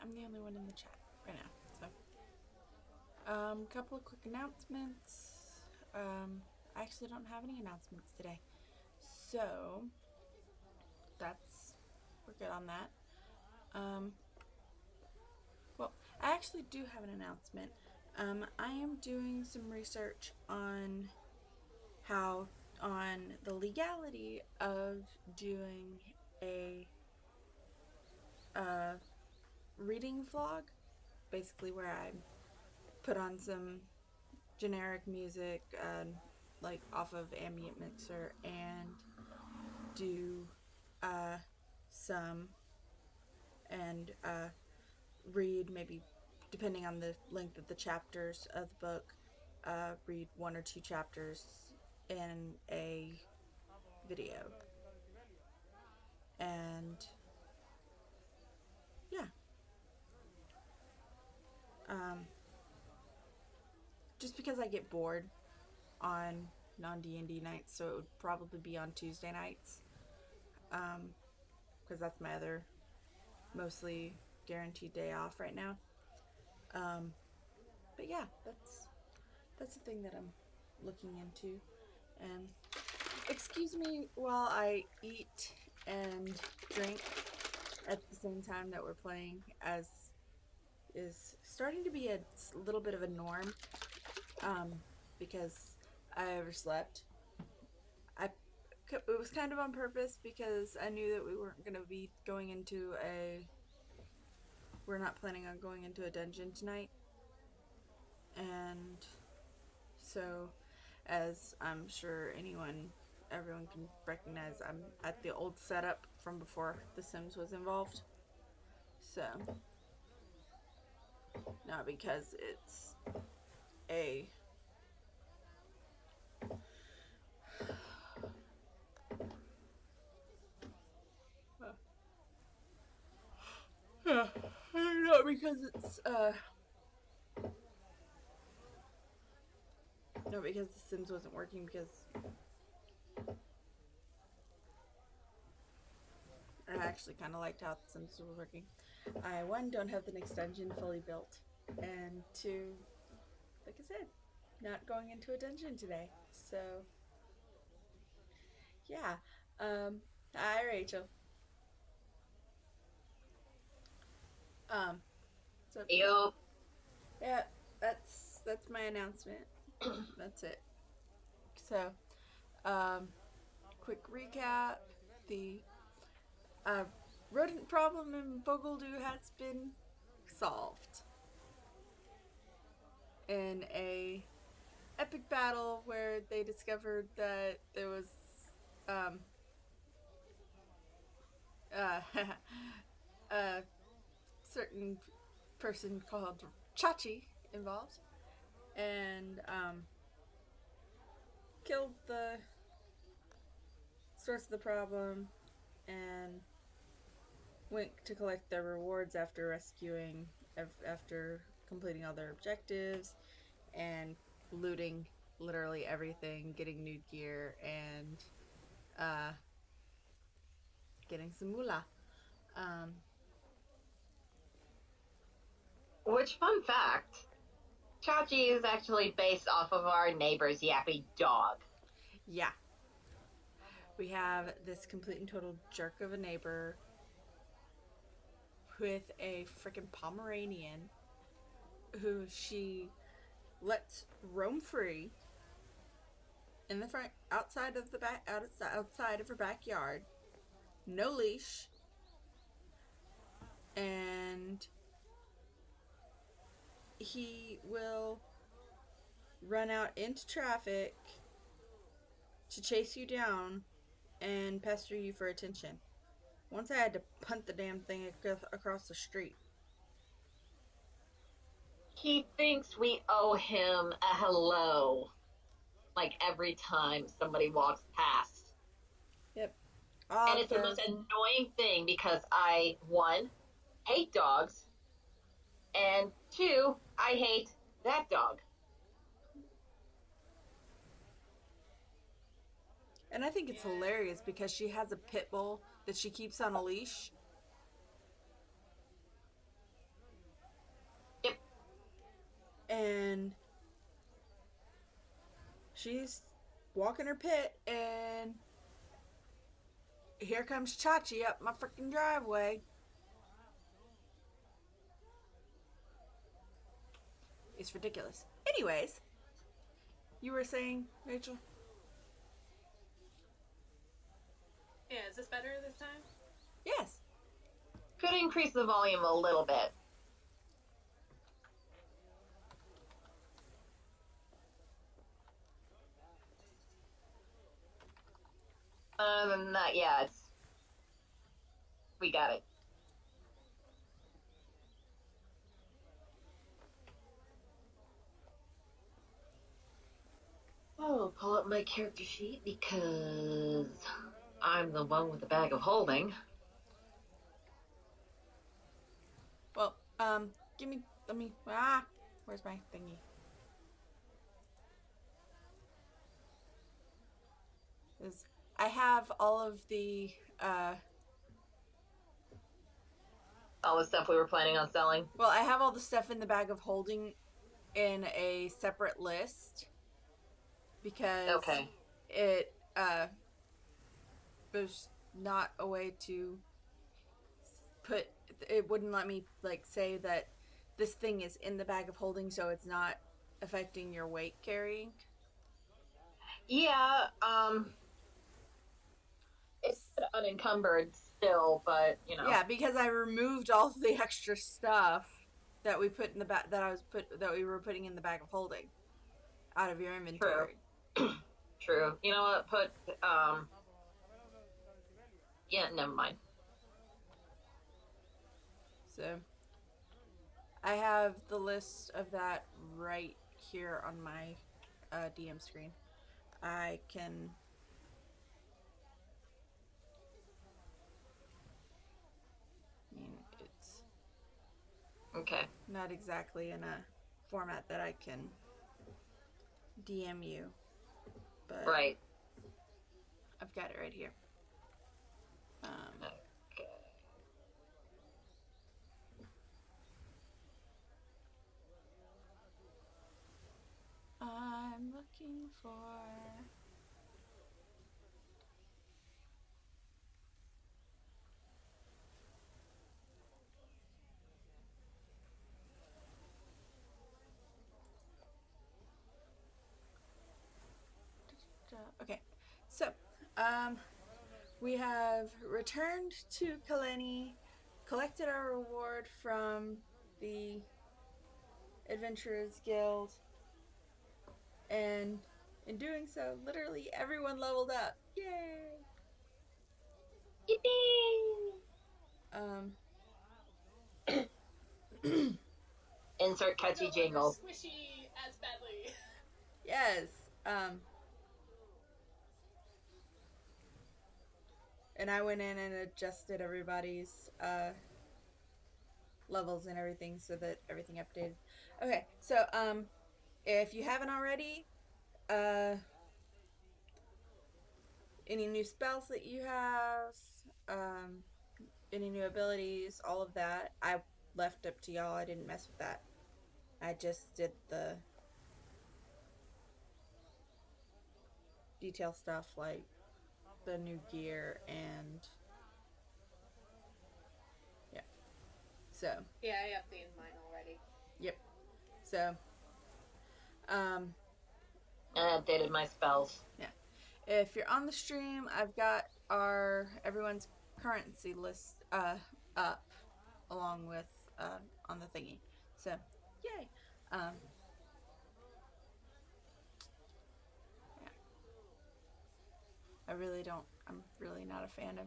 I'm the only one in the chat right now. So, couple of quick announcements. I actually don't have any announcements today, so we're good on that. Well, I actually do have an announcement. I am doing some research on the legality of doing a reading vlog, basically where I put on some generic music, like off of ambient mixer, and do some and read, maybe depending on the length of the chapters of the book, read one or two chapters in a video. And yeah, just because I get bored on non D&D nights, so it would probably be on Tuesday nights, because that's my other mostly guaranteed day off right now. But yeah, that's the thing that I'm looking into. And excuse me while I eat and drink at the same time that we're playing, as is starting to be a little bit of a norm, because I overslept. It was kind of on purpose because I knew that we weren't going to be going into we're not planning on going into a dungeon tonight. And so, as I'm sure everyone can recognize, I'm at the old setup from before The Sims was involved. So, not because it's a not because it's not because The Sims wasn't working, because I actually kind of liked how The Sims was working. I, one, don't have the next dungeon fully built, and two, like I said, not going into a dungeon today. So, yeah. Hi, Rachel. Um, so Yo, yeah, that's my announcement. That's it. So, um, quick recap: the uh, rodent problem in Bogeldu has been solved in a epic battle where they discovered that there was um, uh, a certain person called Chachi involved, and killed the source of the problem, and went to collect their rewards after completing all their objectives, and looting literally everything, getting new gear, and uh, getting some moolah. Um, which fun fact, Chachi is actually based off of our neighbor's yappy dog. yeah, we have this complete and total jerk of a neighbor with a freaking Pomeranian who she lets roam free in the front, outside of her backyard, no leash, and he will run out into traffic to chase you down and pester you for attention. Once I had to punt the damn thing across the street. He thinks we owe him a hello, like every time somebody walks past. Yep. And All it's the most because annoying thing because I, one, hate dogs, and two, I hate that dog. And I think it's hilarious because she has a pit bull that she keeps on a leash. she's walking her pit, and here comes Chachi up my freaking driveway. It's ridiculous. Anyways, you were saying, Rachel? Yeah, is this better this time? Yes. Could increase the volume a little bit. Other than that, yeah, we got it. Oh, pull up my character sheet because I'm the one with the bag of holding. Well, where's my thingy? I have all of the, all the stuff we were planning on selling. well, I have all the stuff in the bag of holding in a separate list because Okay. there's not a way to put, it wouldn't let me like say that this thing is in the bag of holding, so it's not affecting your weight carrying. Yeah, it's unencumbered still, but you know. Yeah, because I removed all the extra stuff that we put in the that we were putting in the bag of holding out of your inventory. True. True. You know what? Put yeah, never mind. So I have the list of that right here on my DM screen. I can. I mean, it's Okay. not exactly in a format that I can DM you, but Right. I've got it right here. Okay. I'm looking for. Okay, so we have returned to Kaleni, collected our reward from the Adventurers Guild, and in doing so, literally everyone leveled up. Yay! Yippee! Um, Insert catchy jingle. Squishy as badly. yes. And I went in and adjusted everybody's levels and everything so that everything updated. Okay, so if you haven't already, any new spells that you have, any new abilities, all of that, I left up to y'all. I didn't mess with that. I just did the detail stuff like the new gear and yeah. So Yeah, I updated mine already. yep. So I updated my spells. yeah. If you're on the stream, I've got everyone's currency list up along with on the thingy. So yay. Yeah. I'm really not a fan of,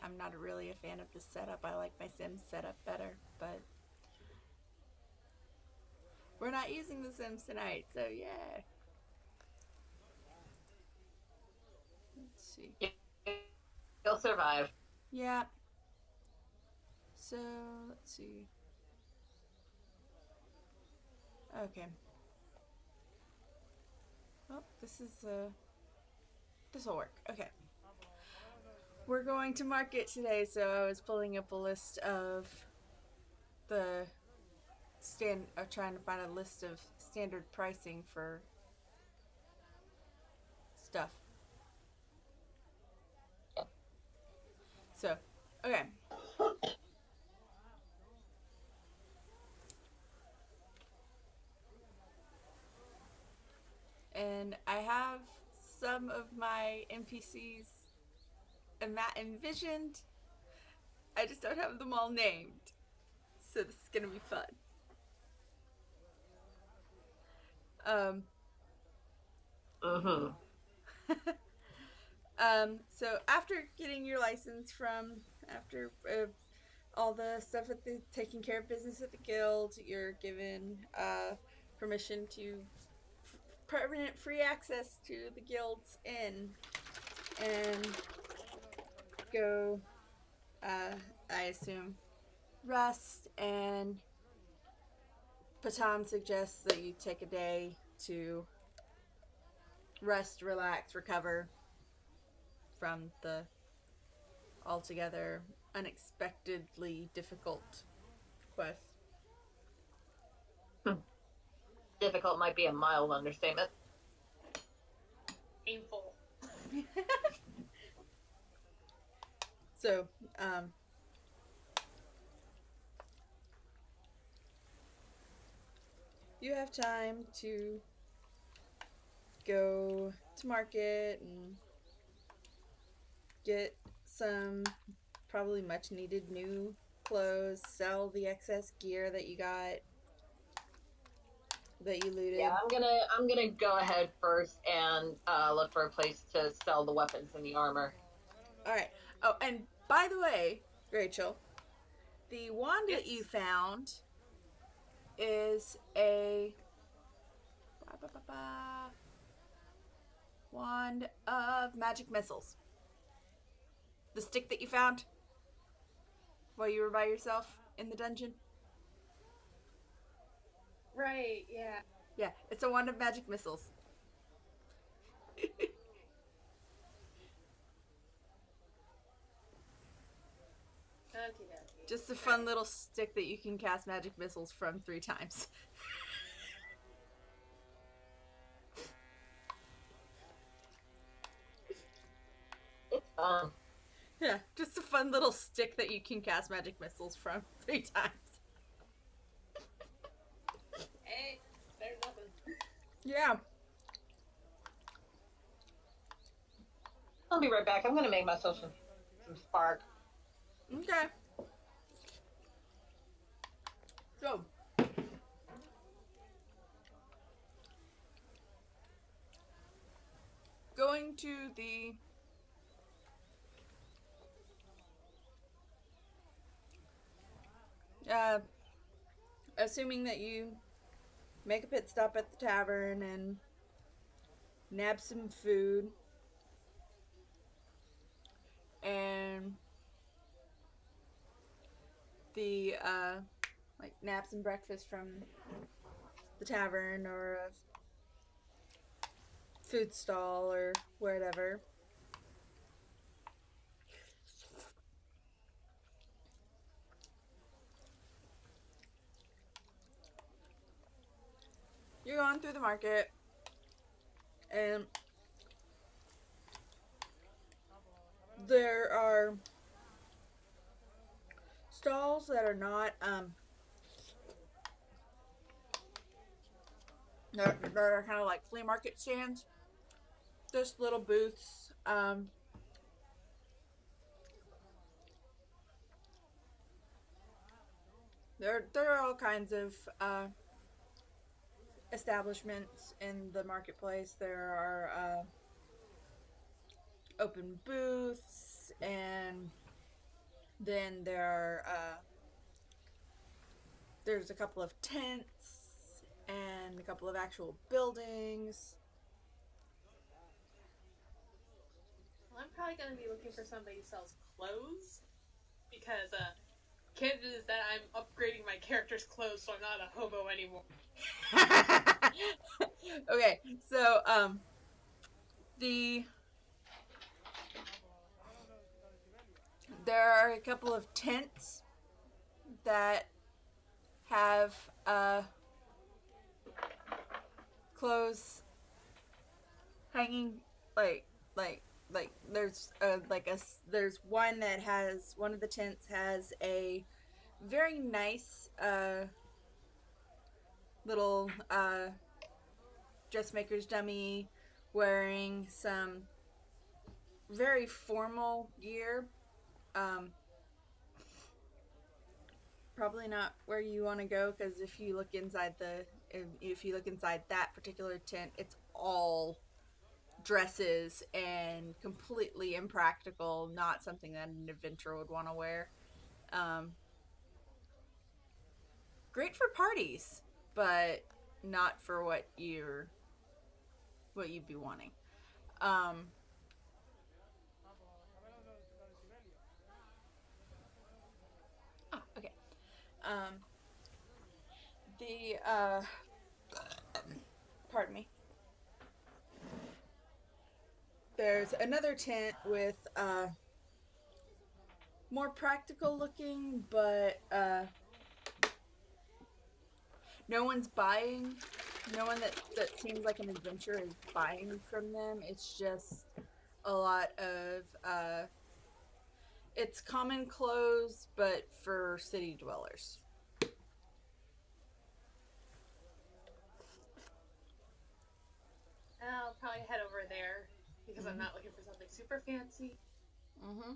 I'm not really a fan of the setup. I like my Sims setup better, but we're not using the Sims tonight, so yeah. Let's see. You'll survive. Yeah. So, let's see. Okay. Well, this'll work. Okay. We're going to market today, so I was pulling up a list of trying to find a list of standard pricing for stuff. So, okay. And I have some of my NPCs envisioned. I just don't have them all named. So this is gonna be fun. Mm-hmm. So after getting your license after all the stuff with the taking care of business at the guild, you're given permission to permanent free access to the guild's inn and go, I assume, rest. And Patan suggests that you take a day to rest, relax, recover from the altogether unexpectedly difficult quest. Difficult might be a mild understatement. Painful. So, you have time to go to market and get some probably much needed new clothes, sell the excess gear that you got, that you looted. Yeah, I'm gonna go ahead first and look for a place to sell the weapons and the armor. Alright. Oh, and by the way, Rachel, the wand that you found is a wand of magic missiles. The stick that you found while you were by yourself in the dungeon. Right, yeah. Yeah, it's a wand of magic missiles. Okie Just a fun little stick that you can cast magic missiles from 3 times. It's fun. Yeah, just a fun little stick that you can cast magic missiles from 3 times. Hey, there's nothing. Yeah. I'll be right back. I'm gonna make myself some spark. Okay. So, going to the assuming that you make a pit stop at the tavern and nab some food and the like nab some breakfast from the tavern or a food stall or whatever. You're going through the market and there are stalls that are not they're kind of like flea market stands, just little booths. There are all kinds of establishments in the marketplace. There are open booths, and then there's a couple of tents and a couple of actual buildings. Well, I'm probably going to be looking for somebody who sells clothes. Because, kid is that I'm upgrading my character's clothes so I'm not a hobo anymore. Okay, so, there are a couple of tents that have, clothes hanging like like there's there's one that has one of the tents has a very nice little dressmaker's dummy wearing some very formal gear. Um, Probably not where you want to go, because if you look inside if you look inside that particular tent, it's all dresses and completely impractical, not something that an adventurer would want to wear. Um, Great for parties, but not for what you'd be wanting. Um, okay. Um, the pardon me. There's another tent with more practical looking, but no one's buying. No one that seems like an adventurer is buying from them. It's just a lot of it's common clothes, but for city dwellers. I'll probably head over there because I'm not looking for something super fancy. Mm-hmm.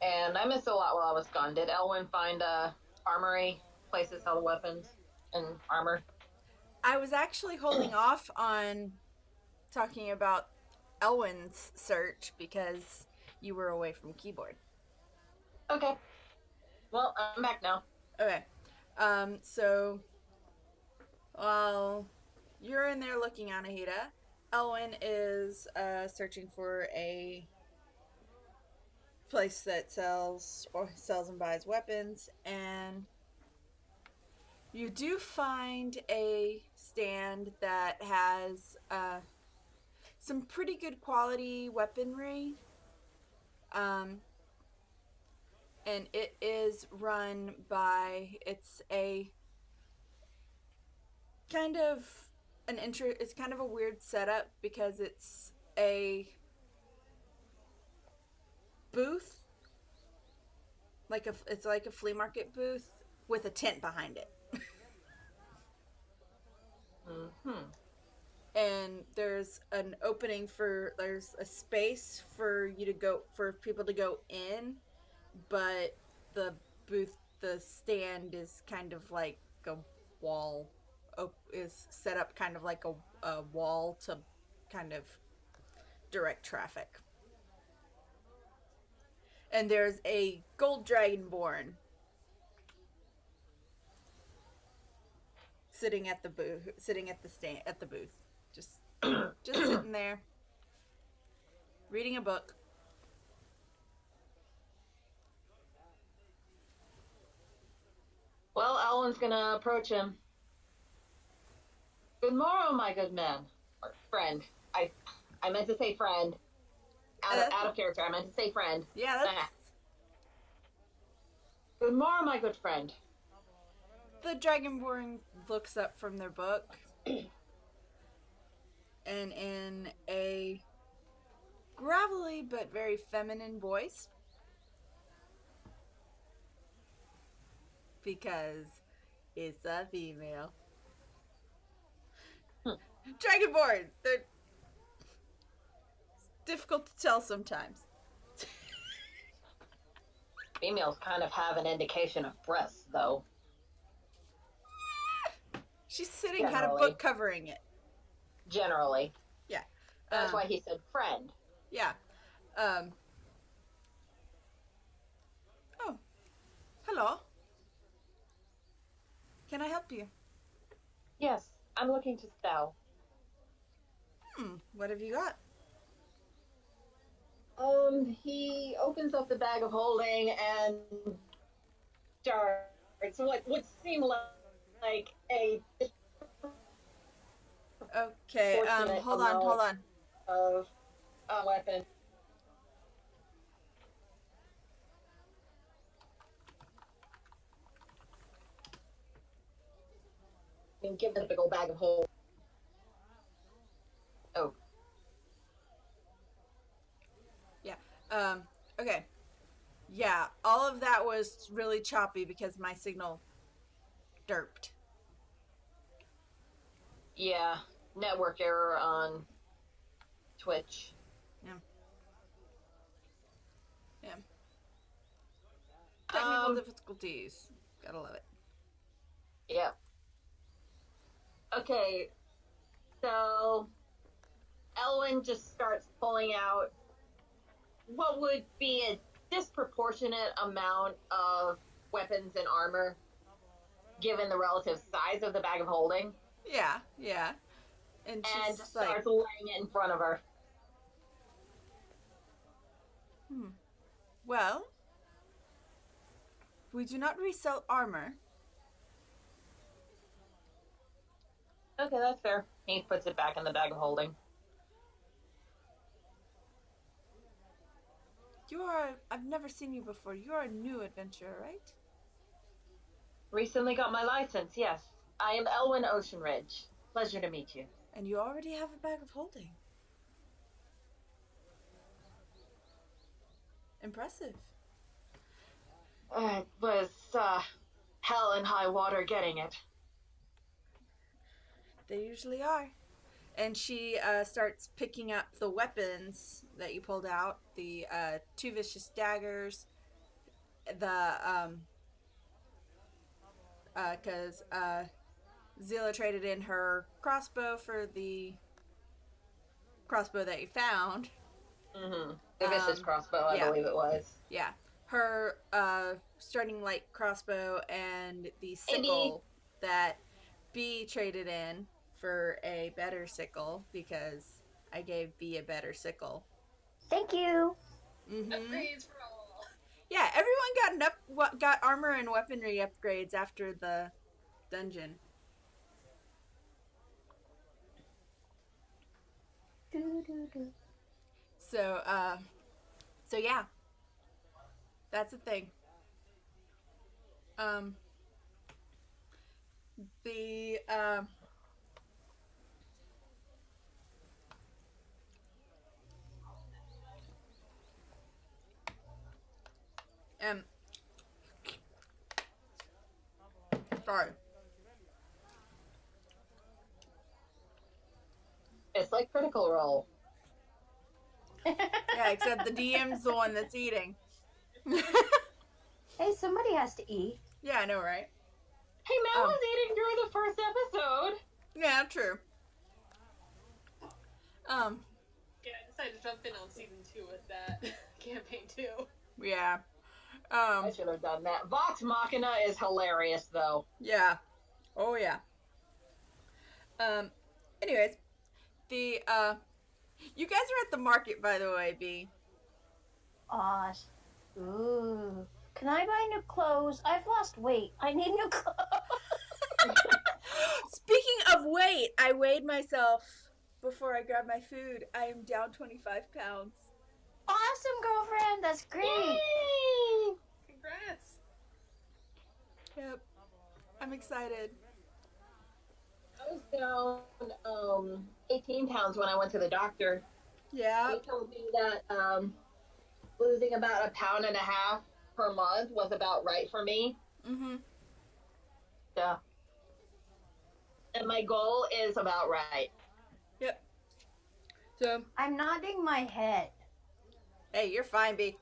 And I missed a lot while I was gone. Did Elwyn find a armory, places sell weapons and armor? I was actually holding off on talking about Elwyn's search because you were away from keyboard. Okay. Well, I'm back now. Okay. So while you're in there looking, Anahita, Elwyn is searching for a place that sells and buys weapons, and you do find a stand that has some pretty good quality weaponry. And it is run by, it's a kind of it's kind of a weird setup because it's a booth, it's like a flea market booth with a tent behind it. And there's there's a space for people to go in, but the stand is kind of like a wall, is set up kind of like a wall to kind of direct traffic. And there's a gold dragonborn sitting at the booth, just sitting there, reading a book. Well, Elwyn's gonna approach him. Good morrow, my good man. Or friend. I meant to say friend. Out of character. I meant to say friend. Yeah, that's... Good morrow, my good friend. The Dragonborn looks up from their book and in a gravelly but very feminine voice, because it's a female. Dragonborn! They're difficult to tell sometimes. Females kind of have an indication of breasts, though. She's sitting, had a book covering it. Generally. Yeah. That's why he said friend. Yeah. Oh. Hello. Can I help you? Yes, I'm looking to sell. What have you got? He opens up the bag of holding and starts what would seem like a... Okay, hold on. Of a weapon. and give them a big old bag of holes. Oh. Yeah. Okay. Yeah, all of that was really choppy because my signal derped. Yeah. Network error on Twitch. Yeah. Yeah. Technical difficulties. Gotta love it. Yeah. Okay. So Elwyn just starts pulling out what would be a disproportionate amount of weapons and armor given the relative size of the bag of holding. Yeah, yeah. And she's And just starts laying it in front of her. Well, we do not resell armor. Okay, that's fair. He puts it back in the bag of holding. I've never seen you before. You're a new adventurer, right? Recently got my license, yes. I am Elwyn Oceanridge. Pleasure to meet you. And you already have a bag of holding. Impressive. It was, hell and high water getting it. They usually are. And she starts picking up the weapons that you pulled out. The 2 vicious daggers. Because Zila traded in her crossbow for the crossbow that you found. Mm-hmm. The vicious crossbow, I believe it was. Yeah. Her starting light crossbow and the sickle that B traded in for a better sickle because I gave B a better sickle. Thank you. Mm-hmm. Upgrades for all. Yeah, everyone got armor and weaponry upgrades after the dungeon. So yeah. That's a thing. The sorry. It's like Critical Role. Yeah, except the DM's the one that's eating. Hey, somebody has to eat. Yeah, I know, right? Hey, Mel was eating during the first episode. Yeah, true. Yeah, I decided to jump in on season 2 with that campaign too. Yeah. I should have done that. Vox Machina is hilarious, though. Yeah. Oh, yeah. Anyways, the, you guys are at the market, by the way, B. Gosh. Ooh. Can I buy new clothes? I've lost weight. I need new clothes. Speaking of weight, I weighed myself before I grabbed my food. I am down 25 pounds. Awesome, girlfriend. That's great. Yay! Congrats. Yep. I'm excited. I was down 18 pounds when I went to the doctor. Yeah. He told me that losing about 1.5 pounds per month was about right for me. Mm-hmm. Yeah. And my goal is about right. Yep. So, I'm nodding my head. hey, you're fine, B.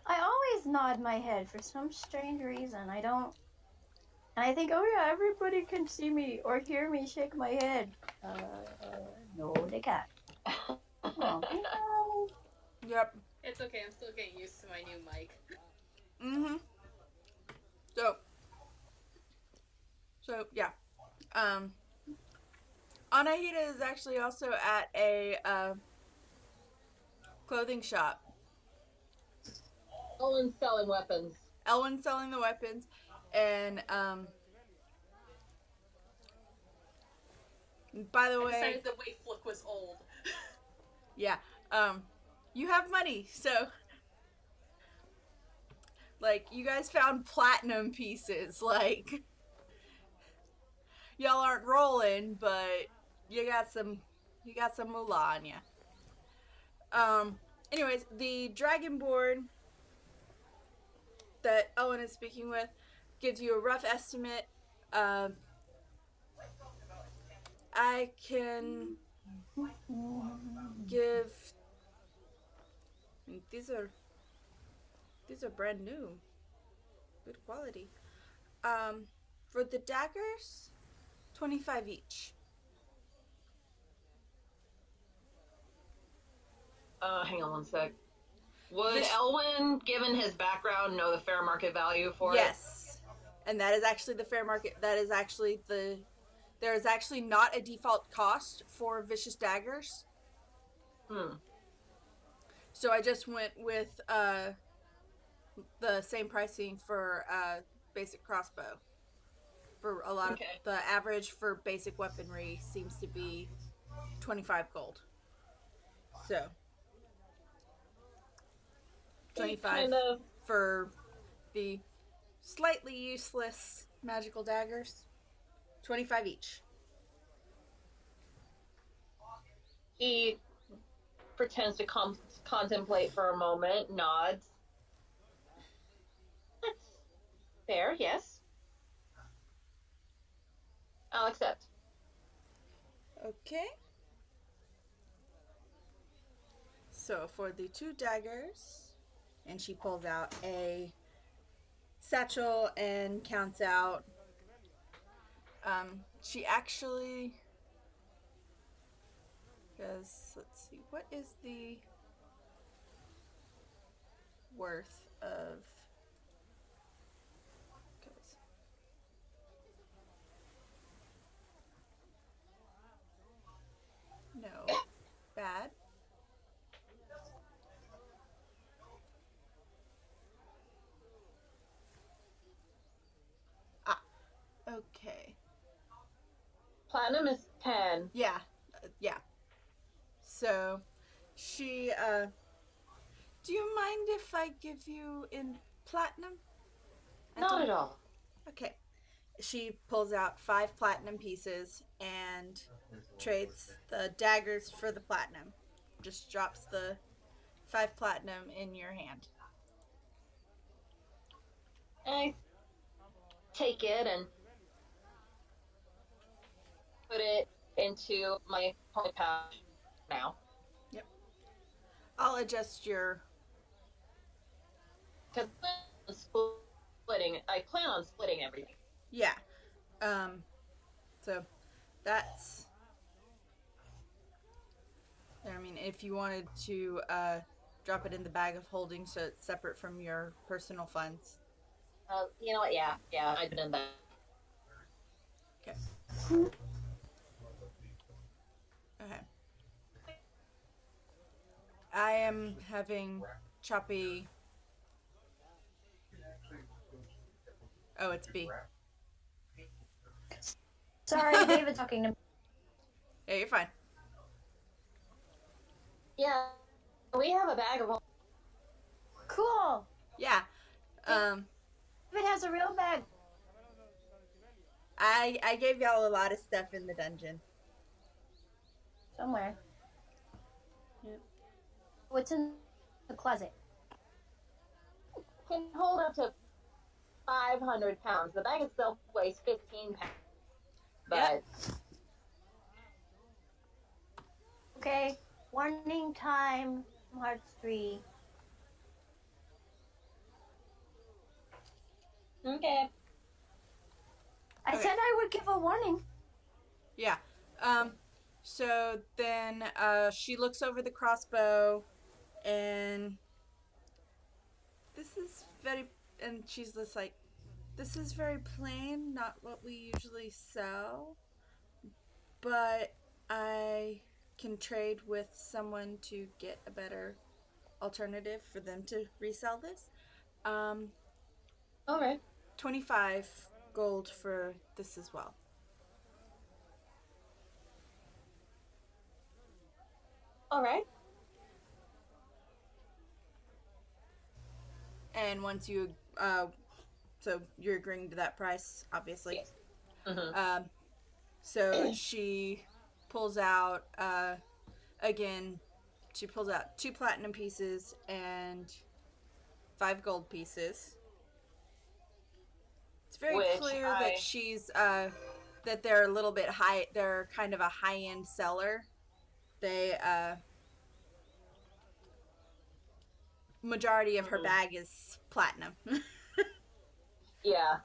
I always nod my head for some strange reason. I don't. And I think, oh yeah, everybody can see me or hear me shake my head. No, they can't. Oh, Yep. It's okay, I'm still getting used to my new mic. Mm-hmm. So yeah. Anahita is actually also at a clothing shop. Owen's selling weapons. Elwyn's selling the weapons, and by the I way, decided the waif look was old. yeah, you have money, so like you guys found platinum pieces, like y'all aren't rolling, but you got some moolah on you. Anyways, the dragonborn that Owen is speaking with gives you a rough estimate. Um, I can give. These are brand new, good quality. Um, for the daggers, 25 each. Hang on one sec. Would This- Elwyn, given his background, know the fair market value for it? Yes, and that is actually the fair market. That is actually the. There is actually not a default cost for vicious daggers. So I just went with the same pricing for basic crossbow. For a lot of the average for basic weaponry seems to be 25 gold. So 25 for the slightly useless magical daggers. 25 each. He pretends to contemplate for a moment, nods. That's fair, yes. I'll accept. Okay. So for the 2 daggers, and she pulls out a satchel and counts out. She actually, because let's see, what is the worth of? No, bad. Ah, okay. Platinum is 10. Yeah, yeah. So, she, do you mind if I give you in platinum? Not at all. Okay. She pulls out 5 platinum pieces and trades the daggers for the platinum. Just drops the 5 platinum in your hand. I take it and put it into my point pouch now. Yep. I'll adjust your. Because I plan on splitting everything. Yeah. So that's. I mean, if you wanted to drop it in the bag of holding so it's separate from your personal funds. You know what? Yeah, I've done that. Okay. Okay. I am having Choppy. Oh, it's B. Sorry, David's talking to me. Yeah, you're fine. Yeah, we have a bag of. Cool. Yeah. David has a real bag. I gave y'all a lot of stuff in the dungeon. Somewhere. Yep. What's in the closet? Can hold up to 500 pounds. The bag itself weighs 15 pounds. But Yep. Okay. Warning time. Hearts 3. okay. I Okay. said I would give a warning. Yeah. So then she looks over the crossbow and she's just like, this is very plain, not what we usually sell, but I can trade with someone to get a better alternative for them to resell this. All right. 25 gold for this as well. All right. And once you, so you're agreeing to that price, obviously. Yes. Mm-hmm. So she pulls out, again, she pulls out 2 platinum pieces and 5 gold pieces. It's very Which clear that she's, that they're a little bit high, they're kind of a high-end seller. They, majority of her bag is platinum. Yeah.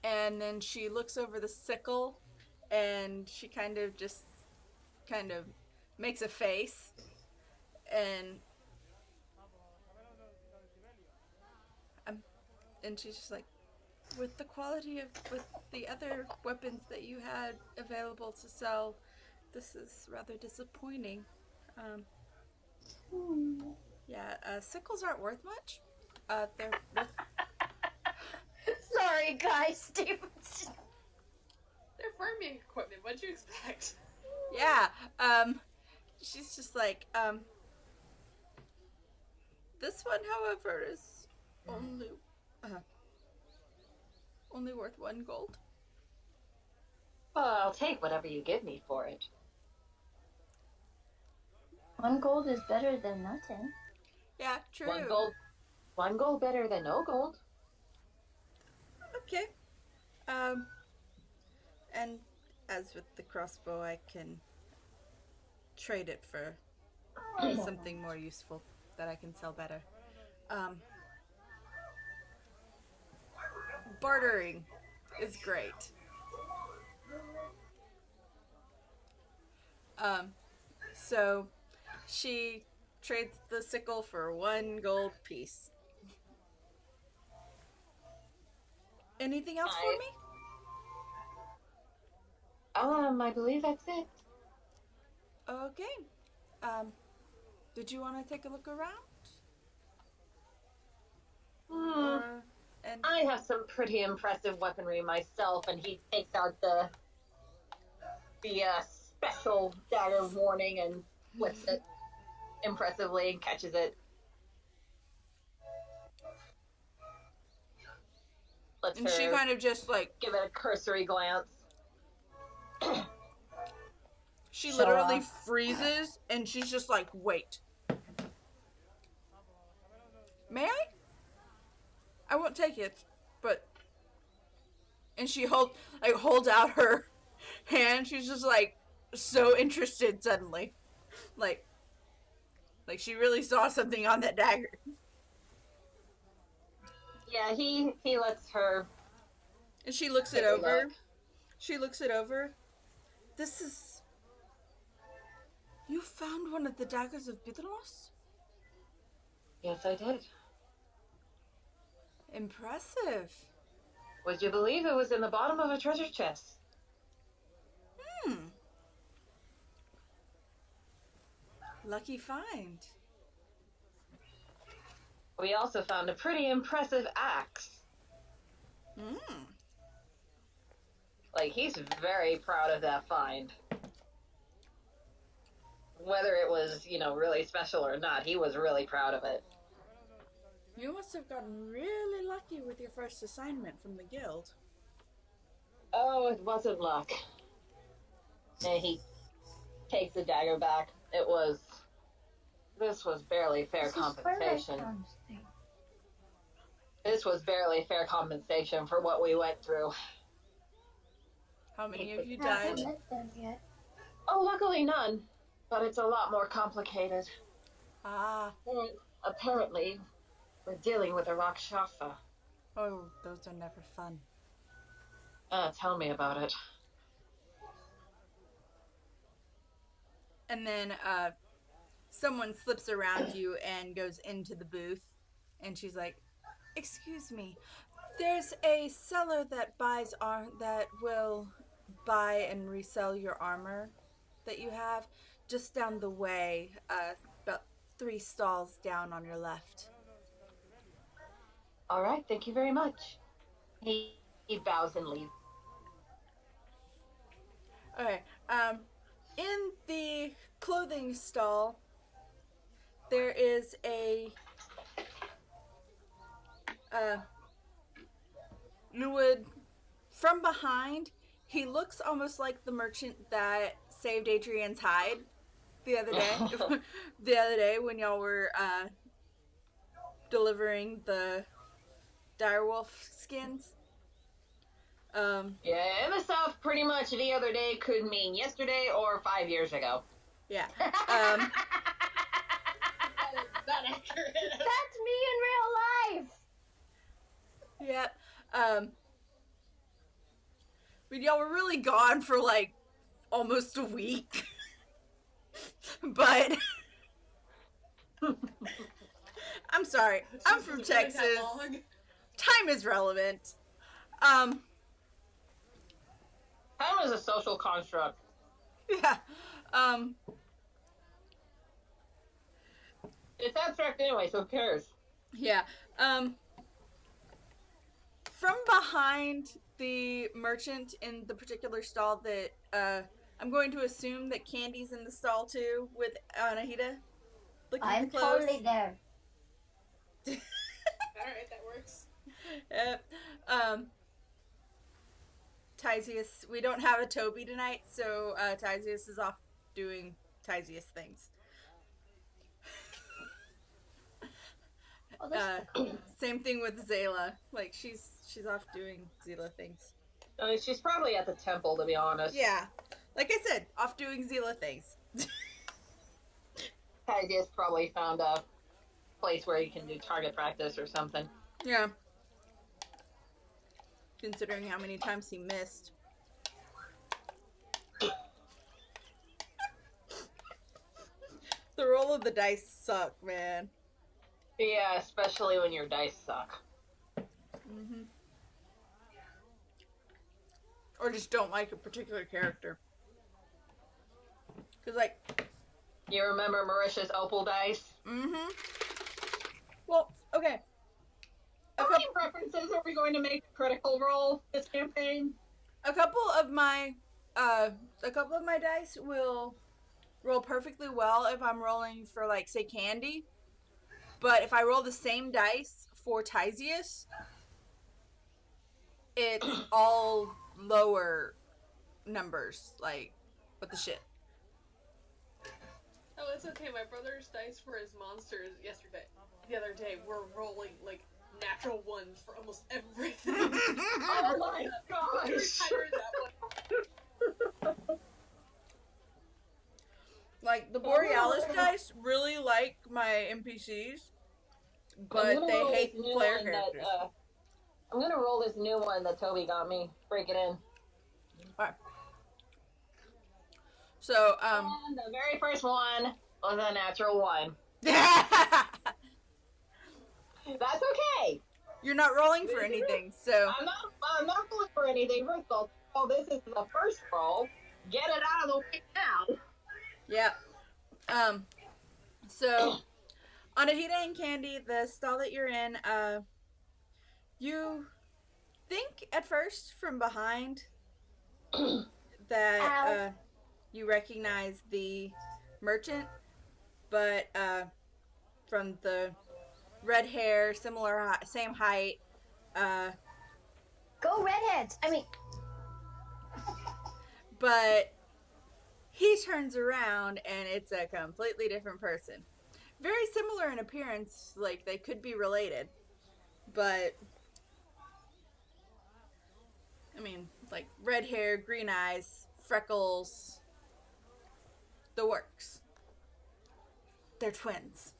And then she looks over the sickle and she kind of makes a face and and she's just like, with the quality of with the other weapons that you had available to sell, this is rather disappointing. Yeah, sickles aren't worth much. They're worth. Sorry, guys, Steve. They're farming equipment. What'd you expect? Yeah. She's just like, this one, however, is only worth 1 gold. Well, I'll take whatever you give me for it. 1 gold is better than nothing. Yeah, true. 1 gold better than no gold. Okay. And as with the crossbow, I can trade it for something more useful that I can sell better. Bartering is great. So she trades the sickle for 1 gold piece. Anything else for me? I believe that's it. Okay. Did you want to take a look around? I have some pretty impressive weaponry myself, and he takes out the special dagger warning and flips it impressively and catches it. And she kind of just like give it a cursory glance. She literally freezes and she's just like, wait. May I? I won't take it, but... And she holds out her hand. She's just like, so interested suddenly. Like she really saw something on that dagger. Yeah, he lets her... And she looks it over. She looks it over. This is... You found one of the daggers of Bidros? Yes, I did. Impressive. Would you believe it was in the bottom of a treasure chest? Lucky find. We also found a pretty impressive axe. Like, he's very proud of that find. Whether it was, really special or not, he was really proud of it. You must have gotten really lucky with your first assignment from the guild. Oh, it wasn't luck. And he takes the dagger back. This was barely fair compensation. This was barely fair compensation for what we went through. How many of you died? Oh, luckily none. But it's a lot more complicated. And apparently, we're dealing with a Rakshasa. Oh, those are never fun. Tell me about it. And then, someone slips around you and goes into the booth. And she's like, excuse me, there's a seller that that will buy and resell your armor that you have just down the way, about 3 stalls down on your left. All right, thank you very much. He bows and leaves. Okay, in the clothing stall, there is a you would, from behind, he looks almost like the merchant that saved Adrian's hide the other day. The other day when y'all were delivering the direwolf skins. Yeah, and the stuff pretty much the other day could mean yesterday or 5 years ago. Yeah. That is not accurate. That's me in real life. Yep. But y'all were really gone for like almost a week. But I'm sorry. I'm from Jesus, really that Texas. long? Time is relevant. Time is a social construct. Yeah. It's abstract anyway, so who cares? Yeah. From behind the merchant in the particular stall that I'm going to assume that Candy's in the stall too with Anahita. Looking I'm at the clothes. totally there. Alright, that works. Yep. Tysius, we don't have a Toby tonight, so Tysius is off doing Tysius things. Oh, this Same thing with Zayla. Like she's off doing Zayla things. She's probably at the temple, to be honest. Yeah, like I said, off doing Zayla things. I just probably found a place where you can do target practice or something. Yeah. Considering how many times he missed. The roll of the dice suck, man. Yeah, especially when your dice suck. Mm-hmm. Or just don't like a particular character. Cause like, You remember Marisha's opal dice? mm-hmm. Well, okay. How many preferences are we going to make critical roll this campaign? A couple of my dice will roll perfectly well if I'm rolling for like say Candy. But if I roll the same dice for Tysius, it's all lower numbers. Like, what the shit? Oh, it's okay. My brother's dice for his monsters the other day, were rolling like natural ones for almost everything. Oh my gosh! I heard that one. Like, the Borealis dice really like my NPCs, but they hate player characters. I'm gonna roll this new one that Toby got me. Break it in. Alright. So, And the very first one was a natural one. That's okay. You're not rolling for anything, so... I'm not rolling for anything. First of all, this is the first roll. Get it out of the way now. Yeah. So, Anahita and Candy, the stall that you're in, you think at first from behind that you recognize the merchant, but from the red hair, same height. Go redheads! I mean, But he turns around and it's a completely different person. Very similar in appearance, like they could be related. But, I mean, like red hair, green eyes, freckles, the works. They're twins.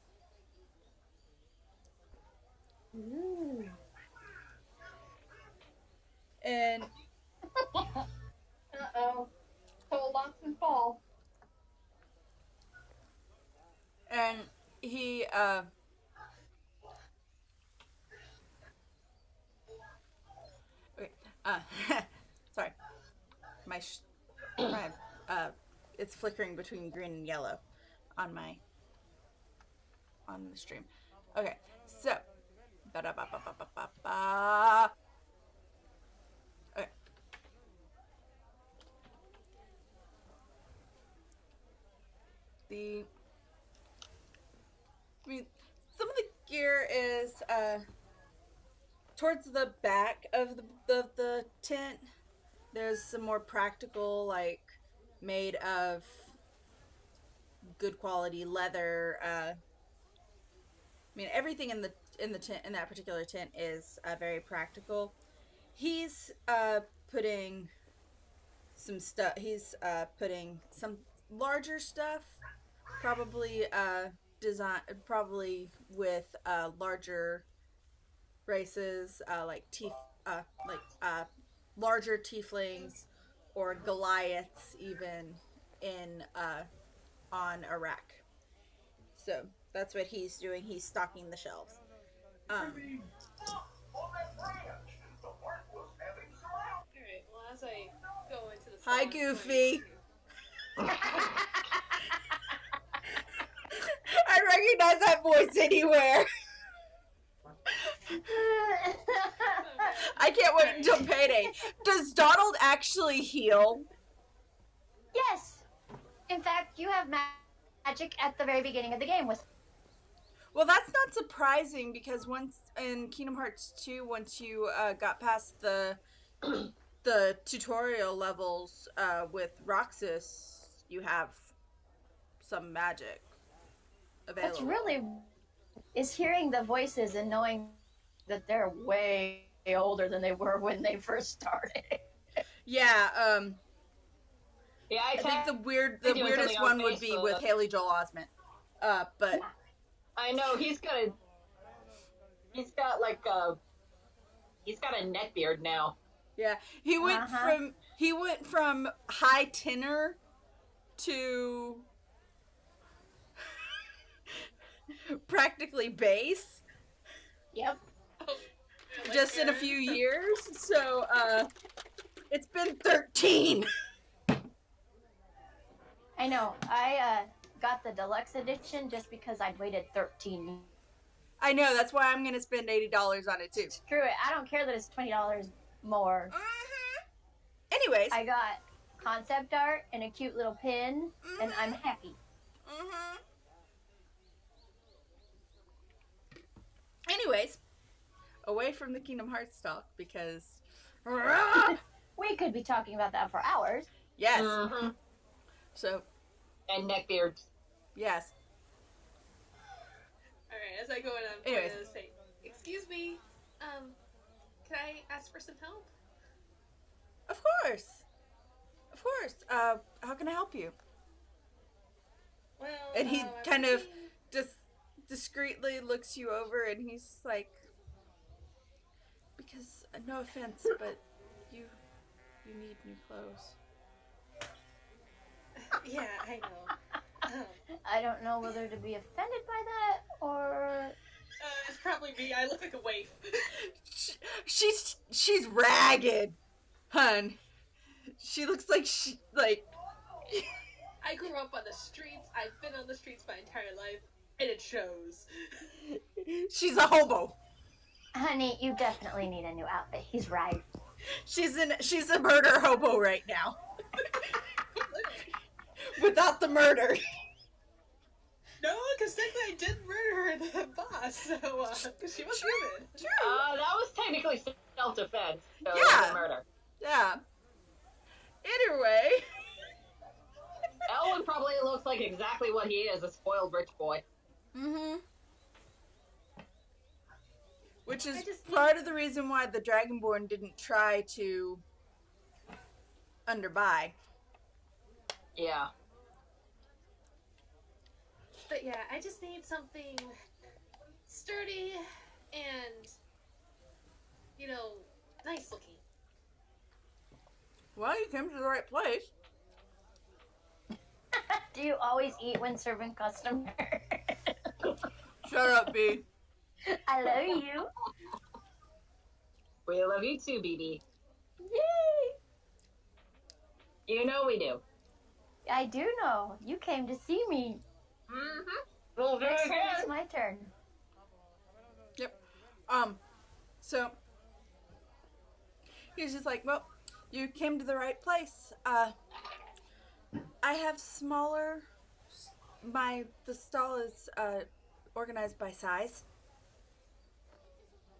ooh. And Uh-oh. So lots and fall. and he okay, sorry. My it's flickering between green and yellow on the stream. Okay, so ba-da-ba-ba-ba-ba-ba. Okay. I mean, some of the gear is towards the back of the tent, there's some more practical, like made of good quality leather. I mean, everything in the tent in that particular tent is very practical. He's putting some stuff. He's putting some larger stuff, probably design, probably with larger races, like larger tieflings or Goliaths, even in on Iraq. So that's what he's doing. He's stocking the shelves. Um, Alright, well, as I go into the Hi, salon, Goofy. I recognize that voice anywhere. I can't wait until payday. Does Donald actually heal? Yes. In fact, you have magic at the very beginning of the game with. Well, that's not surprising because once in Kingdom Hearts 2, once you got past the the tutorial levels with Roxas, you have some magic available. What's really is hearing the voices and knowing that they're way older than they were when they first started. Yeah, Yeah, I think the weirdest one would be with Haley Joel Osment. But I know he's got a neck beard now. yeah, he went from high tenor to practically bass Yep. just in a few years. So it's been 13. I know. I got the deluxe edition just because I'd waited 13 years. I know, that's why I'm gonna spend $80 on it too. Screw it. I don't care that it's $20 more. Anyways, I got concept art and a cute little pin, and I'm happy. Anyways, away from the Kingdom Hearts talk because We could be talking about that for hours. yes. Mm-hmm. So And neck beards. yes. Alright, as I go in, I'm going to say, excuse me, can I ask for some help? Of course. Of course. How can I help you? Well, And he I'm kind of thinking- just discreetly looks you over and he's like, because no offense, but you need new clothes. Yeah, I know. I don't know whether to be offended by that or. It's probably me. I look like a waif. She's ragged, hun. She looks like I grew up on the streets. I've been on the streets my entire life, and it shows. she's a hobo. Honey, you definitely need a new outfit. He's right. She's a murder hobo right now. Without the murder. No, because technically I did murder the boss, so she was human. True. That was technically self-defense. So Yeah. it wasn't murder. Yeah. Anyway. Elwin probably looks like exactly what he is, a spoiled rich boy. Mm-hmm. Which is part of the reason why the Dragonborn didn't try to underbuy. Yeah. But yeah, I just need something sturdy and, nice looking. Well, you came to the right place. Do you always eat when serving customers? Shut up, B. I love you. We love you too, BB. Yay! You know we do. I do know. You came to see me. Mm-hmm. Well, Next time it's my turn. Yep. So he was just like, well, you came to the right place. I have smaller. The stall is organized by size,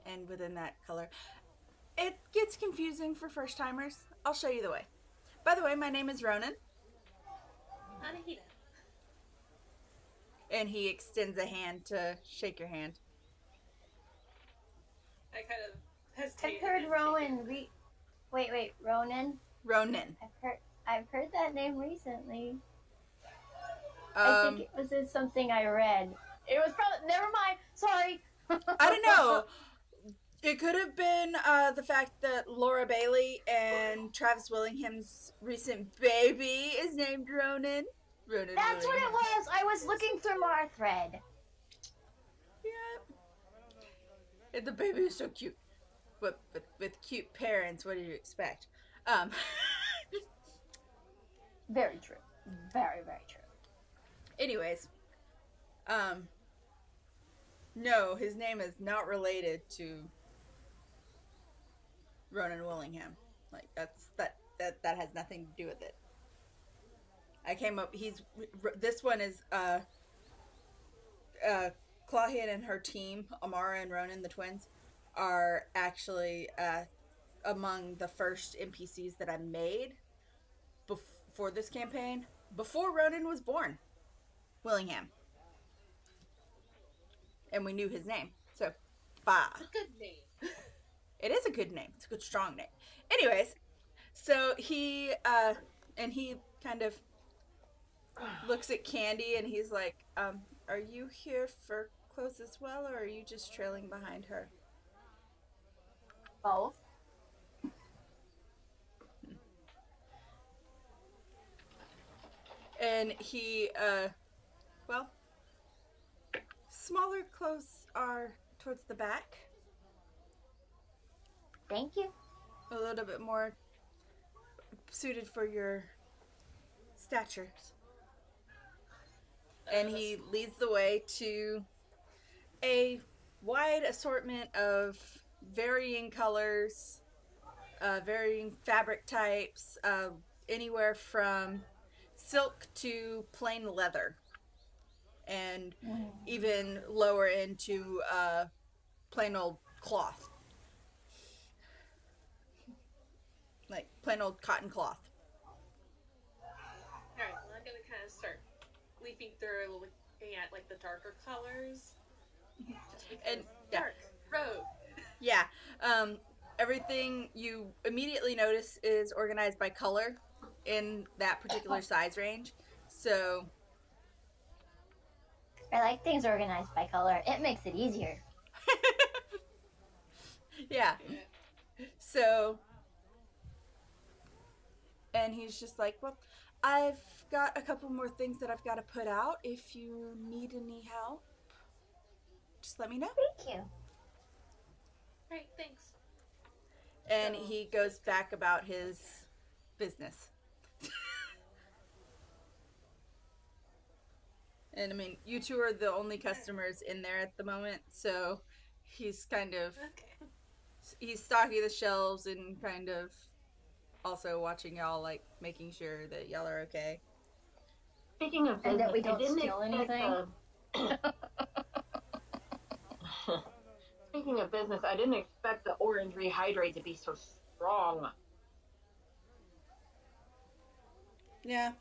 and within that color. It gets confusing for first timers. I'll show you the way. By the way, my name is Ronan. Anahita. And he extends a hand to shake your hand. I kind of I've hesitated. heard Rowan. Wait, Ronan. Ronan. I've heard that name recently. I Um, think it was in something I read. It was probably. Never mind. Sorry. I don't know. It could have been the fact that Laura Bailey and Travis Willingham's recent baby is named Ronan. Ronan That's what Willingham. it was. I was looking through our thread. Yep. And the baby is so cute. But with cute parents, what do you expect? Very true. Very, very true. Anyways, no, his name is not related to Ronan Willingham. Like that has nothing to do with it. I came up. This one is Claudian and her team, Amara and Ronan, the twins, are actually among the first NPCs that I made for this campaign before Ronan was born. Willingham. And we knew his name. So, bah. It's a good name. It is a good name. It's a good, strong name. Anyways, so he kind of looks at Candy and he's like, are you here for clothes as well, or are you just trailing behind her? Both. And he, well, smaller clothes are towards the back. Thank you. A little bit more suited for your statures. And he leads the way to a wide assortment of varying colors, varying fabric types, anywhere from silk to plain leather, and even lower into plain old cloth, like plain old cotton cloth. Alright, well, I'm gonna kind of start leafing through, looking at like the darker colors. Just because And yeah. dark road. Yeah, everything you immediately notice is organized by color in that particular size range. So, I like things organized by color. It makes it easier. yeah. So, and he's just like, well, I've got a couple more things that I've got to put out. If you need any help, just let me know. Thank you. Right, thanks. And he goes back about his business. And I mean, you two are the only customers in there at the moment, so he's kind of, Okay. he's stocking the shelves and kind of also watching y'all, like making sure that y'all are okay. Speaking of And business, that we don't I didn't steal expect anything. Speaking of business, I didn't expect the orange rehydrate to be so strong. Yeah.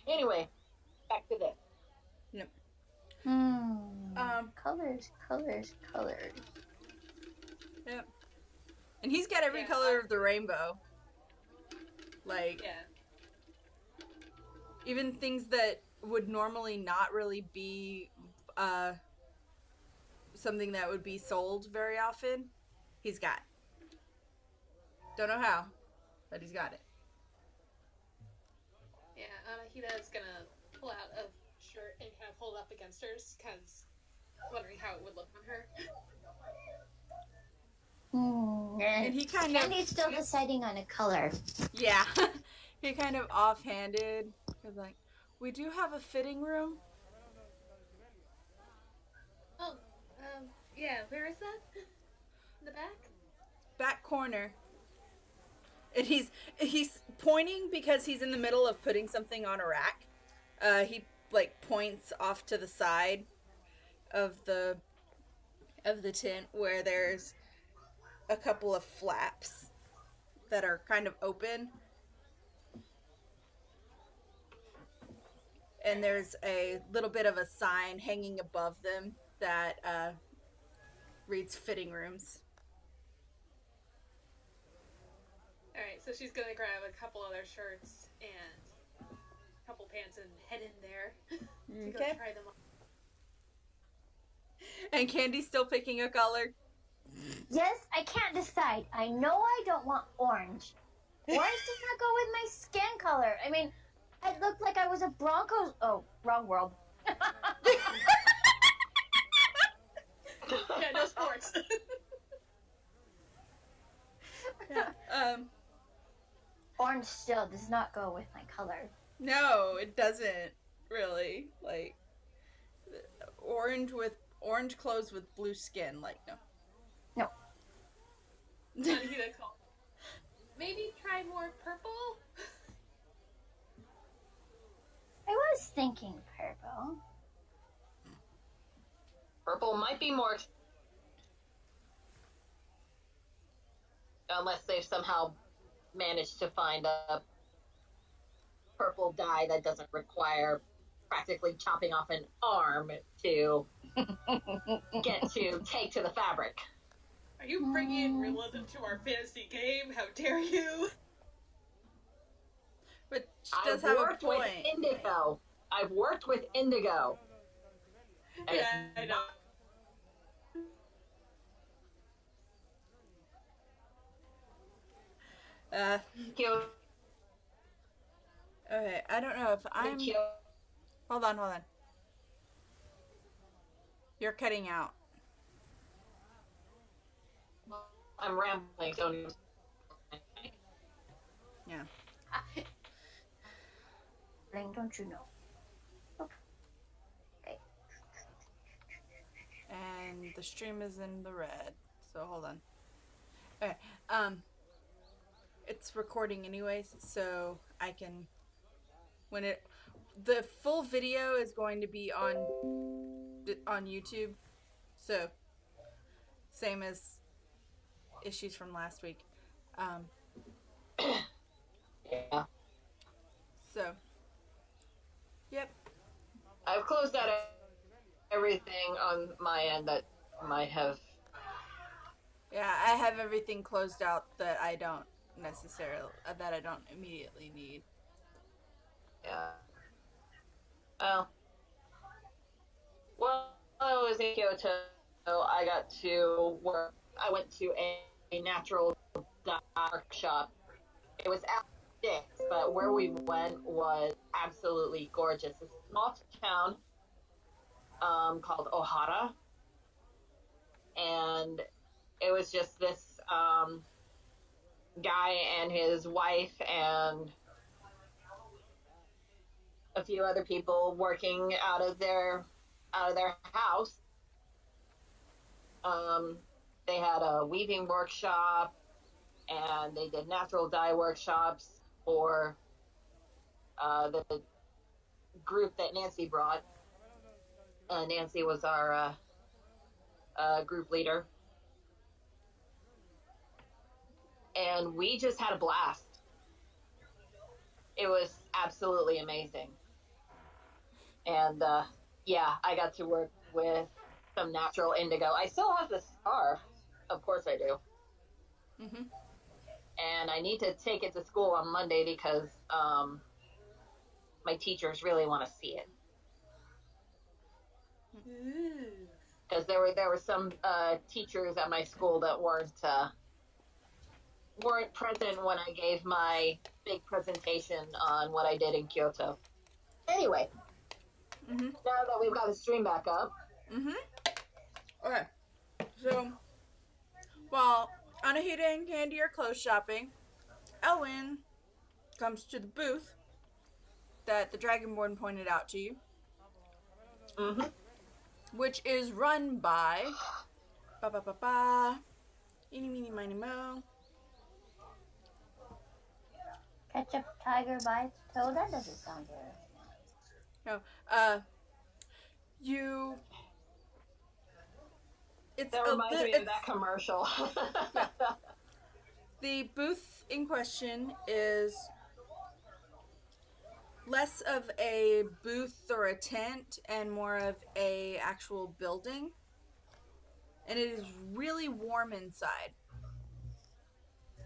Anyway, back to this. Yep. Colors. Yep. And he's got every Yeah, color of the rainbow. Like, Yeah. even things that would normally not really be something that would be sold very often, he's got. Don't know how, but he's got it. Yeah, Anahita's gonna pull out a shirt and kind of hold it up against hers, because wondering how it would look on her. And he kind of, Candy's still deciding on a color. yeah, he kind of offhanded was like, we do have a fitting room. Oh, yeah, where is that? In the back? Back corner. And he's pointing because he's in the middle of putting something on a rack. He like points off to the side, of the tent where there's a couple of flaps that are kind of open. And there's a little bit of a sign hanging above them that reads fitting rooms. Alright, so she's gonna grab a couple other shirts and a couple pants and head in there to go try them on. And Candy's still picking a color. Yes, I can't decide. I know I don't want orange. Orange does not go with my skin color. I mean, I looked like I was a Broncos. Oh, wrong world. Yeah, no sports. Yeah. Orange still does not go with my color. No, it doesn't really. Like orange clothes with blue skin. Like no. No. Maybe try more purple. I was thinking purple. Purple might be more, unless they've somehow managed to find a purple dye that doesn't require practically chopping off an arm to get to take to the fabric. Are you bringing in realism to our fantasy game? How dare you? But she does have a point. With indigo. I've worked with indigo. Yeah, I know. Okay, I don't know if I'm... Hold on. You're cutting out. I'm rambling, so... Yeah. Don't you know? Okay. And the stream is in the red, so hold on. Okay, it's recording anyways, so I can... The full video is going to be on YouTube, so same as issues from last week. Yeah. So, yep. I've closed out everything on my end that might have... Yeah, I have everything closed out that I don't immediately need. Yeah. Well, I was in Kyoto, so I got to work. I went to a natural dye workshop. It was at 6, but where we went was absolutely gorgeous. It's a small town called Ohara, and it was just this guy and his wife and a few other people working out of their house. They had a weaving workshop, and they did natural dye workshops for the group that Nancy brought. Nancy was our group leader. And we just had a blast. It was absolutely amazing. And yeah, I got to work with some natural indigo. I still have the scarf. Of course I do. Mm-hmm. And I need to take it to school on Monday because my teachers really want to see it. Because there were some teachers at my school that weren't present when I gave my big presentation on what I did in Kyoto. Anyway, now that we've got the stream back up. Okay, so while Anahita and Candy are clothes shopping, Elwyn comes to the booth that the Dragonborn pointed out to you, which is run by eeny, meeny, miny, mo. Ketchup tiger bites toe? That doesn't sound very nice. No, you It's That a reminds me of that commercial. Yeah. The booth in question is less of a booth or a tent and more of a actual building. And it is really warm inside.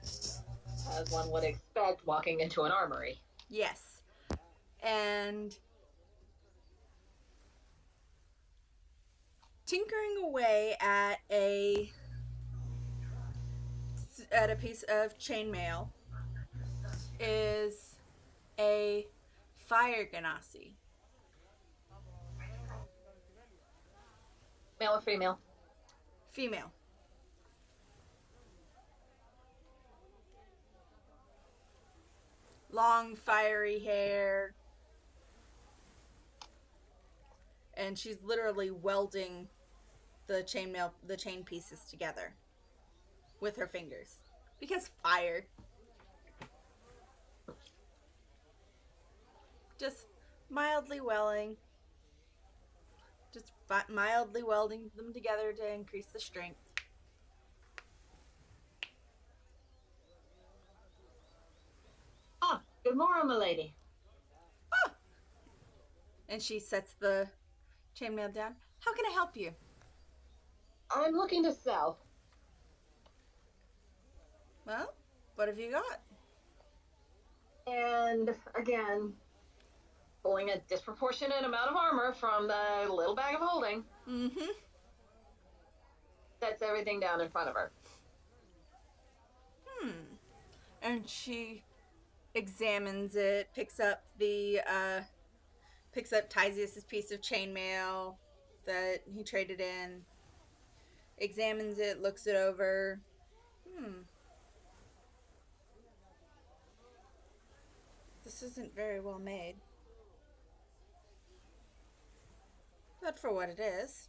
As one would expect walking into an armory. Yes. And tinkering away at a piece of chainmail is a fire ganassi. Male or female? Female. Long, fiery hair. And she's literally welding the chain pieces together with her fingers. Because fire. Just mildly welling. Just mildly welding them together to increase the strength. Ah, good morning, milady. Ah! And she sets the chainmail down. How can I help you? I'm looking to sell. Well, what have you got? And again, pulling a disproportionate amount of armor from the little bag of holding. Mm-hmm. Sets everything down in front of her. And she examines it, picks up Tysius's piece of chainmail that he traded in, examines it, looks it over. This isn't very well made. But for what it is.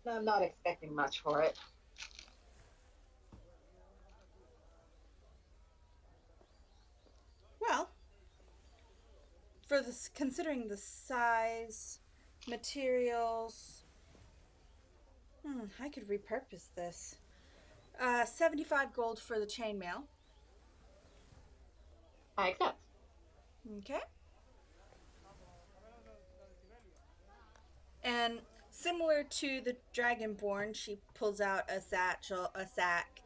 I'm not expecting much for it. Well, for this, considering the size, materials, I could repurpose this. 75 gold for the chainmail. I accept. Okay. And similar to the Dragonborn, she pulls out a sack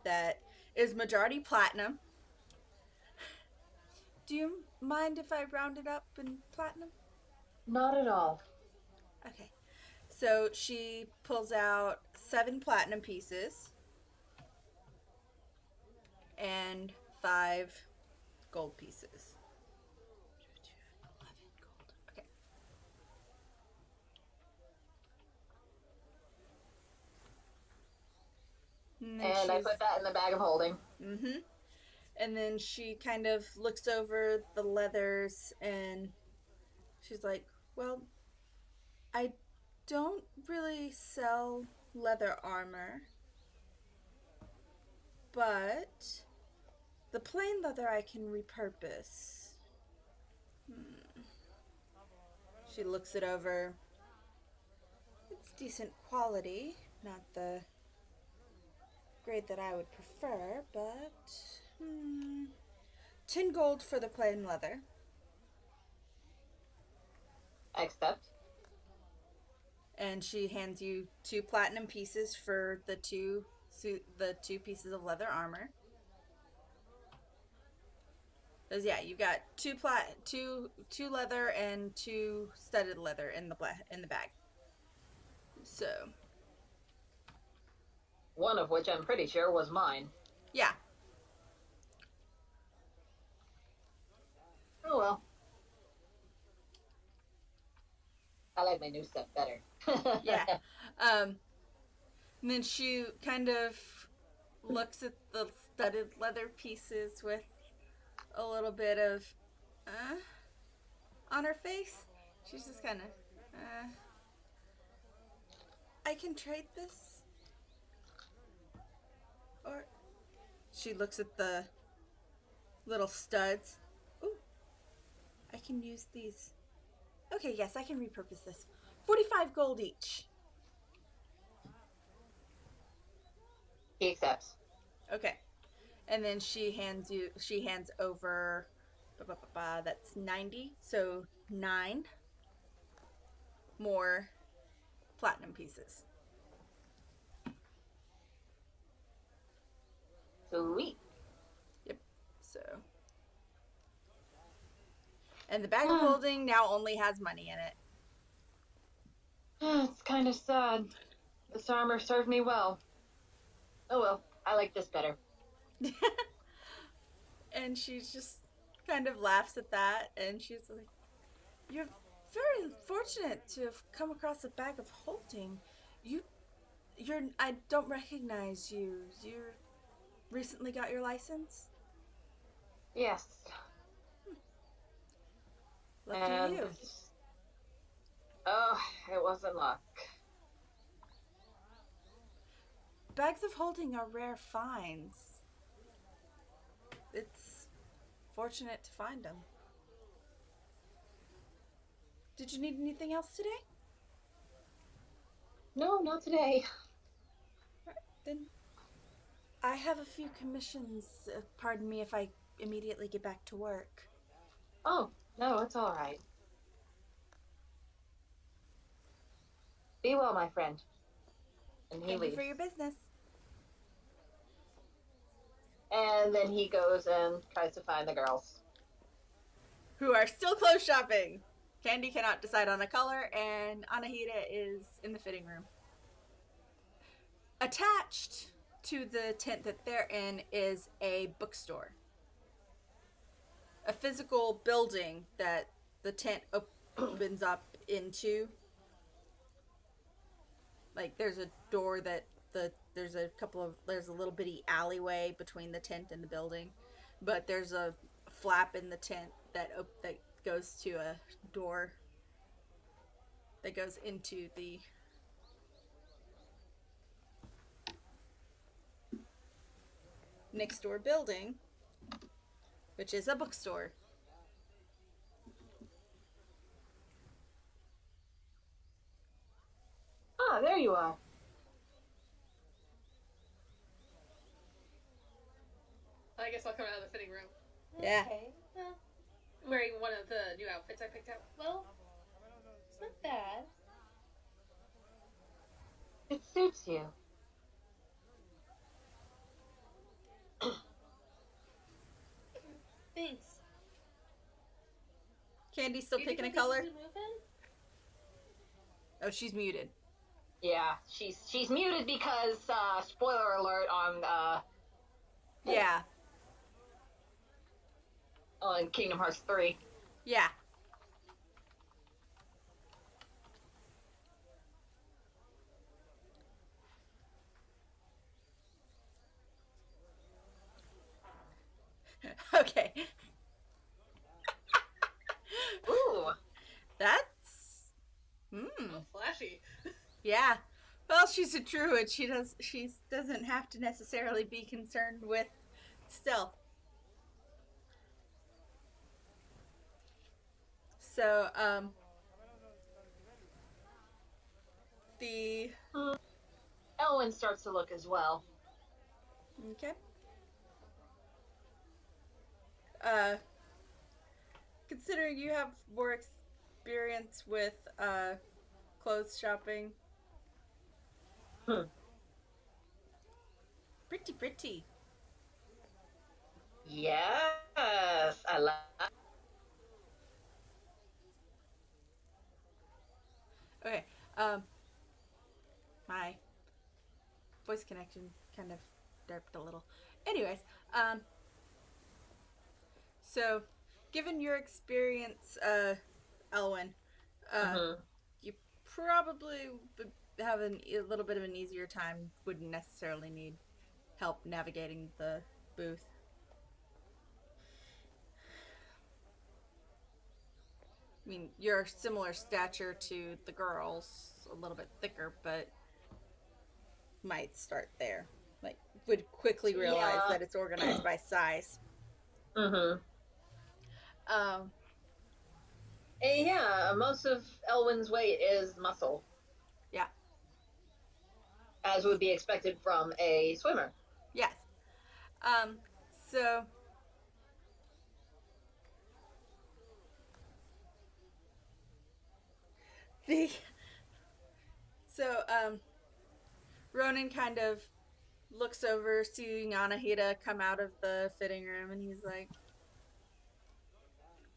that is majority platinum. Do you mind if I round it up in platinum? Not at all. Okay. So she pulls out 7 platinum pieces and 5 gold pieces. 11 gold. Okay. And I put that in the bag of holding. Mm-hmm. And then she kind of looks over the leathers and she's like, well, I don't really sell leather armor, but the plain leather I can repurpose. She looks it over. It's decent quality, not the grade that I would prefer, but 10 gold for the plain leather. I accept. And she hands you 2 platinum pieces for the two pieces of leather armor. Because yeah, you got two leather and 2 studded leather in the bag. So One of which I'm pretty sure was mine. yeah. Oh well. I like my new stuff better. Yeah. And then she kind of looks at the studded leather pieces with a little bit of on her face. She's just kind of I can trade this. Or she looks at the little studs. Ooh. I can use these. Okay, yes, I can repurpose this. 45 gold each. He accepts. Okay. And then she hands over, that's 90, so 9 more platinum pieces. Sweet. Yep. So. And the bag of holding now only has money in it. It's kind of sad. This armor served me well. Oh well, I like this better. And she just kind of laughs at that, and she's like, "You're very fortunate to have come across a bag of holding. I don't recognize you. You recently got your license? Yes. Lucky you. Oh, it wasn't luck. Bags of holding are rare finds. It's fortunate to find them. Did you need anything else today? No, not today. Right, then I have a few commissions. Pardon me if I immediately get back to work. Oh, no, it's all right. Be well, my friend. And he Thank leaves. you for your business. And then he goes and tries to find the girls. Who are still clothes shopping. Candy cannot decide on a color, and Anahita is in the fitting room. Attached to the tent that they're in is a bookstore. A physical building that the tent opens up into. Like, there's a door that there's a little bitty alleyway between the tent and the building, but there's a flap in the tent that goes to a door that goes into the next door building, which is a bookstore. Ah, there you are. I guess I'll come out of the fitting room. Yeah. Okay. Well, I'm wearing one of the new outfits I picked out. Well, it's not bad. It suits you. Thanks. Candy's still Do you think picking a we'll be color. able to move in? Oh, she's muted. Yeah, she's muted because spoiler alert Yeah. on Kingdom Hearts 3. Yeah. Okay. Ooh. That's Oh, flashy. yeah. Well, she's a druid. She doesn't have to necessarily be concerned with stealth. So, the Elwyn starts to look as well. okay. Considering you have more experience with clothes shopping, pretty. Yes, I like. Okay. My voice connection kind of derped a little. Anyways, so given your experience, Elwyn, you probably would have a little bit of an easier time. Wouldn't necessarily need help navigating the booth. I mean, you're similar stature to the girls, a little bit thicker, but might start there. Like, would quickly realize that it's organized by size. And Um, yeah, most of Elwyn's weight is muscle. yeah. as would be expected from a swimmer. Yes. So the Ronan kind of looks over, seeing Anahita come out of the fitting room, and he's like,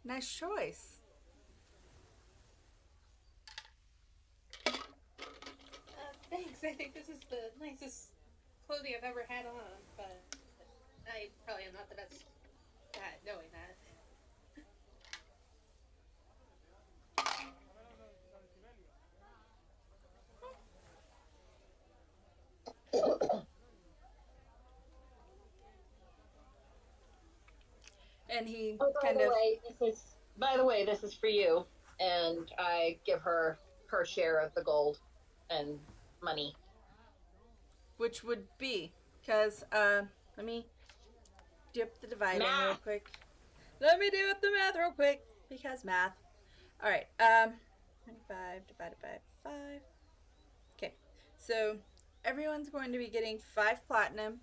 "Nice choice." Thanks. I think this is the nicest clothing I've ever had on, but I probably am not the best at knowing that. And he Oh, kind of, by the way, this is for you. And I give her her share of the gold and money. which would be, because, let me do up the dividing real quick. Let me do up the math real quick, because math. Alright, 25 divided by 5. Okay, so everyone's going to be getting 5 platinum,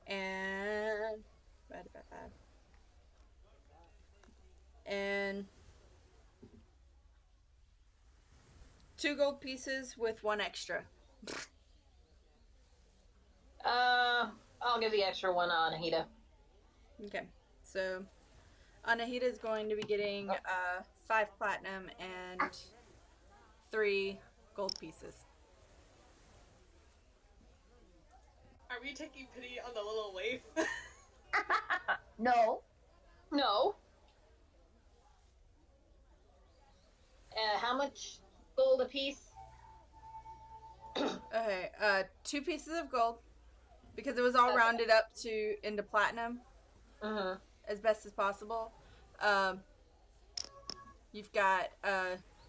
and divided by 5. And 2 gold pieces with 1 extra. I'll give the extra one on Anahita. Okay, so Anahita is going to be getting 5 platinum and 3 gold pieces. Are we taking pity on the little waif? No. No. How much gold apiece? Okay, 2 pieces of gold, because it was all rounded up into platinum as best as possible. You've got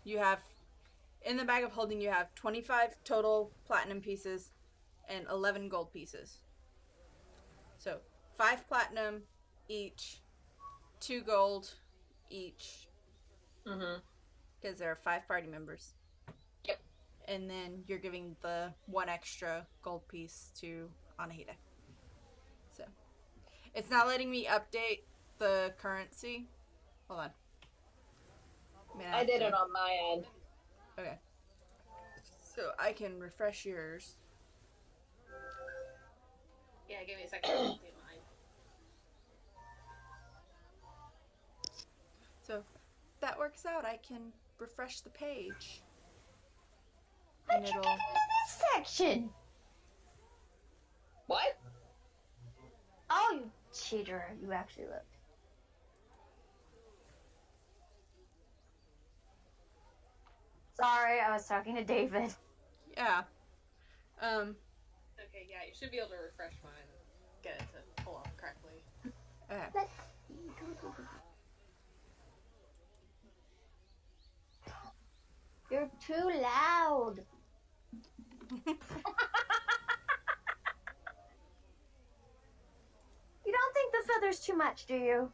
you have in the bag of holding you have 25 total platinum pieces and 11 gold pieces. So 5 platinum each, 2 gold each. Because there are 5 party members. Yep. And then you're giving the 1 extra gold piece to Anahita. So it's not letting me update the currency. Hold on. I did it on my end. Okay. So I can refresh yours. Yeah, give me a second to update mine. So that works out. I can refresh the page. How'd And you it'll... get into this section? What? Oh, you cheater. You actually looked. Sorry, I was talking to David. Yeah. Okay, yeah, you should be able to refresh mine and get it to pull off correctly. Okay. You're too loud. You don't think the feather's too much, do you?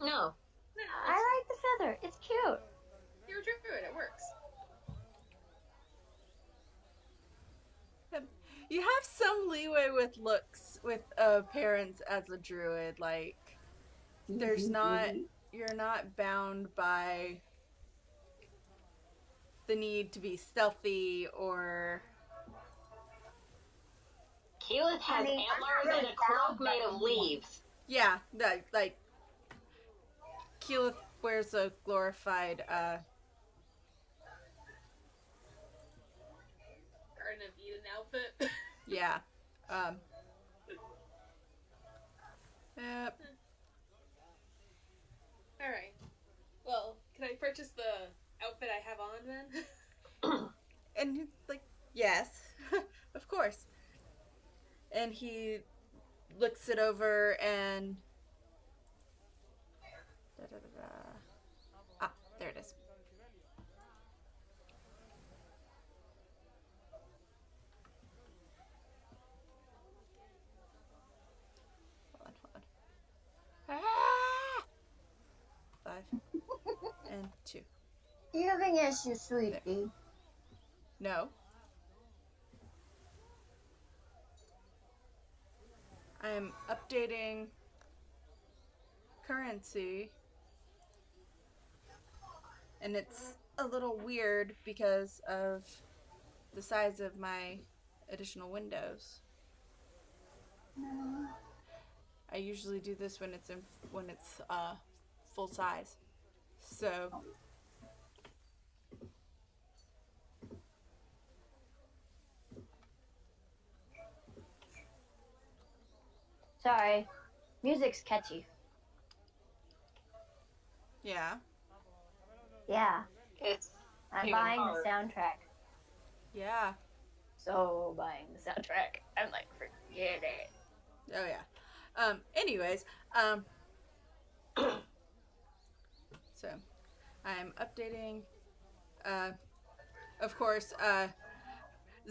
No. I like the feather. It's cute. You're a druid, it works. You have some leeway with looks, with appearance as a druid. Like, there's not... You're not bound by the need to be stealthy or... Keyleth has antlers and a cloak made of leaves. Yeah, like... Keyleth wears a glorified, Garden of Eden outfit. yeah. Yep. Alright. Well, can I purchase the outfit I have on then? And he's like, yes, of course. And he looks it over and... Ah, there it is. Hold on. Ah! 5 and 2. You having issues, sweetie? No. I'm updating currency, and it's a little weird because of the size of my additional windows. I usually do this when it's full size. So Sorry. Music's catchy. yeah. Yeah. It's I'm even buying hard. the soundtrack. Yeah. So buying the soundtrack. I'm like, forget it. Oh yeah. Anyways, so I'm updating. Of course,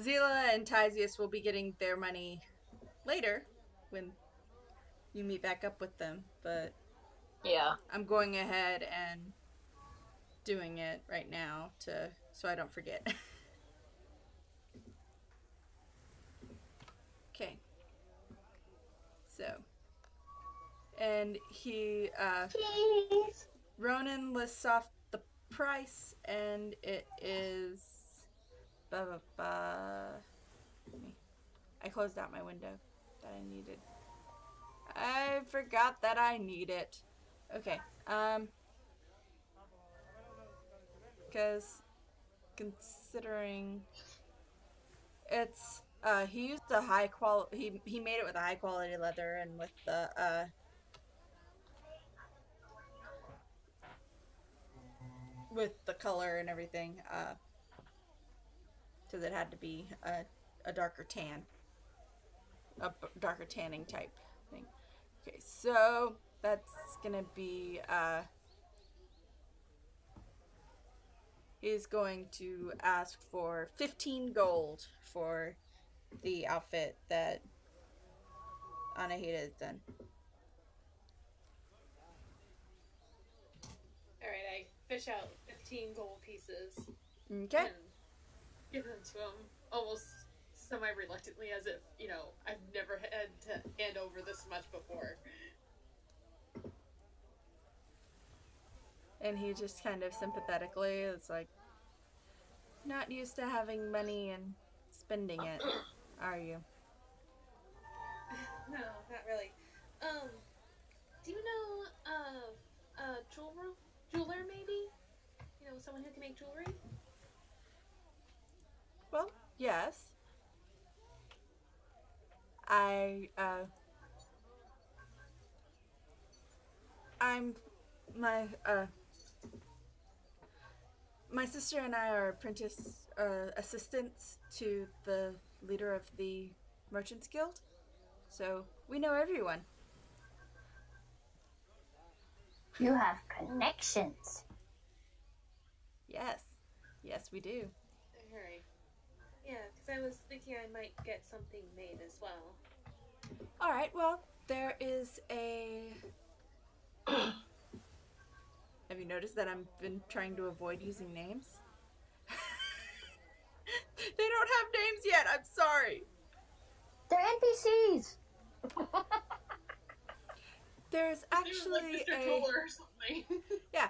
Zila and Tysius will be getting their money later when you meet back up with them, but Yeah. I'm going ahead and doing it right now so I don't forget. Okay. So, and he Cheese. Ronan lists off the price, and it is I closed out my window that I needed. I forgot that I need it. Okay. Because considering it's he used a high quality he made it with a high quality leather and with the color and everything because it had to be a darker tan, darker tanning type thing. Okay, so that's gonna be he's going to ask for 15 gold for the outfit that Anahita has done. Alright, I fish out 15 gold pieces Okay. and give them to him almost semi reluctantly, as if, you know, I've never had to hand over this much before. And he just kind of sympathetically is like, not used to having money and spending it, are you? No, not really. Do you know of a jeweler maybe? You know, someone who can make jewelry? Well, yes. I I'm my sister and I are apprentice assistants to the leader of the Merchants Guild. So we know everyone. You have connections. Yes. Yes, we do. Alright. Yeah, because I was thinking I might get something made as well. All right. Well, there is a Have you noticed that I've been trying to avoid using names? They don't have names yet. I'm sorry. They're NPCs. There's actually like Mr. Jeweler or something. yeah.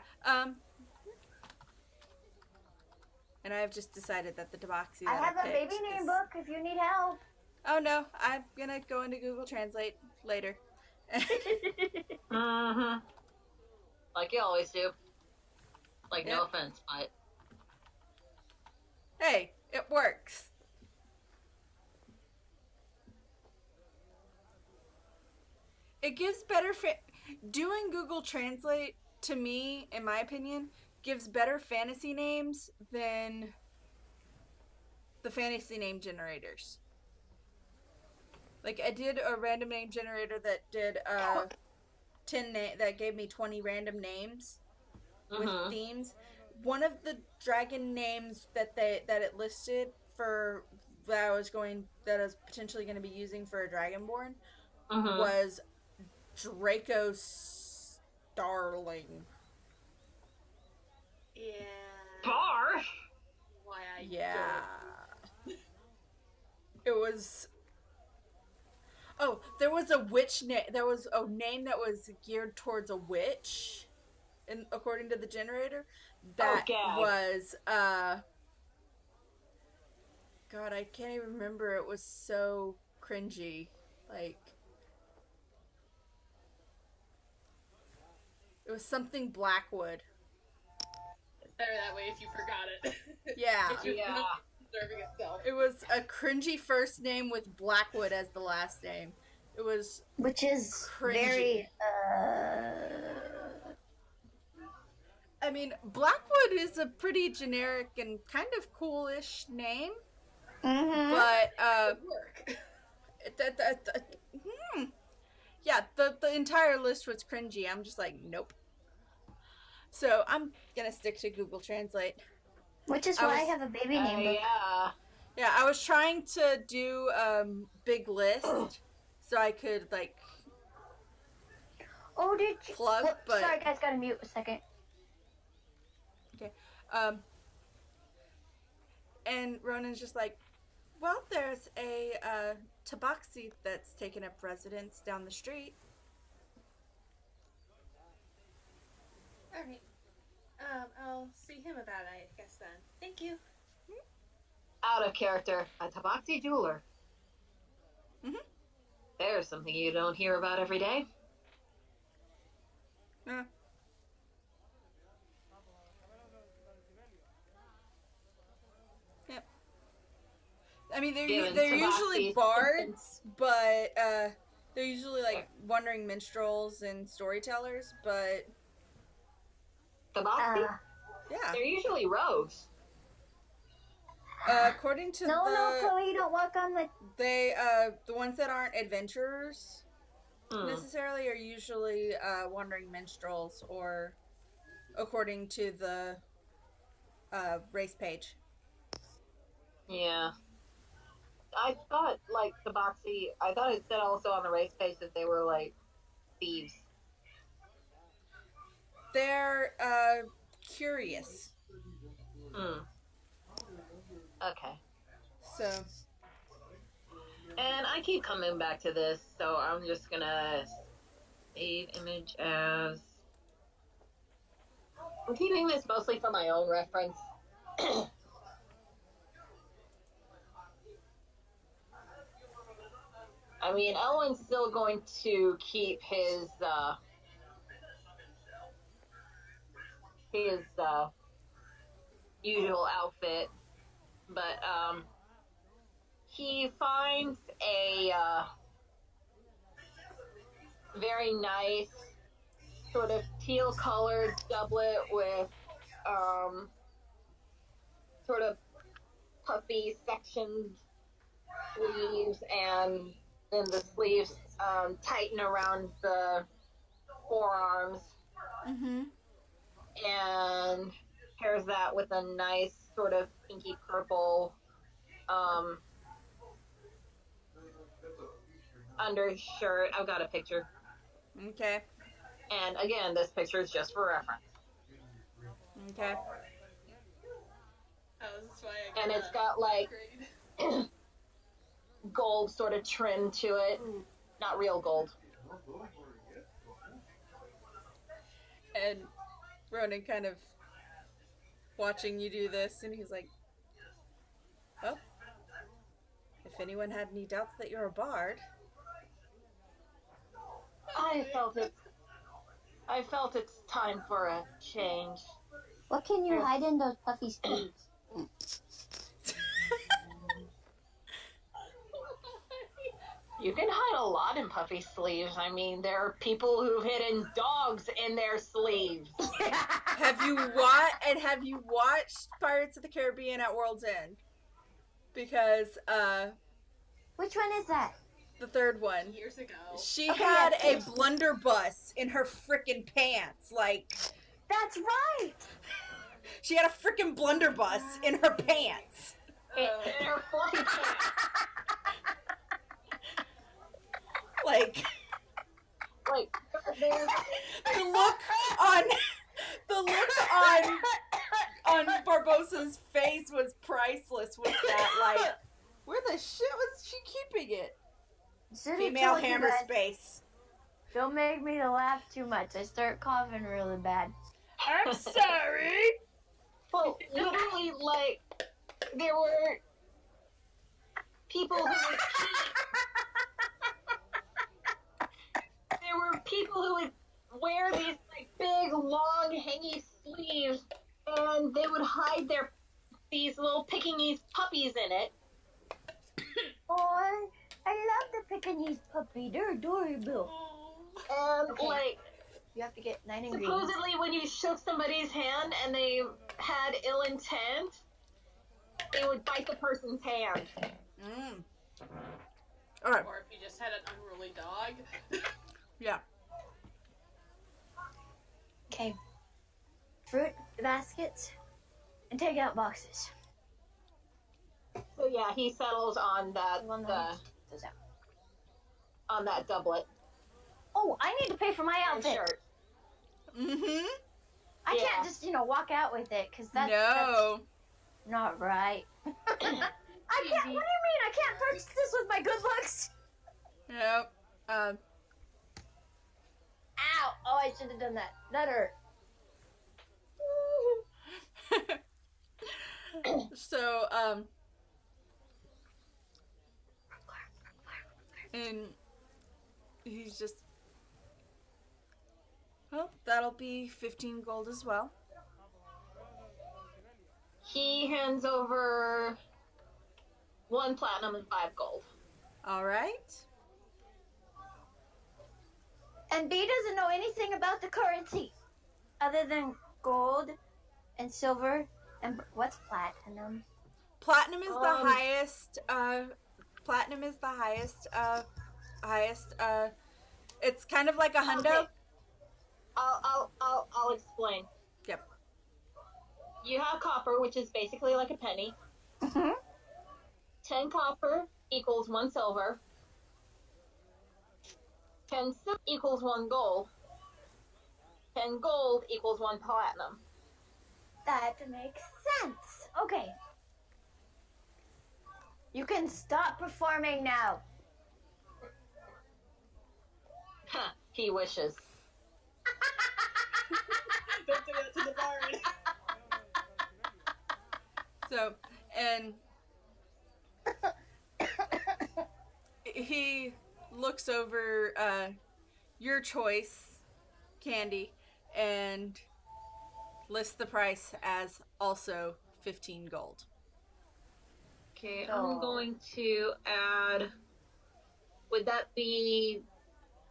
And I've just decided that the Tabaxi I that have a picked baby name is... book if you need help. Oh no, I'm gonna go into Google Translate later. Mm-hmm. Like you always do. Like, Yep. no offense, but... Hey, it works. It gives better doing Google Translate to me, in my opinion, gives better fantasy names than the fantasy name generators. Like I did a random name generator that did 10 that gave me 20 random names with themes. One of the dragon names that it listed for that I was potentially going to be using for a dragonborn was Draco Starling. Yeah. Bar? Why I Yeah. It was... Oh, there was a witch name. There was a name that was geared towards a witch, and according to the generator, Oh, that gag. was God, I can't even remember. It was so cringy. Like it was something Blackwood. It's better that way if you forgot it. Yeah. It's just Yeah. serving itself. It was a cringy first name with Blackwood as the last name. It was Which is cringy. very, I mean, Blackwood is a pretty generic and kind of coolish name, but Work. yeah, the entire list was cringy. I'm just like, nope. So I'm gonna stick to Google Translate. which is why I have a baby named Luke. Yeah. Yeah, I was trying to do big list so I could like Oh, did you? plug, Oh, but sorry, guys, gotta mute a second. okay. And Ronan's just like, well, there's a tabaxi that's taken up residence down the street. Alright. I'll see him about it, I guess then. Thank you. Out of character. A tabaxi jeweler. Mhm. There's something you don't hear about every day. Yeah. Yep. I mean, Given they're usually tabaxis. bards, but they're usually like wandering minstrels and storytellers. But Tabaxi? yeah, They're usually rogues. according to No, Chloe, you don't walk on the. the ones that aren't adventurers Hmm. necessarily are usually wandering minstrels, or according to the race page. Yeah. I thought, like, tabaxi, I thought it said also on the race page that they were, like, thieves. They're curious, Hmm. Okay. so And I keep coming back to this, so I'm just gonna save image as. I'm keeping this mostly for my own reference. I mean, Elwin's still going to keep his usual outfit, but he finds a very nice sort of teal colored doublet with sort of puffy sectioned sleeves, and then the sleeves tighten around the forearms, and pairs that with a nice sort of pinky purple undershirt. I've got a picture. okay, And again, this picture is just for reference. okay. Oh, this is why I And got it's got like grade. gold sort of trim to it. Not real gold. And Ronan kind of watching you do this, and he's like, well, if anyone had any doubts that you're a bard. I felt it's time for a change. What can you hide in those puffy sleeves? You can hide a lot in puffy sleeves. I mean, there are people who've hidden dogs in their sleeves. Have you watched Pirates of the Caribbean at World's End? Because Which one is that? the third one, Years ago. she Okay, had yeah. a blunderbuss in her frickin' pants. Like, That's right! she had a frickin' blunderbuss in her pants. In her fluffy pants. Like, Like, there's the look on Barbossa's face was priceless with that. Like, where the shit was she keeping it? Female hammer space. Don't make me laugh too much. I start coughing really bad. I'm sorry. Well, literally, like, there were people who would there were people who would wear these like big, long, hangy sleeves, and they would hide these little Pekingese puppies in it. Oh, I love the Pekingese puppy. They're adorable. And Okay. like, You have to get 9 ingredients. supposedly, when you shook somebody's hand and they had ill intent, they would bite the person's hand. All right. Or if you just had an unruly dog. Yeah. Okay. Fruit baskets and take out boxes. So yeah, he settles on that Those out. on that doublet Oh, I need to pay for my and outfit. shirt. Mm-hmm. I Yeah. can't just, walk out with it, because that's No. not right. I can't, what do you mean? I can't purchase this with my good looks? Yep. Ow! Oh, I should have done that. That hurt. So, and he's just, well, that'll be 15 gold as well. He hands over 1 platinum and 5 gold. All right. And B doesn't know anything about the currency other than gold and silver and what's platinum? Platinum is the highest. Platinum is the highest. It's kind of like a hundo. Okay. I'll explain. Yep. You have copper, which is basically like a penny. Mm-hmm. 10 copper equals 1 silver. 10 silver equals 1 gold. 10 gold equals 1 platinum. That makes sense. Okay. You can stop performing now. Huh, he wishes. Don't do that to the bard. So, and he looks over your choice, Candy, and lists the price as also 15 gold. Okay, Oh. I'm going to add. Would that be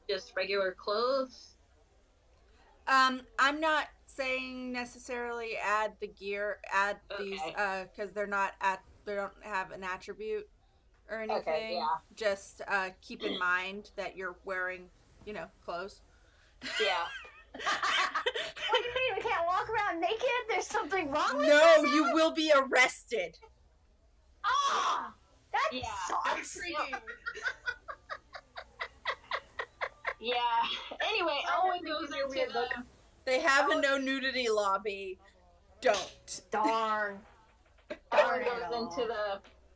just regular clothes? I'm not saying necessarily add the gear, add these, Okay. because they don't have an attribute or anything. Okay, yeah. Just keep in mind that you're wearing, clothes. Yeah. What do you mean we can't walk around naked? There's something wrong with No, that? you will be arrested. Ah! That Yeah. sucks. Intriguing. Yeah. Anyway, Owen goes Your into weird look. They have a no nudity lobby. Don't. Darn. Owen Darn it goes all. into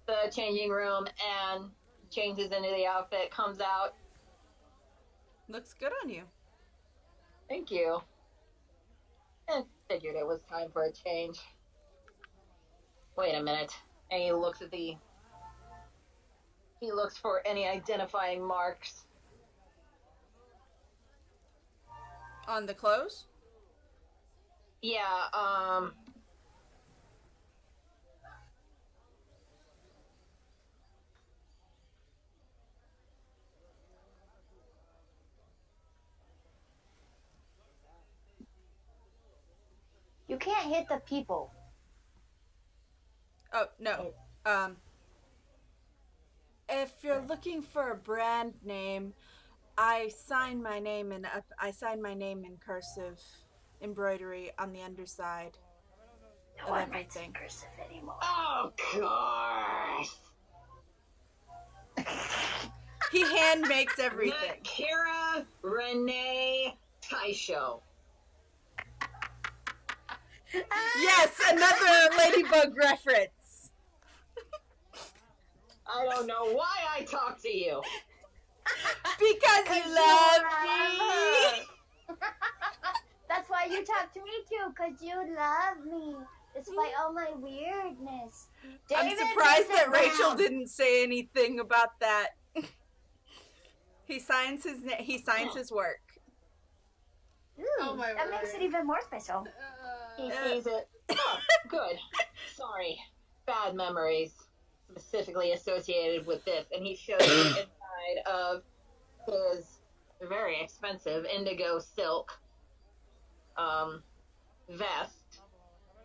the changing room and changes into the outfit, comes out. Looks good on you. Thank you. And figured it was time for a change. Wait a minute. And he looks for any identifying marks. On the clothes? Yeah, You can't hit the people. Oh, no. If you're looking for a brand name, I sign my name in cursive embroidery on the underside No of one writes in everything. cursive anymore. of course. He hand makes everything. Kara Renee Taisho. Yes, another Ladybug reference. I don't know why I talk to you. Because you love me. That's why you talk to me too, because you love me. Despite all my weirdness. I'm David, surprised sit that Rachel down. didn't say anything about that. He signs his work. Ooh, Oh my that makes word. it even more special. He sees it. Oh, good. Sorry. Bad memories specifically associated with this. And he shows the inside of his very expensive indigo silk vest,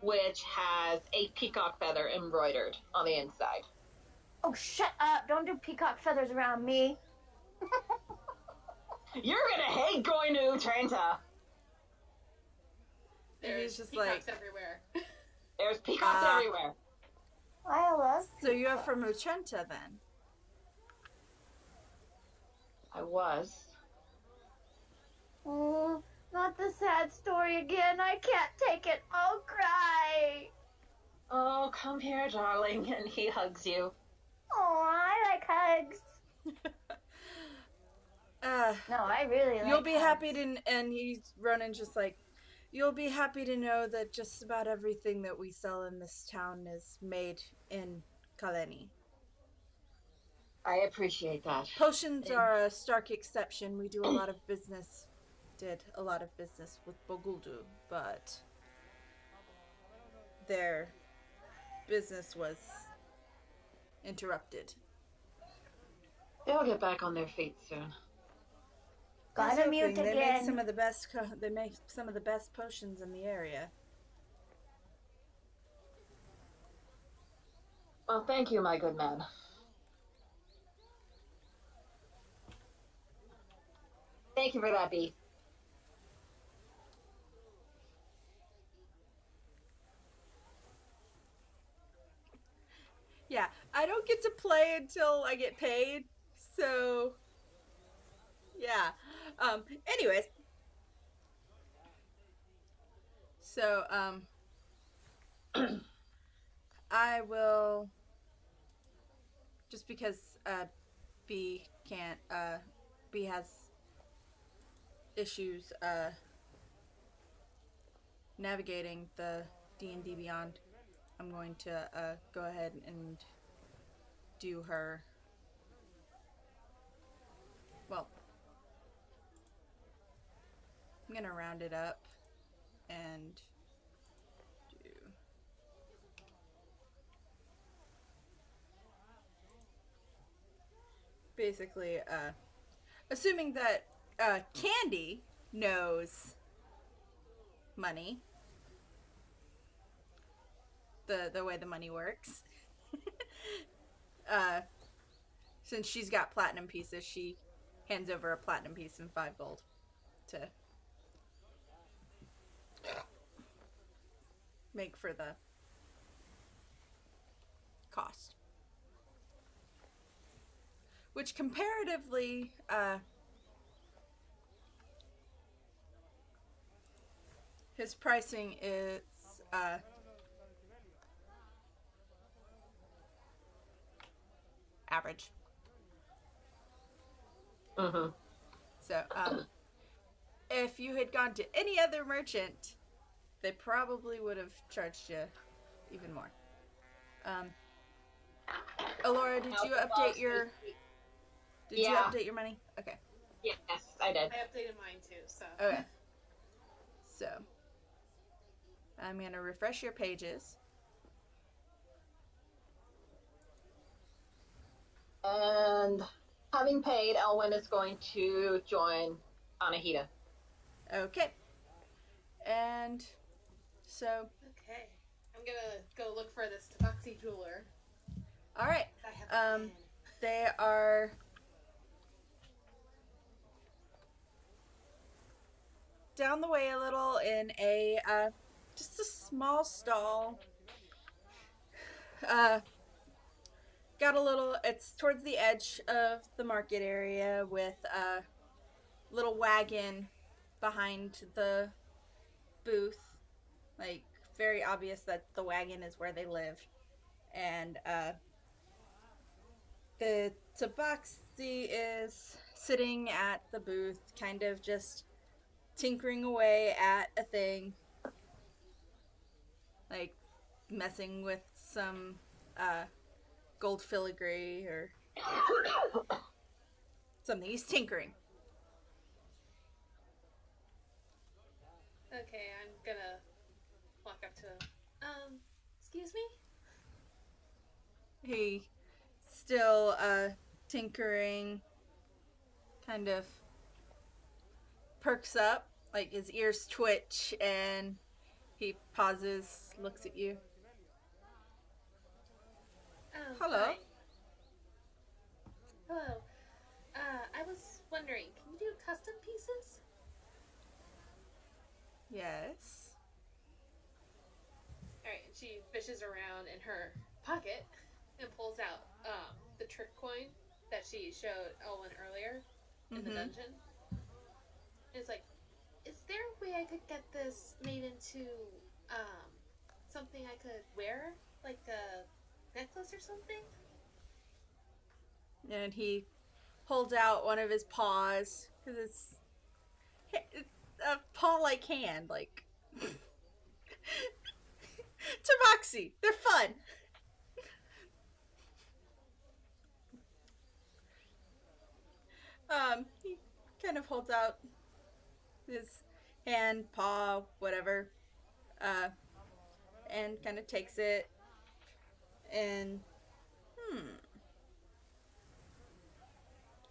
which has a peacock feather embroidered on the inside. Oh, shut up. Don't do peacock feathers around me. You're gonna hate going to Utrenta. There's He's just peacocks like, everywhere. There's peacocks everywhere. I love so you're from Utrenta then? I was. Oh, not the sad story again. I can't take it. I'll cry. Oh, come here, darling. And he hugs you. Oh, I like hugs. No, I really like You'll be hugs. happy to, and he's running just like, you'll be happy to know that just about everything that we sell in this town is made in Kaleni. I appreciate that. Potions are a stark exception. We did a lot of business with Boguldu, but their business was interrupted. They'll get back on their feet soon. Gotta mute They again. make some of the best potions in the area. Well, thank you, my good man. Thank you for that, Bee. Yeah, I don't get to play until I get paid, so yeah. Anyways, so I will, just because B can't B has issues navigating the D&D Beyond, I'm going to go ahead and do her, well, I'm gonna round it up and do basically assuming that Candy knows money, the way the money works. Since she's got platinum pieces, she hands over a platinum piece and 5 gold to make for the cost. Which comparatively, his pricing is average. Mm-hmm. So, if you had gone to any other merchant, they probably would have charged you even more. Alora, did you update your? Did you update your money? Okay. Yes, I did. I updated mine too, so. Okay. So, I'm gonna refresh your pages. And having paid, Elwyn is going to join Anahita. Okay. And so. Okay. I'm gonna go look for this Tabaxi jeweler. All right. I have a plan. They are down the way a little in a just a small stall. Got a little. It's towards the edge of the market area with a little wagon behind the booth. Like, very obvious that the wagon is where they live. And the tabaxi is sitting at the booth, kind of just tinkering away at a thing, like messing with some gold filigree or something. He's tinkering. Okay, I'm gonna walk up to him. Excuse me? He still tinkering, kind of perks up, like his ears twitch, and he pauses, looks at you. Hello. Hi. Hello. I was wondering, can you do custom pieces? Yes. Alright, and she fishes around in her pocket and pulls out the trick coin that she showed Elwyn earlier in the dungeon. And it's like, is there a way I could get this made into something I could wear? Like a necklace or something? And he holds out one of his paws, because it's a paw-like hand, like tabaxi. They're fun. He kind of holds out his hand, paw, whatever, and kind of takes it and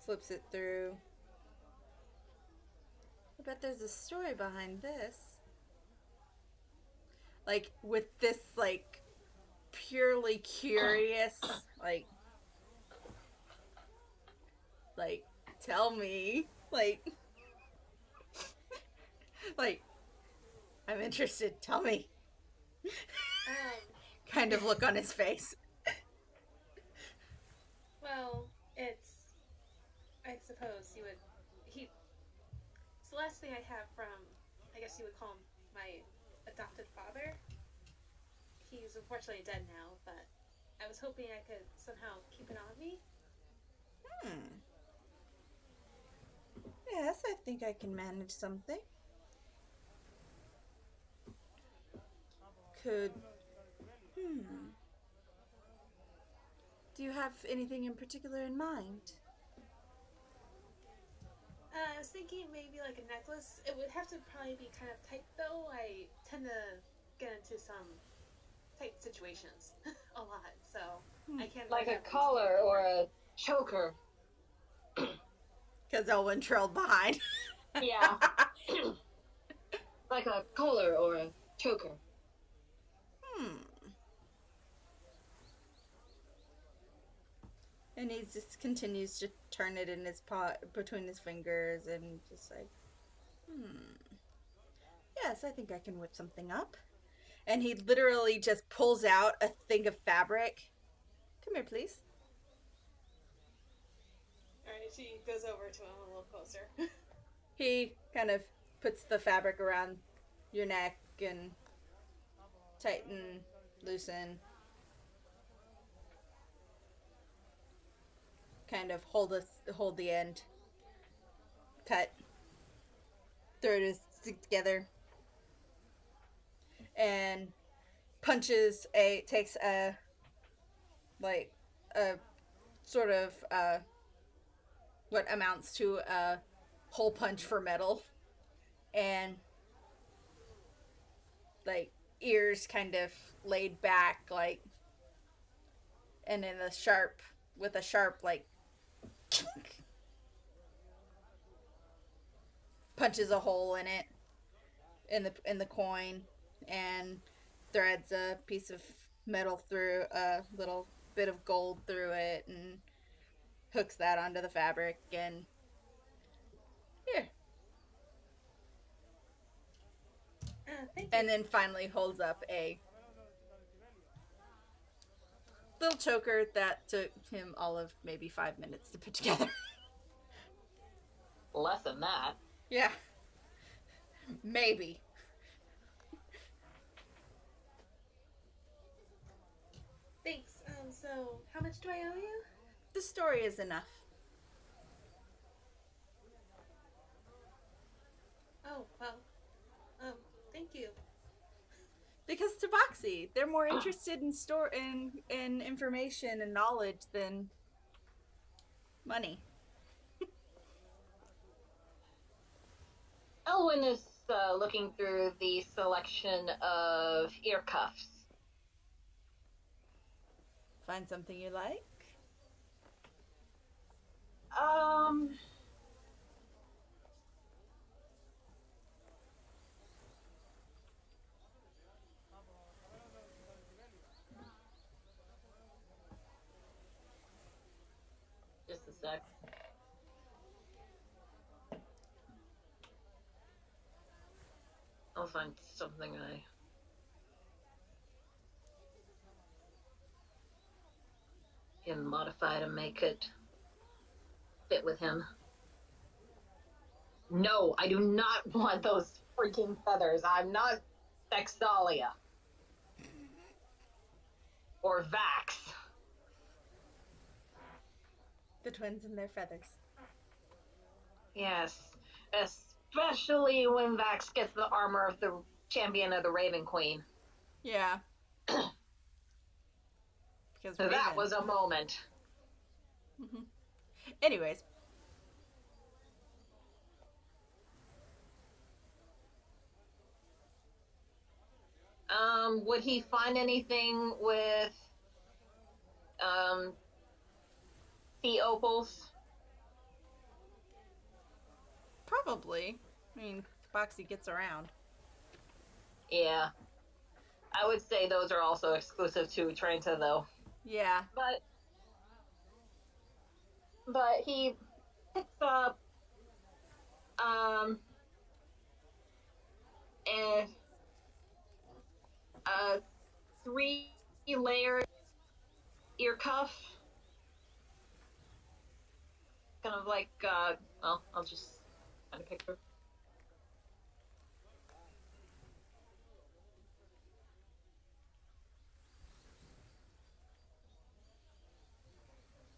flips it through. I bet there's a story behind this. Like, with this, like, purely curious, like, tell me, like, I'm interested, tell me. Kind of look on his face. Well, it's, I suppose it's the last thing I have from, I guess you would call him my adopted father. He's unfortunately dead now, but I was hoping I could somehow keep it on me. Yes, I think I can manage something. Could... Do you have anything in particular in mind? I was thinking maybe like a necklace. It would have to probably be kind of tight though. I tend to get into some tight situations a lot, so I can't. Like a collar or a choker. Because Elwyn trailed behind. Yeah. Like a collar or a choker. And he just continues to turn it in his pot between his fingers and just like, yes, I think I can whip something up. And he literally just pulls out a thing of fabric. Come here, please. Alright, she goes over to him a little closer. He kind of puts the fabric around your neck and tighten, loosen. Kind of hold the end. Cut. Throw it together. And takes a sort of what amounts to a hole punch for metal, and like ears kind of laid back, like, and then a sharp like punches a hole in it in the coin and threads a piece of metal through a little bit of gold through it and hooks that onto the fabric and here. Thank you. And then finally holds up a little choker that took him all of maybe 5 minutes to put together. Less than that. Yeah. Maybe. Thanks. So how much do I owe you? The story is enough. well, thank you. Because Tabaxi, they're more interested in information and knowledge than money. Elwyn is looking through the selection of ear cuffs. Find something you like? Um, just a sec. I'll find something I can modify to make it fit with him. No, I do not want those freaking feathers. I'm not Vexalia. Or Vax. The twins and their feathers. Yes. Especially when Vax gets the armor of the champion of the Raven Queen. Yeah. Because Raven. That was a moment. Mm-hmm. Anyways. Would he find anything with sea opals? Probably. I mean, Boxy gets around. Yeah. I would say those are also exclusive to Trenta, though. Yeah. But he picks up a 3-layered ear cuff. Kind of like, well, I'll just kind of picture.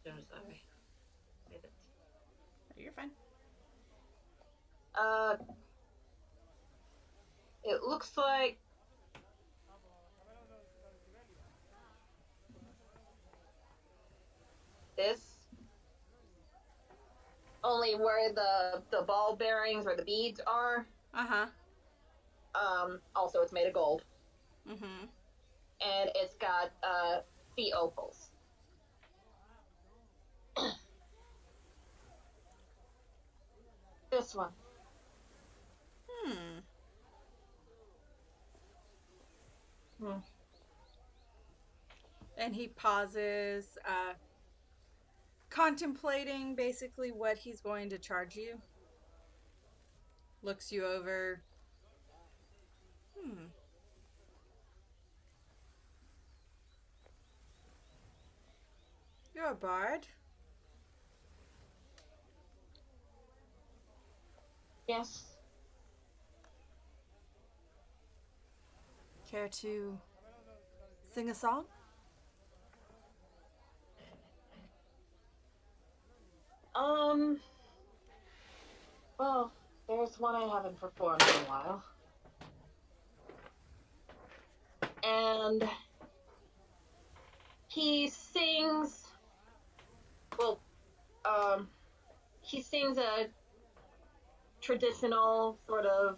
Sorry. You're fine. It looks like this. Only where the ball bearings or the beads are. Uh-huh. Also it's made of gold. Mm-hmm. And it's got sea opals. This one. And he pauses, contemplating basically what he's going to charge you. Looks you over. You're a bard? Yes. Care to sing a song? Well, there's one I haven't performed in a while. And he sings, well, he sings a traditional sort of,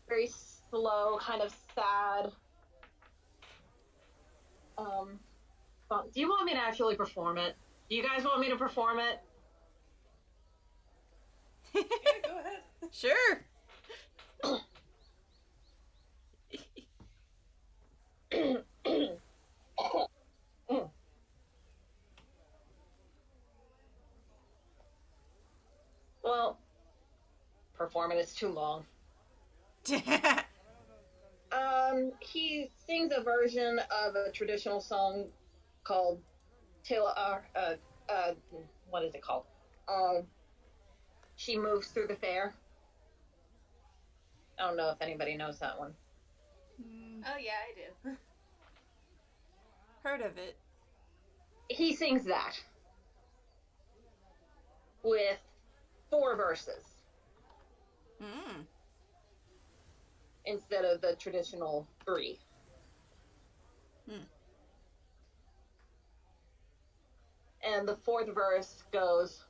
very slow, kind of sad, song. Do you want me to actually perform it? Do you guys want me to perform it? Yeah, go ahead. Sure. Well, performing is too long. He sings a version of a traditional song called what is it called? She Moves Through the Fair. I don't know if anybody knows that one. Oh, yeah, I do. Heard of it. He sings that with 4 verses Mm. instead of the traditional 3. Hmm. And the 4th verse goes,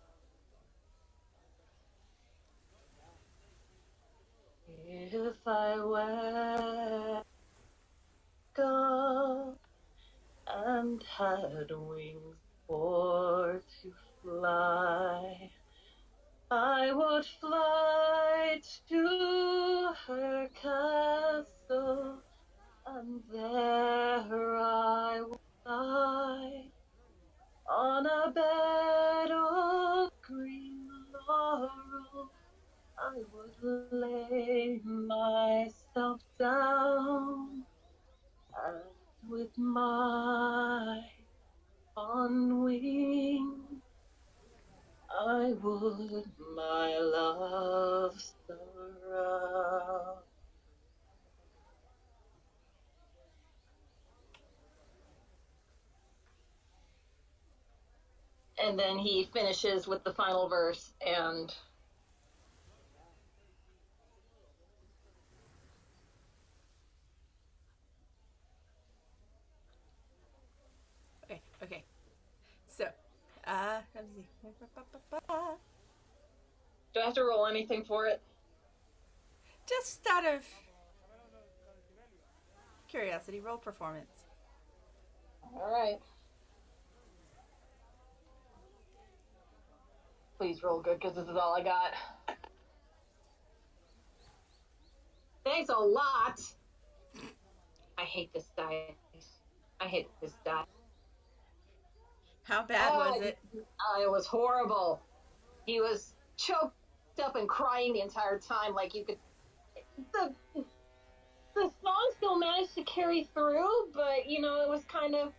if I were God and had wings for to fly, I would fly to her castle, and there I would lie on a bed of green laurel. I would lay myself down, and with my on wing I would my love surround. And then he finishes with the final verse, and Okay. So, let me see. do I have to roll anything for it? Just out of curiosity, roll performance. All right. Please roll good, because this is all I got. Thanks a lot. I hate this die. I hate this die. How bad was it? It was horrible. He was choked up and crying the entire time. Like, you could. The song still managed to carry through, but it was kind of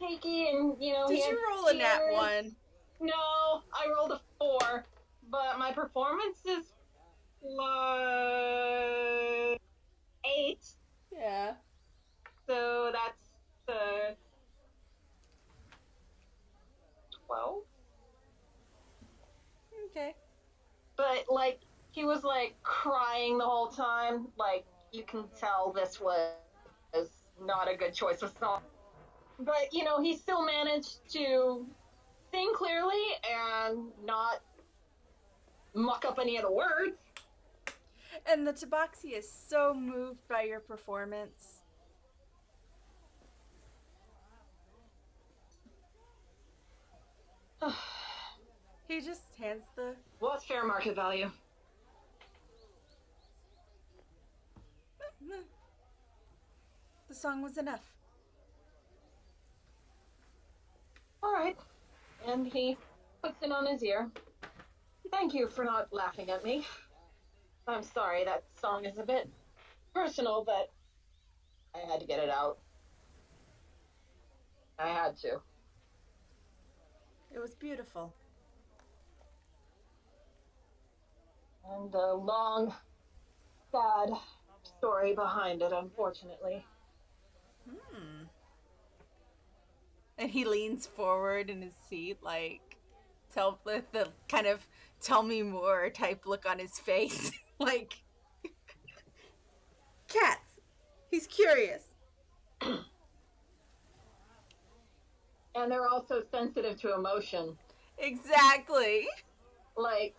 shaky, and Did you roll a nat 1? No, I rolled a 4, but my performance is like 8. Yeah. So that's 12. Okay. But like, he was like crying the whole time. Like, you can tell this was not a good choice of song. But he still managed to sing clearly and not muck up any of the words. And the Tabaxi is so moved by your performance. He just hands the... What's fair market value? The song was enough. All right. And he puts it on his ear. Thank you for not laughing at me. I'm sorry, that song is a bit personal, but I had to get it out. I had to. It was beautiful. And a long, sad story behind it, unfortunately. And he leans forward in his seat, like, with the kind of tell me more type look on his face. Like, cats. He's curious. And they're also sensitive to emotion. Exactly. Like,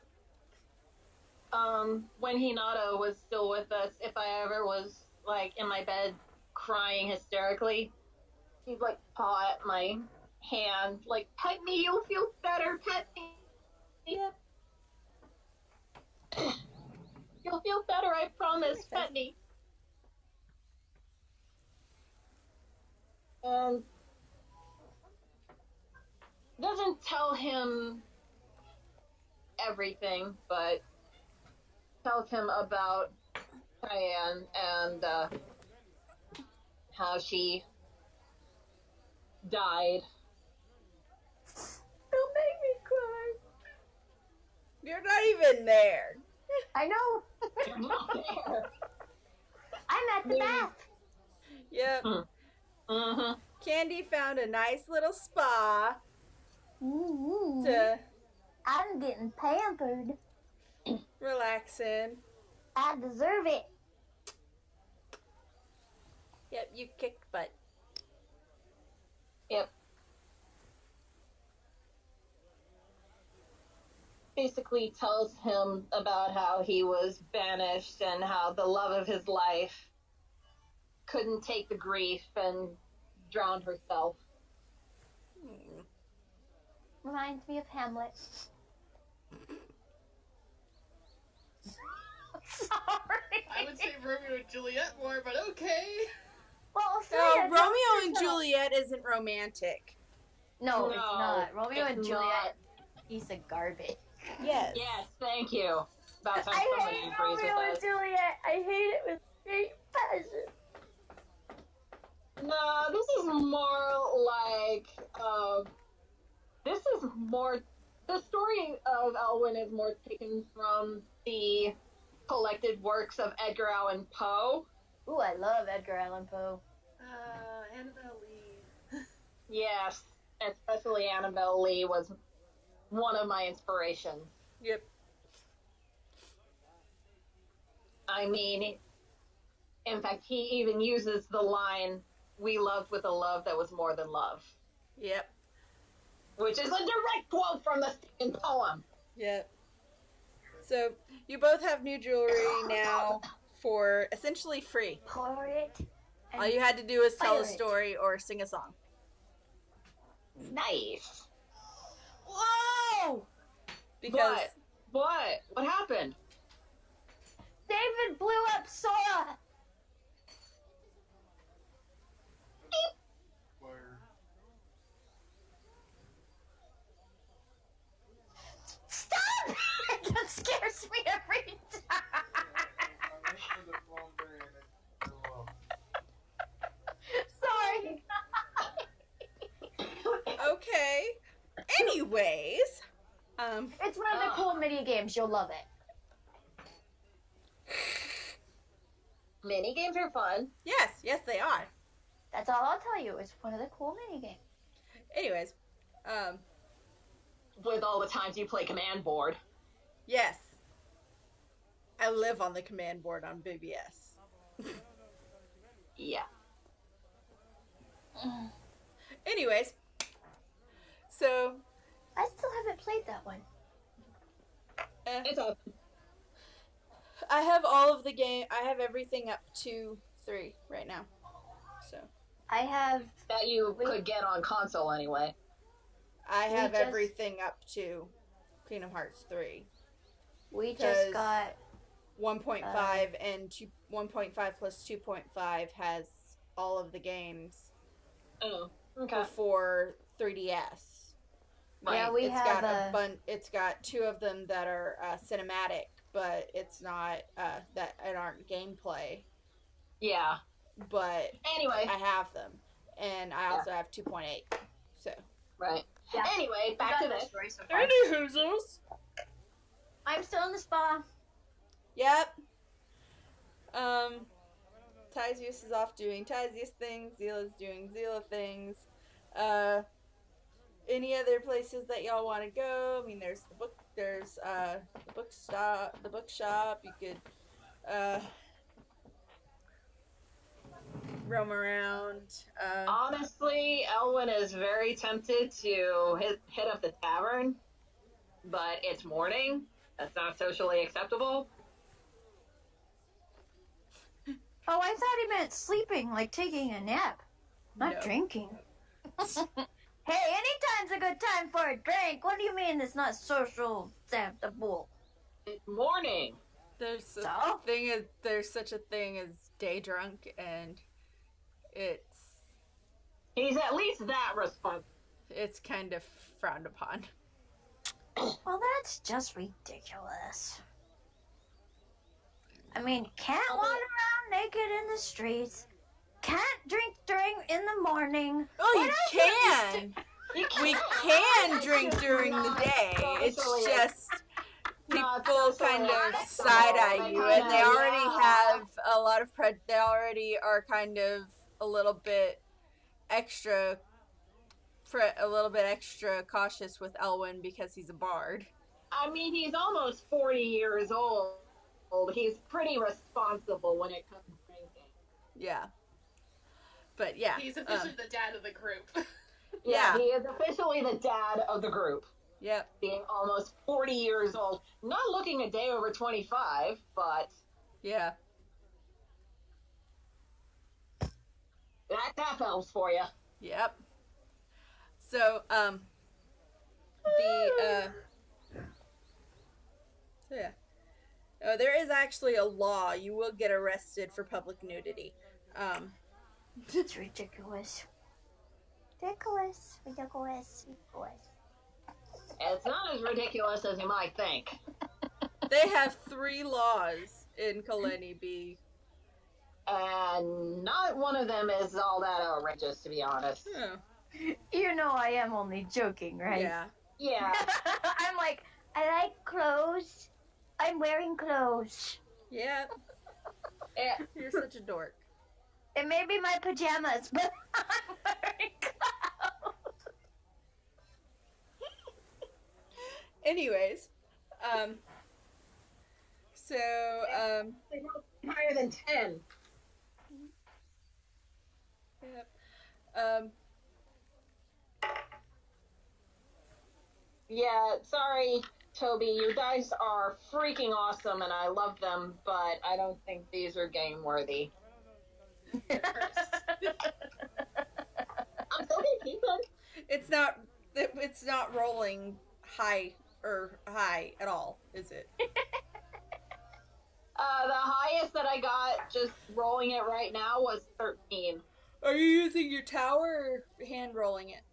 when Hinata was still with us, if I ever was, like, in my bed crying hysterically, he'd, like, paw at my hand, like, pet me, you'll feel better, pet me. Yep. You'll feel better, I promise, pet me. And doesn't tell him everything, but tells him about Diane and how she died. Don't make me cry. You're not even there. I know. You're not there. I'm at the bath. Yep. Mm-hmm. Candy found a nice little spa Mm-hmm. to... I'm getting pampered. Relaxing. I deserve it. Yep, you kicked butt. Yep. Basically tells him about how he was banished and how the love of his life couldn't take the grief and drowned herself. Reminds me of Hamlet. Sorry. I would say Romeo and Juliet more, but okay. Well, Oh, Ophelia, Romeo and yourself. Juliet isn't romantic. No, No, it's not. Romeo it's and Juliet, piece of garbage. Yes. Yes, thank you. About time I somebody hate agrees Romeo and with us. Juliet. I hate it with great passion. No, this is more like, the story of Elwyn is more taken from the collected works of Edgar Allan Poe. Ooh, I love Edgar Allan Poe. Annabelle Lee. Yes, especially Annabelle Lee was one of my inspirations. Yep. I mean, in fact, he even uses the line, "We loved with a love that was more than love," Yep. which is a direct quote from the second poem. Yep. So, you both have new jewelry now for essentially free. Pour it. All you had to do was tell a Pirate. story or sing a song. Nice. Whoa! Because What happened? David blew up Sora. Stop! That scares me every time. Sorry. okay. Anyways, It's one of the cool mini games. You'll love it. Mini games are fun. yes, they are. That's all I'll tell you. It's one of the cool mini games. Anyways, With all the times you play Command Board. yes. I live on the command board on BBS. Yeah. Anyways, so I still haven't played that one. It's awesome. I have all of the game. I have everything up to 3 right now. So I have. That you could get on console anyway. I have just- everything up to Kingdom Hearts 3. We Because- just got. 1.5 and 1.5 plus 2.5 has all of the games Oh, okay. before 3DS. Yeah, we it's have got it's got 2 of them that are cinematic, but it's not that aren't gameplay. Yeah. But Anyway, I have them, and I also have 2.8. So. right. Yeah. Anyway, back to this. Story so far. Anywhoozles. I'm still in the spa. Yep. Tyzius is off doing Tyzius things. Zila's doing Zila things. Any other places that y'all want to go? I mean, there's the book. There's the bookshop. You could roam around. Honestly, Elwyn is very tempted to hit up the tavern, but it's morning. That's not socially acceptable. Oh, I thought he meant sleeping, like taking a nap, not No. drinking. Hey, anytime's a good time for a drink. What do you mean it's not social acceptable? It's morning. There's So? there's such a thing as day drunk, and He's at least that responsible. it's kind of frowned upon. Well, that's just ridiculous. I mean, can't wander around naked in the streets. Can't drink in the morning. Oh, What you else can. We can drink It's during the not day. It's socially- just not people socially kind of acceptable. side eye you, and they already Yeah. have a lot of they already are kind of a little bit extra cautious with Elwyn because he's a bard. I mean, he's almost 40 years old. He's pretty responsible when it comes to drinking. Yeah. But yeah. He's officially the dad of the group. Yeah, he is officially the dad of the group. Yep. Being almost 40 years old. Not looking a day over 25, but... Yeah. That helps for you. Yep. So, the, yeah. Oh, there is actually a law. You will get arrested for public nudity. It's ridiculous. Ridiculous. Ridiculous. Ridiculous. It's not as ridiculous as you might think. They have 3 laws in Kaleni B. And not one of them is all that outrageous, to be honest. Oh. You know I am only joking, right? Yeah. Yeah. I'm like, I like clothes. I'm wearing clothes. Yep. Yeah. You're such a dork. It may be my pajamas, but I'm wearing clothes. Anyways, so, Higher than 10. yep. Yeah, sorry, Toby. You guys are freaking awesome, and I love them, but I don't think these are game worthy. I'm still gonna keep them. It's not rolling high at all, is it? The highest that I got, just rolling it right now, was 13. Are you using your tower or hand rolling it?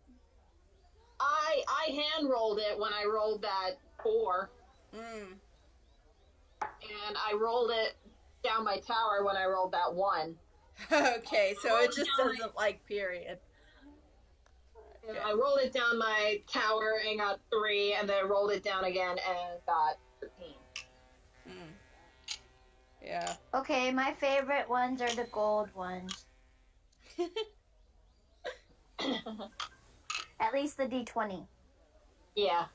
I hand rolled it when I rolled that 4, Mm. and I rolled it down my tower when I rolled that 1. Okay, so it just doesn't like period. And I rolled it down my tower and got 3, and then rolled it down again and got 13. Mm. Yeah. Okay, my favorite ones are the gold ones. At least the D20. Yeah.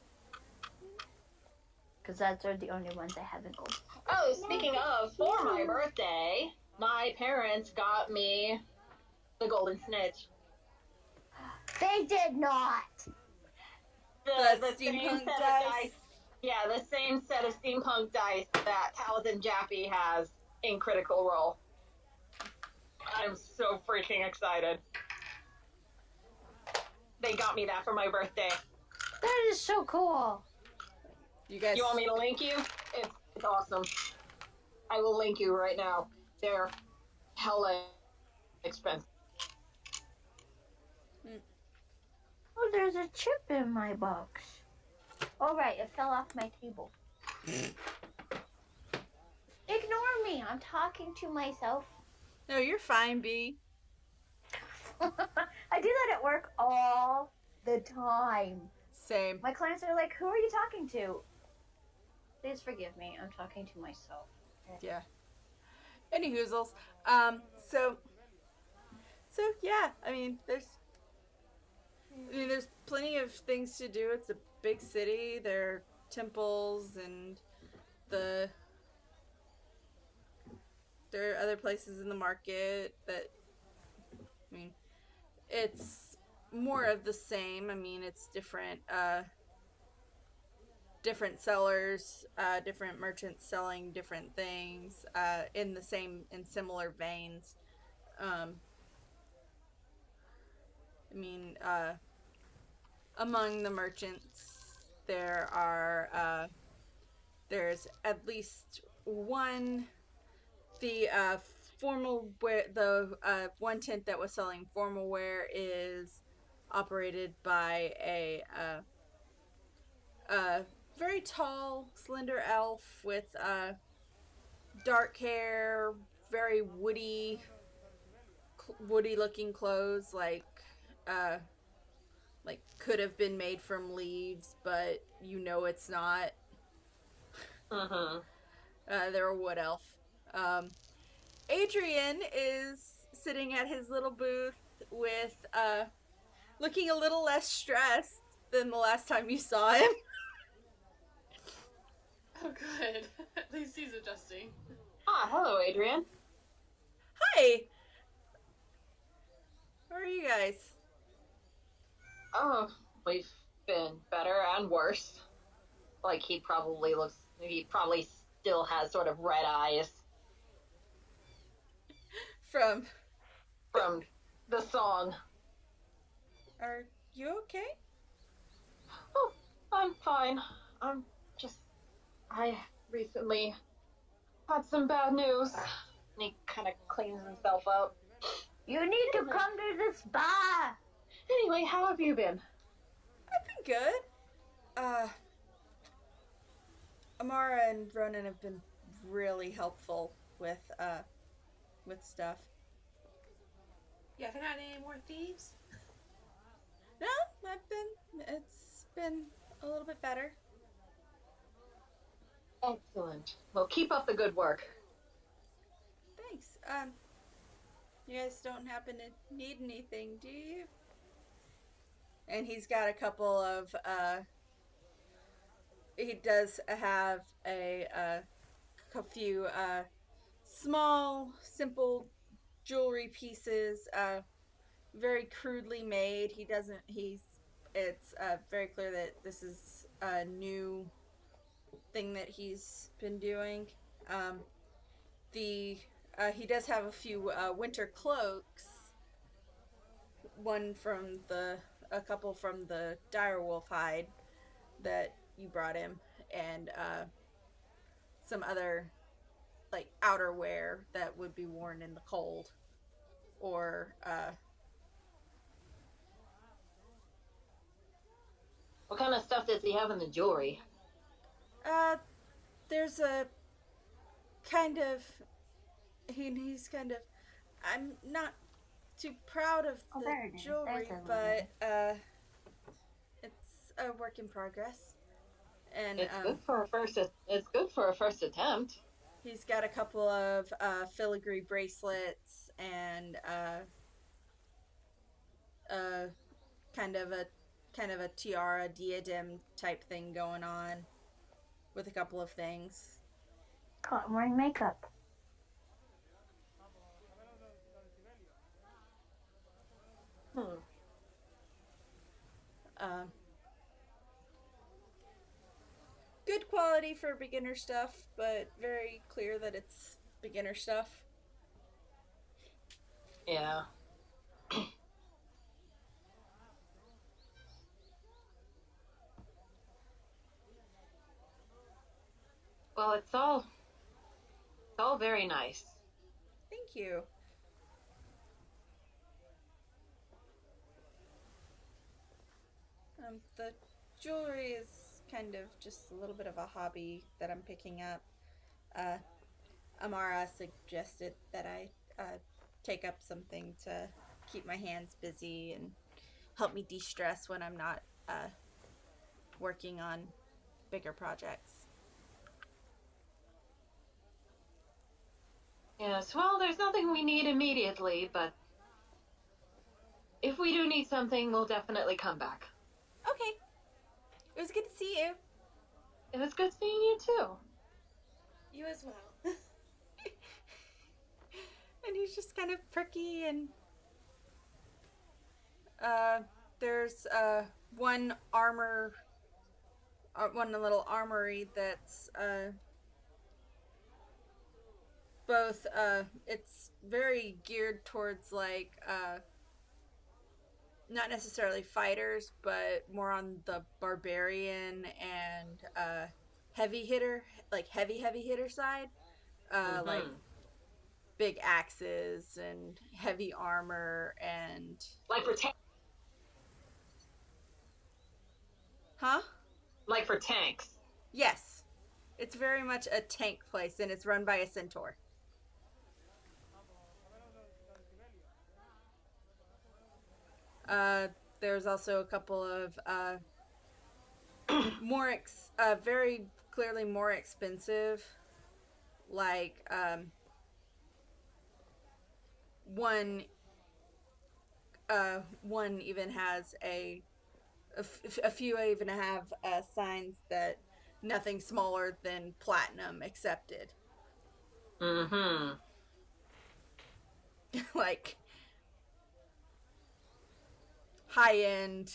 Because those are the only ones I have in gold. Oh, speaking of, for my birthday, my parents got me the golden snitch. They did not. The same steampunk set of dice? Yeah, the same set of steampunk dice that Paladin Jappy has in Critical Role. I'm so freaking excited. They got me that for my birthday. That is so cool. You guys. You want me to link you? It's awesome. I will link you right now. They're hella expensive. Oh, there's a chip in my box. All right, it fell off my table. Ignore me. I'm talking to myself. No, you're fine, B. I do that at work all the time. Same. My clients are like, who are you talking to? Please forgive me. I'm talking to myself. Yeah. Any hoozles. So yeah, I mean, there's plenty of things to do. It's a big city. There are temples and there are other places in the market that, I mean, it's more of the same. I mean, it's different sellers, different merchants selling different things, in similar veins. I mean, among the merchants, there's at least one, the formal wear, the one tent that was selling formal wear is operated by a very tall, slender elf with dark hair, very woody looking clothes, like could have been made from leaves, but it's not. They're a wood elf. Adrian is sitting at his little booth with looking a little less stressed than the last time you saw him. Oh, good. At least he's adjusting. Hello, Adrian. Hi! How are you guys? Oh, we've been better and worse. Like, he probably still has sort of red eyes From. from the song. Are you okay? Oh, I'm fine. I'm I recently had some bad news. And he kind of cleans himself up. You need to come to the spa. Anyway, how have you been? I've been good. Amara and Ronan have been really helpful with stuff. You haven't had any more thieves? No, it's been a little bit better. Excellent. Well, keep up the good work. Thanks. You guys don't happen to need anything, do you? And he's got a couple of, he does have a few, small, simple jewelry pieces, very crudely made. It's very clear that this is a new thing that he's been doing. He does have a few winter cloaks. A couple from the direwolf hide that you brought him, and some other like outerwear that would be worn in the cold, or What kind of stuff does he have in the jewelry? there's a kind of he's kind of I'm not too proud of the jewelry, but it's a work in progress. And it's good for a first attempt. He's got a couple of filigree bracelets and kind of a tiara diadem type thing going on with a couple of things. God, I'm wearing makeup. Good quality for beginner stuff, but very clear that it's beginner stuff. Yeah. Well, it's all very nice. Thank you. The jewelry is kind of just a little bit of a hobby that I'm picking up. Amara suggested that I take up something to keep my hands busy and help me de-stress when I'm not working on bigger projects. Yes, well, there's nothing we need immediately, but if we do need something, we'll definitely come back. Okay. It was good to see you. It was good seeing you, too. You as well. And he's just kind of perky, and there's one little armory that's both it's very geared towards like not necessarily fighters, but more on the barbarian and heavy hitter side, like big axes and heavy armor and Like for tanks. Huh? Like for tanks. Yes. It's very much a tank place, and it's run by a centaur. There's also a couple of very clearly more expensive, like one even has a few even have signs that nothing smaller than platinum accepted. Mm-hmm. Like, high-end,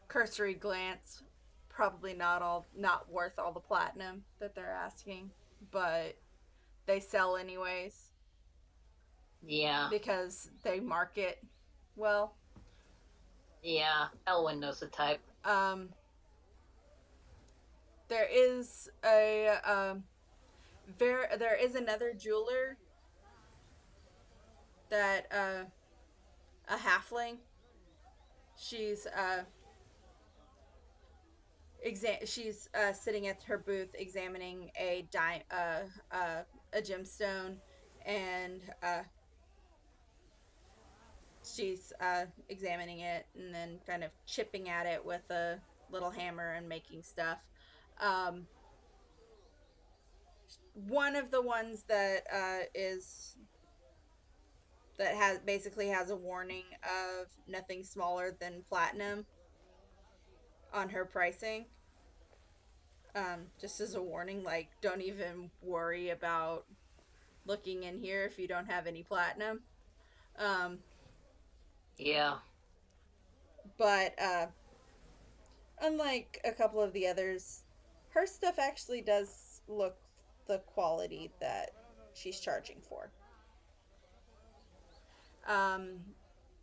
cursory glance, probably not worth all the platinum that they're asking, but they sell anyways Yeah. because they market well. Yeah. Elwyn knows the type. There is there is another jeweler that a halfling. She's she's sitting at her booth examining a gemstone, and she's examining it and then kind of chipping at it with a little hammer and making stuff. Um, One of the ones that has a warning of nothing smaller than platinum on her pricing. Just as a warning, like, don't even worry about looking in here if you don't have any platinum. Um, Yeah. but unlike a couple of the others, her stuff actually does look the quality that she's charging for. Um,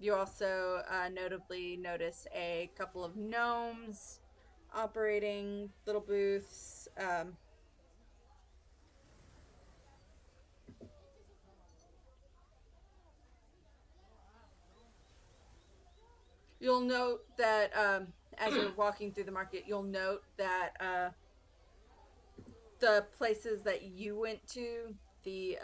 you also notably notice a couple of gnomes operating little booths. You'll note that as you're walking through the market, you'll note that the places that you went to, the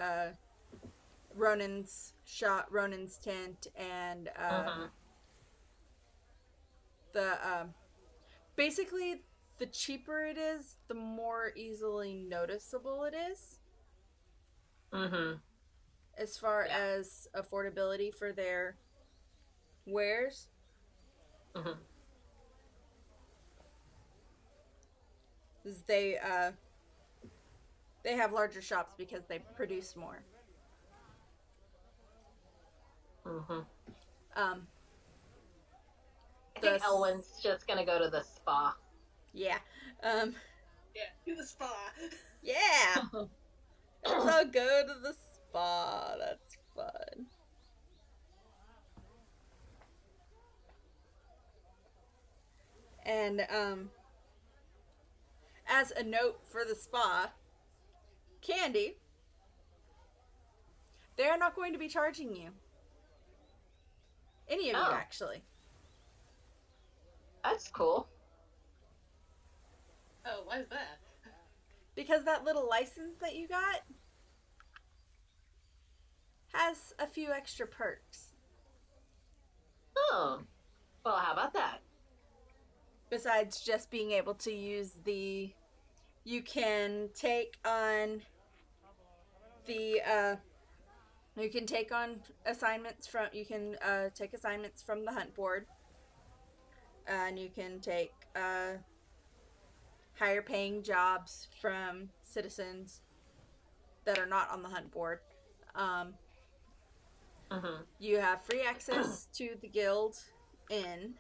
Ronan's shop, Ronan's tent, and Mm-hmm. the basically, the cheaper it is, the more easily noticeable it is Mm-hmm. as far Yeah. as affordability for their wares. Mm-hmm. They they have larger shops because they produce more. Mm-hmm. Um, I the think Elwyn's just gonna go to the spa. Yeah. Yeah, to the spa. Yeah. Let's all go to the spa. That's fun. And as a note for the spa, Candy, they're not going to be charging you. Any of you, Oh. actually. That's cool. Oh, why is that? Because that little license that you got has a few extra perks. Oh. Well, how about that? Besides just being able to use the... You can take on the... you can take on assignments from... You can take assignments from the hunt board. And you can take higher paying jobs from citizens that are not on the hunt board. Mm-hmm. You have free access to the guild inn,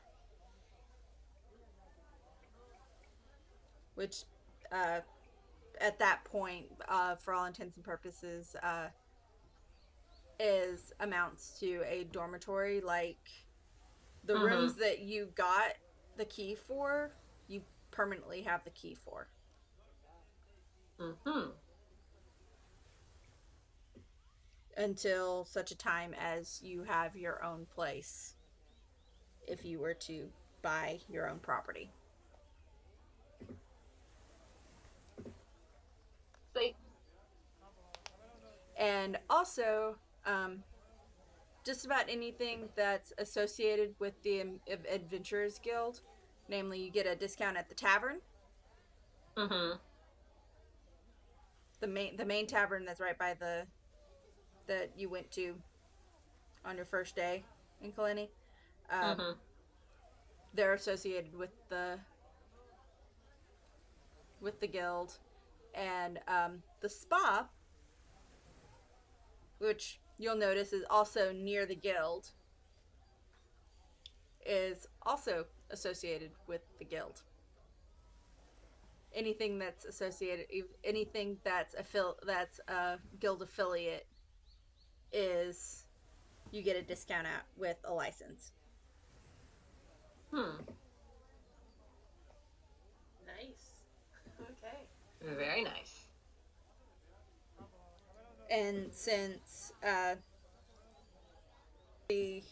which at that point, for all intents and purposes, is amounts to a dormitory. Like, the Mm-hmm. rooms that you got the key for, you permanently have the key for. Mm-hmm. Until such a time as you have your own place, if you were to buy your own property. Sweet. And also, just about anything that's associated with the Adventurers Guild, namely, you get a discount at the tavern. Mm-hmm. The main tavern that's right by the that you went to on your first day in Kaleni. Mm-hmm. They're associated with the with the guild, and the spa, which you'll notice is also near the guild, is also associated with the guild. Anything that's associated, anything that's a guild affiliate, is you get a discount at with a license. Nice. Okay. Very nice. And since the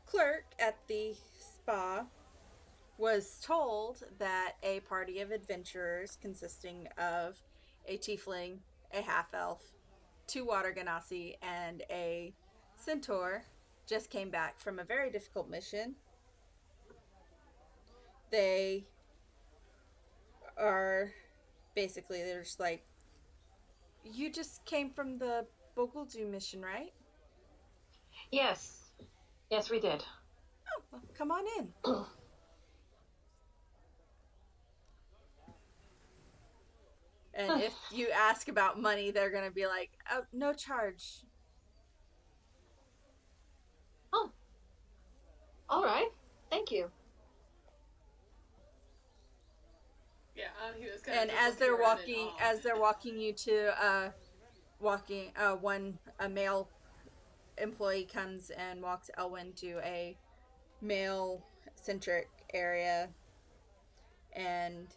clerk at the spa was told that a party of adventurers consisting of a tiefling, a half-elf, 2 water genasi, and a centaur just came back from a very difficult mission. They are basically, they're just like, you just came from the Boguldu mission, right? Yes. Yes, we did. Oh, well, come on in. And if you ask about money, they're going to be like, oh, no charge. Oh. All right. Thank you. Yeah, he was kind of. And as they're walking you to a male employee comes and walks Elwyn to a male centric area, and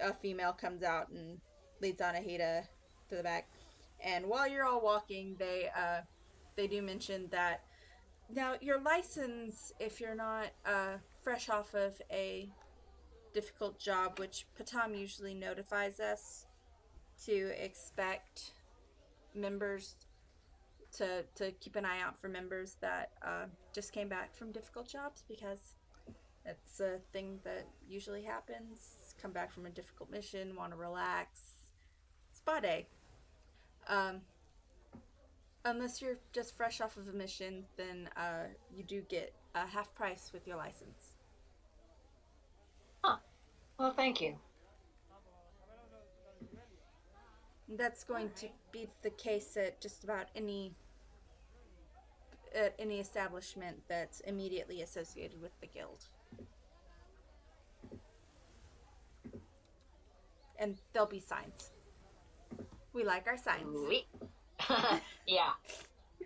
a female comes out and leads Anahita to the back. And while you're all walking, they do mention that now your license, if you're not fresh off of a difficult job, which Patam usually notifies us to expect members to keep an eye out for members that just came back from difficult jobs, because it's a thing that usually happens. Come back from a difficult mission, want to relax. Spa day. Unless you're just fresh off of a mission, then you do get a half price with your license. Huh. Well, thank you. That's going to be the case at just about any establishment that's immediately associated with the guild. And there'll be signs. We like our signs. Sweet. Yeah.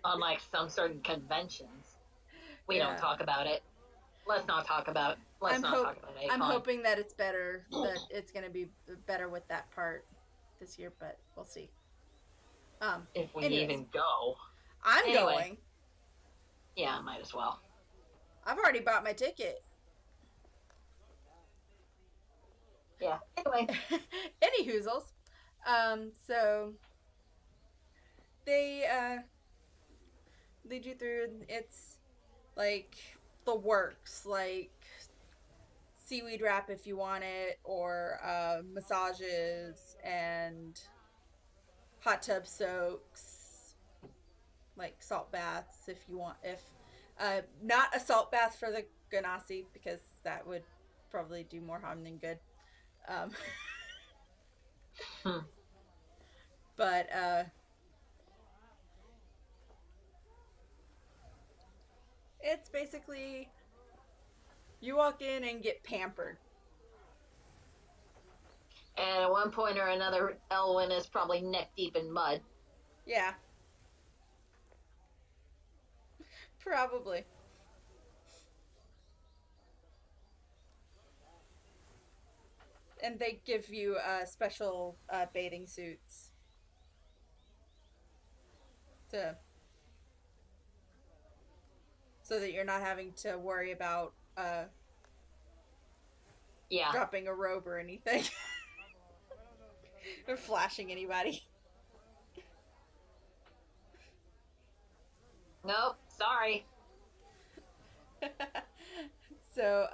Unlike some certain conventions, we don't talk about it. Let's not talk about it. I'm hoping that it's better, that it's going to be better with that part this year, but we'll see. If we even go. I'm going. Yeah, might as well. I've already bought my ticket. Yeah. Anyway. Any hoozles. So they lead you through. It's like the works, like seaweed wrap if you want it, or massages and hot tub soaks, like salt baths if you want. If not a salt bath for the Ganassi, because that would probably do more harm than good. But it's basically you walk in and get pampered. And at one point or another, Elwyn is probably neck deep in mud. Yeah. Probably. And they give you special bathing suits so that you're not having to worry about dropping a robe or anything. Or flashing anybody. Nope, sorry. So,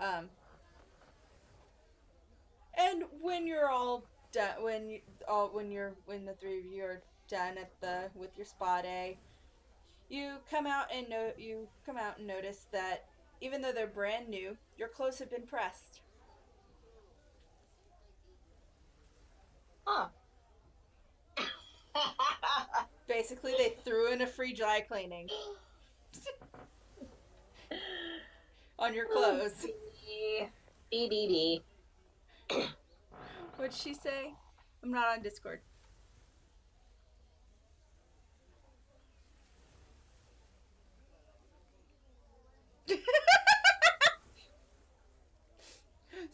and when you're all done, when the three of you are done with your spa day, you come out and notice that even though they're brand new, your clothes have been pressed. Huh. Basically, they threw in a free dry cleaning on your clothes. DDD. What'd she say? I'm not on Discord.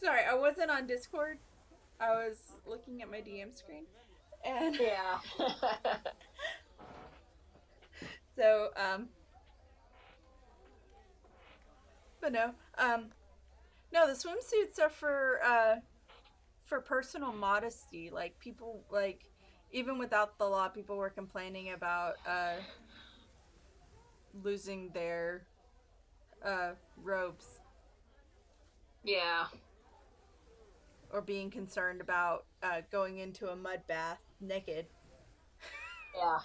Sorry, I wasn't on Discord. I was looking at my DM screen. And Yeah. so, but no, no, the swimsuits are for personal modesty. Like, people, like, even without the law, people were complaining about losing their robes, Yeah. or being concerned about going into a mud bath naked. Yeah.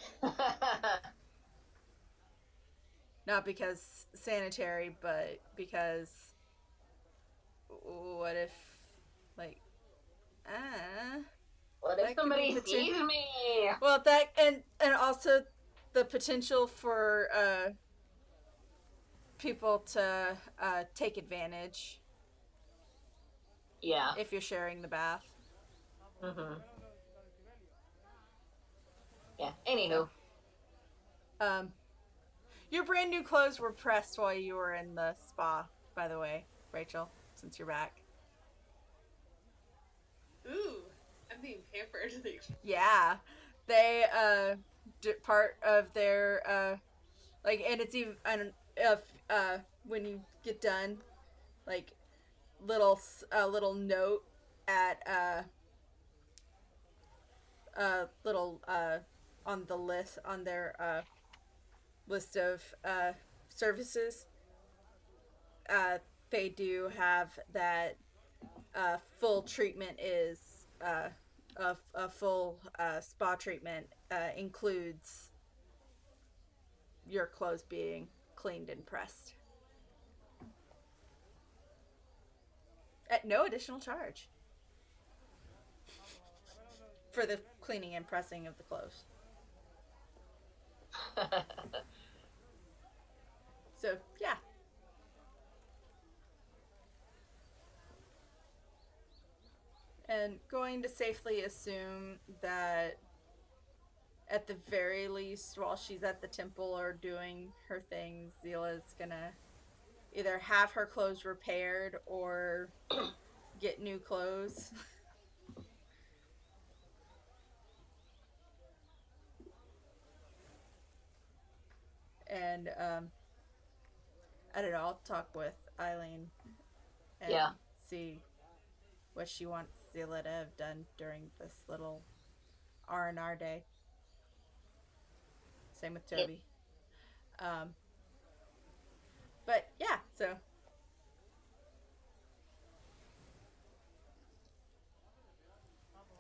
Not because sanitary, but because what if, like, What that if could be somebody sees me? well, that and also the potential for people to take advantage Yeah. if you're sharing the bath. Mm-hmm. Yeah. Anywho. Your brand new clothes were pressed while you were in the spa, by the way, Rachel, since you're back. Ooh, I'm being pampered. Yeah. They part of their like, and it's even, if when you get done, like, little note at little on the list, on their list of services. They do have that full treatment is a full spa treatment includes your clothes being cleaned and pressed at no additional charge for the cleaning and pressing of the clothes. So, yeah. And going to safely assume that at the very least, while she's at the temple or doing her thing, Zila's gonna either have her clothes repaired or get new clothes. And I don't know, I'll talk with Eileen and see what she wants Zila to have done during this little R&R day. Same with Toby. But yeah, so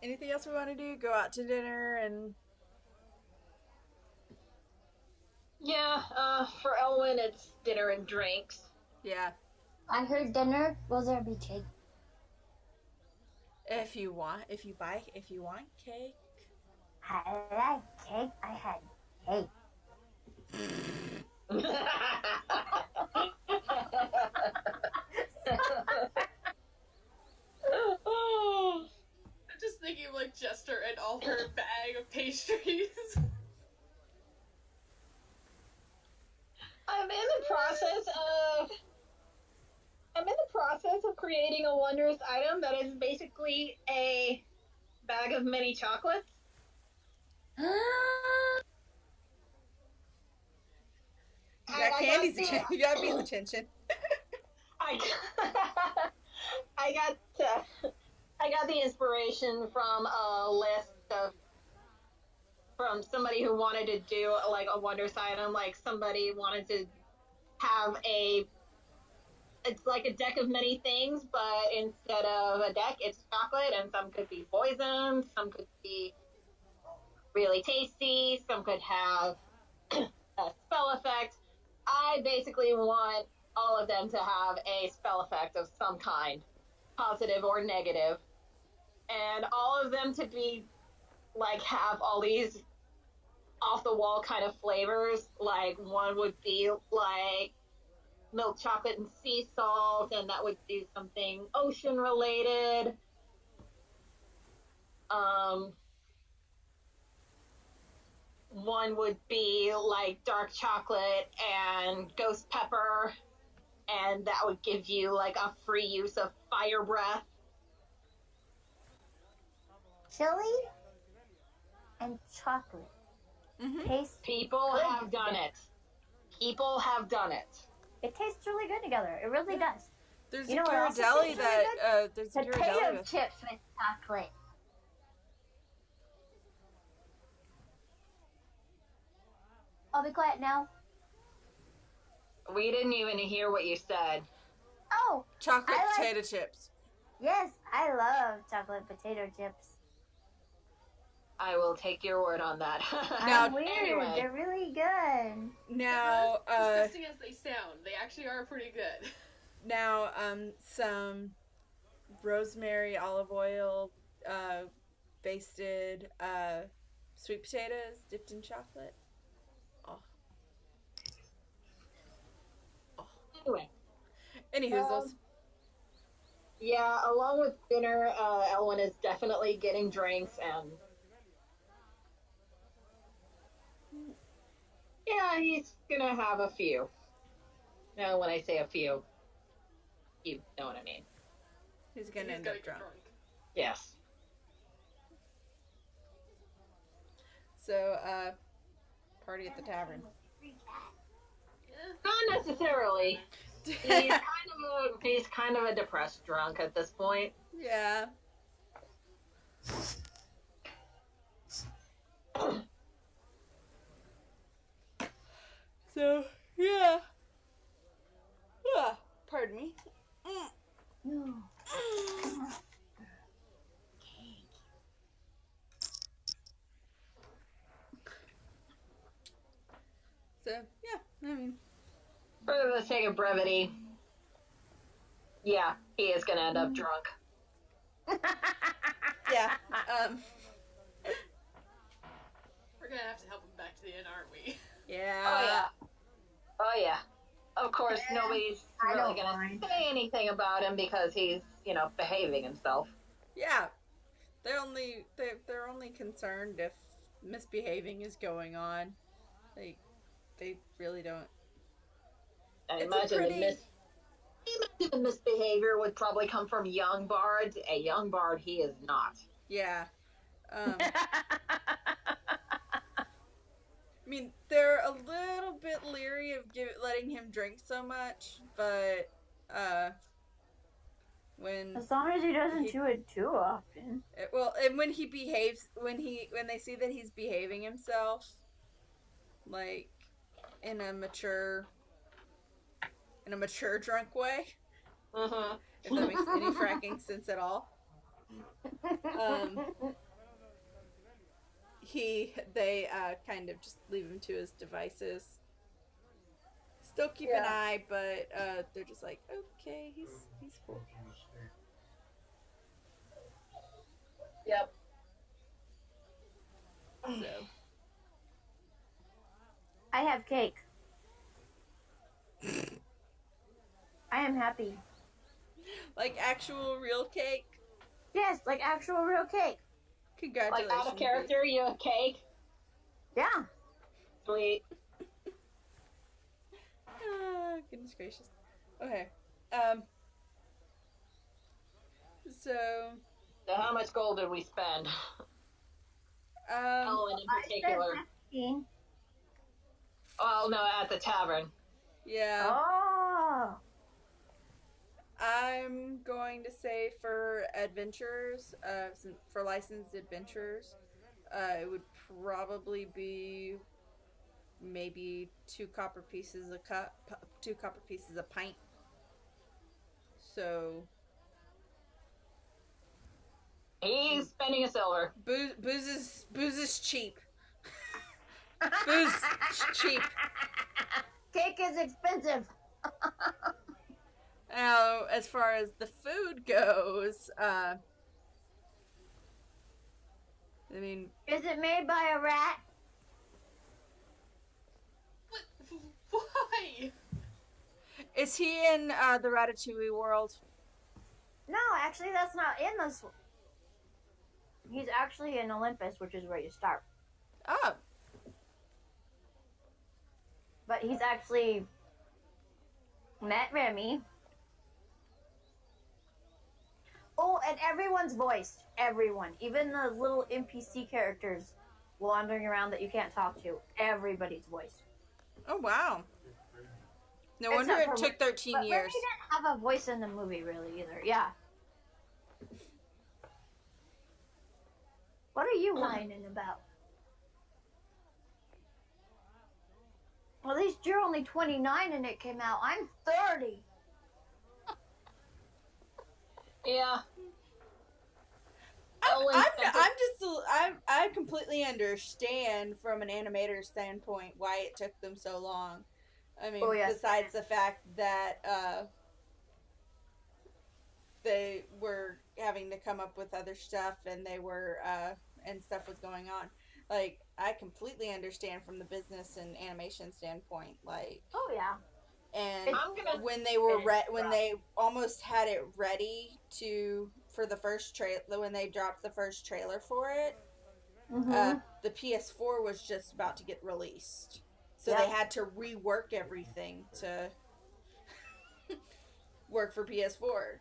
anything else we want to do? Go out to dinner and Yeah, for Elwyn, it's dinner and drinks. yeah. I heard dinner. Will there be cake? If you want cake. I like cake. I had cake. I'm just thinking of, like, Jester and all her bag of pastries. I'm in the process of creating a wondrous item that is basically a bag of mini chocolates. You got Candy's attention. You got Bee's attention. I got the inspiration from a list from somebody who wanted to do like a wondrous item. Like, somebody wanted to have it's like a deck of many things, but instead of a deck, it's chocolate, and some could be poison, some could be really tasty, some could have a spell effect. I basically want all of them to have a spell effect of some kind, positive or negative, and all of them to be like have all these off the wall kind of flavors. Like one would be like milk chocolate and sea salt, and that would do something ocean related. One would be like dark chocolate and ghost pepper, and that would give you like a free use of fire breath. Chili and chocolate. Tastes People good have done together. it. People have done it. It tastes really good together. It really does. There's You a know what else Ghirardelli tastes really that there's a Ghirardelli Potato with chips with chocolate. I'll be quiet now. We didn't even hear what you said. Oh, chocolate I like- potato chips. yes, I love chocolate potato chips. I will take your word on that. Now, I'm weird. anyway. They're really good. Now, As disgusting as they sound, they actually are pretty good. now, some rosemary olive oil, basted, sweet potatoes dipped in chocolate. Oh. Anyway. Anywhoozles. Yeah, along with dinner, Elwin is definitely getting drinks, and yeah, he's gonna have a few. Now, when I say a few, you know what I mean. He's gonna He's end gonna up get drunk. Yes. So, party at the tavern. Yeah. Not necessarily. He's kind of a depressed drunk at this point. Yeah. So, yeah. Pardon me. No. So, yeah, I mean, For the sake of brevity, yeah, he is gonna end up drunk. yeah. We're gonna have to help him back to the inn, aren't we? Yeah. Oh yeah. Oh yeah. Of course, nobody's I really don't gonna mind. say anything about him because he's, behaving himself. Yeah. They're only concerned if misbehaving is going on. They really don't. I It's a imagine pretty- the misbehavior would probably come from young bards. A young bard, he is not. Yeah. I mean, they're a little bit leery of letting him drink so much, but when As long as he doesn't do it too often. and when he behaves, when they see that he's behaving himself, like in a mature drunk way, Mm-hmm. if that makes any fracking sense at all. They kind of just leave him to his devices. Still keep an eye, but they're just like, okay, he's cool. Yep. So I have cake. I am happy. like actual real cake. Yes, like actual real cake. Congratulations. Like out of character, you have cake. Yeah. Sweet. Goodness gracious. Okay. So So how much gold did we spend? Ellen in particular. 15. Well, no, at the tavern. yeah. Oh. I'm going to say for adventurers, for licensed adventurers, it would probably be maybe 2 copper pieces a cup, 2 copper pieces a pint. So He's spending a silver. booze is cheap. Booze cheap. Cake is expensive. Now, as far as the food goes, I mean, Is it made by a rat? What? Why? is he in the Ratatouille world? No, actually, that's not in this. He's actually in Olympus, which is where you start. Oh, But he's actually met Remy. Oh, and everyone's voiced. Everyone. Even the little NPC characters wandering around that you can't talk to. Everybody's voiced. oh wow. No wonder Except it for took 13 but years. Remy didn't have a voice in the movie, really, either. Yeah. What are you whining about? Well, at least you're only 29 and it came out. I'm 30. Yeah. I completely understand from an animator standpoint why it took them so long. I mean, Oh, yes. besides the fact that they were having to come up with other stuff and they were and stuff was going on. Like, I completely understand from the business and animation standpoint. Like, Oh, yeah. and I'm gonna when they were finish when up. they almost had it ready for the first trailer, when they dropped the first trailer for it, Mm-hmm. the PS4 was just about to get released, so Yep. they had to rework everything to work for PS4.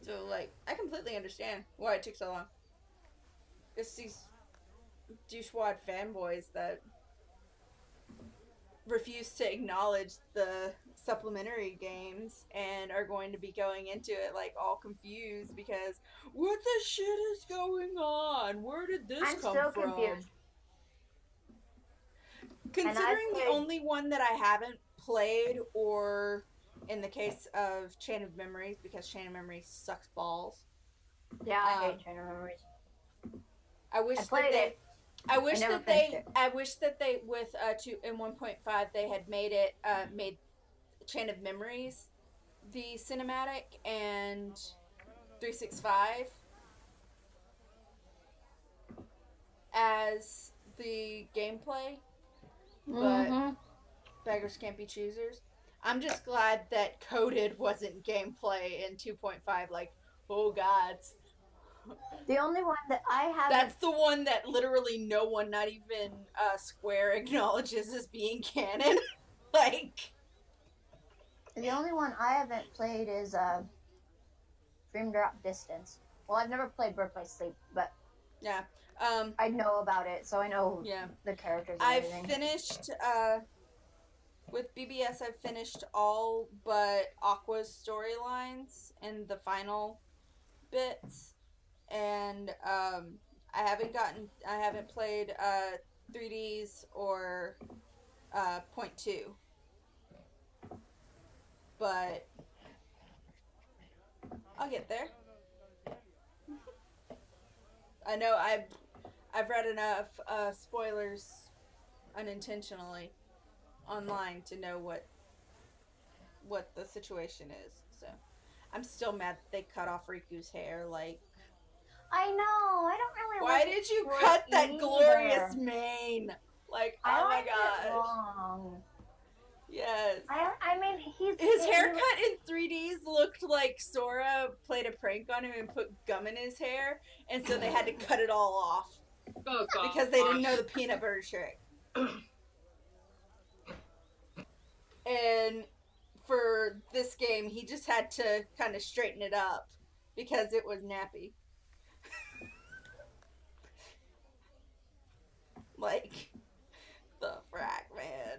So, like, I completely understand why it took so long. It's these douchewad fanboys that refuse to acknowledge the supplementary games and are going to be going into it like all confused because what the shit is going on? Where did this I'm come still from? confused. Considering the played- only one that I haven't played, or in the case of Chain of Memories, because Chain of Memories sucks balls. Yeah, I hate Chain of Memories. I wish I that played they. it. I wish never that finished they. it. I wish that they with 2 and 1.5 they had made Chain of Memories the cinematic and 365 as the gameplay, but Mm-hmm. beggars can't be choosers. I'm just glad that Coded wasn't gameplay in 2.5. Like, oh gods. The only one that I haven't. That's the one that literally no one, not even Square, acknowledges as being canon. Like, The only one I haven't played is Dream Drop Distance. Well, I've never played Birth by Sleep, but yeah. I know about it, so I know Yeah. the characters and I've everything. finished with BBS. I've finished all but Aqua's storylines and the final bits, and I haven't played 3Ds or Point 2, but I'll get there. I know I've read enough spoilers unintentionally online to know what the situation is. So I'm still mad that they cut off Riku's hair. Like, I know. I don't really. why like did you short cut that either. glorious mane? Like, I oh my like it gosh. long. Yes. I mean, His haircut in 3Ds looked like Sora played a prank on him and put gum in his hair, and so they had to cut it all off Oh god. because they didn't know the peanut butter trick. And for this game, he just had to kind of straighten it up because it was nappy. Like, the frack, man.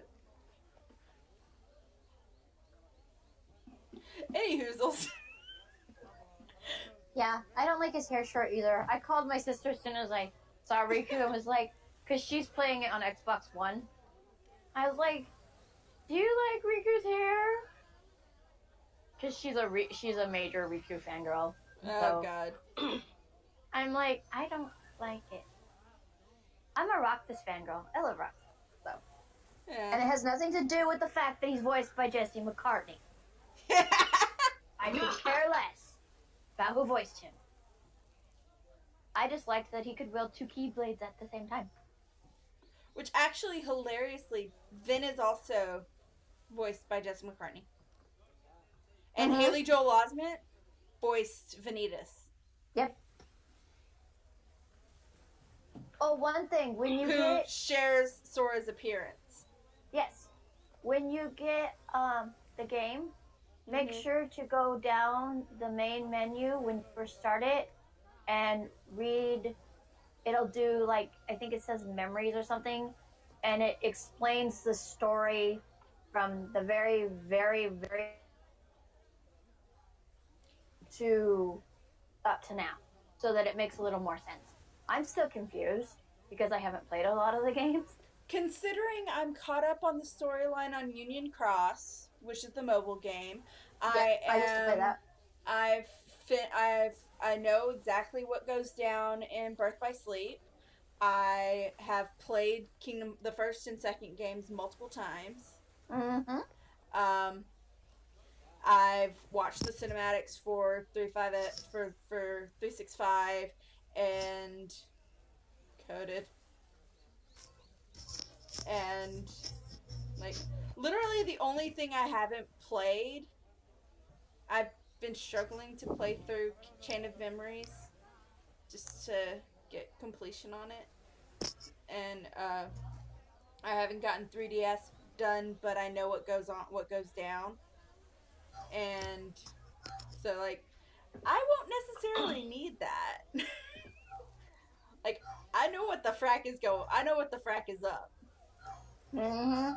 Anywhoozles. Yeah, I don't like his hair short either. I called my sister as soon as I saw Riku and was like, because she's playing it on Xbox One. I was like, "Do you like Riku's hair?" Because she's a major Riku fangirl. Oh So god. I'm like, I don't like it. I'm a Roxas fangirl. I love Roxas. So And it Yeah. has nothing to do with the fact that he's voiced by Jesse McCartney. I could care less about who voiced him. I just liked that he could wield two keyblades at the same time. Which actually, hilariously, Vin is also voiced by Jesse McCartney. And Mhm. Haley Joel Osment voiced Vanitas. Yep. Oh, one thing. When you Who get... shares Sora's appearance. Yes. When you get the game, make Mhm. sure to go down the main menu when you first start it and read. It'll do, like, I think it says memories or something, and it explains the story from the very, very, very to up to now, so that it makes a little more sense. I'm still confused because I haven't played a lot of the games. Considering I'm caught up on the storyline on Union Cross, which is the mobile game, I used to play that. I know exactly what goes down in Birth by Sleep. I have played the first and second games multiple times. Mm-hmm. Um, I've watched the cinematics for 365 and coded, and like literally the only thing I haven't played, I've been struggling to play through Chain of Memories just to get completion on it, and I haven't gotten 3DS done, but I know what goes down, and so like I won't necessarily need that. Like I know what the frack is going. I know what the frack is up. Mm-hmm.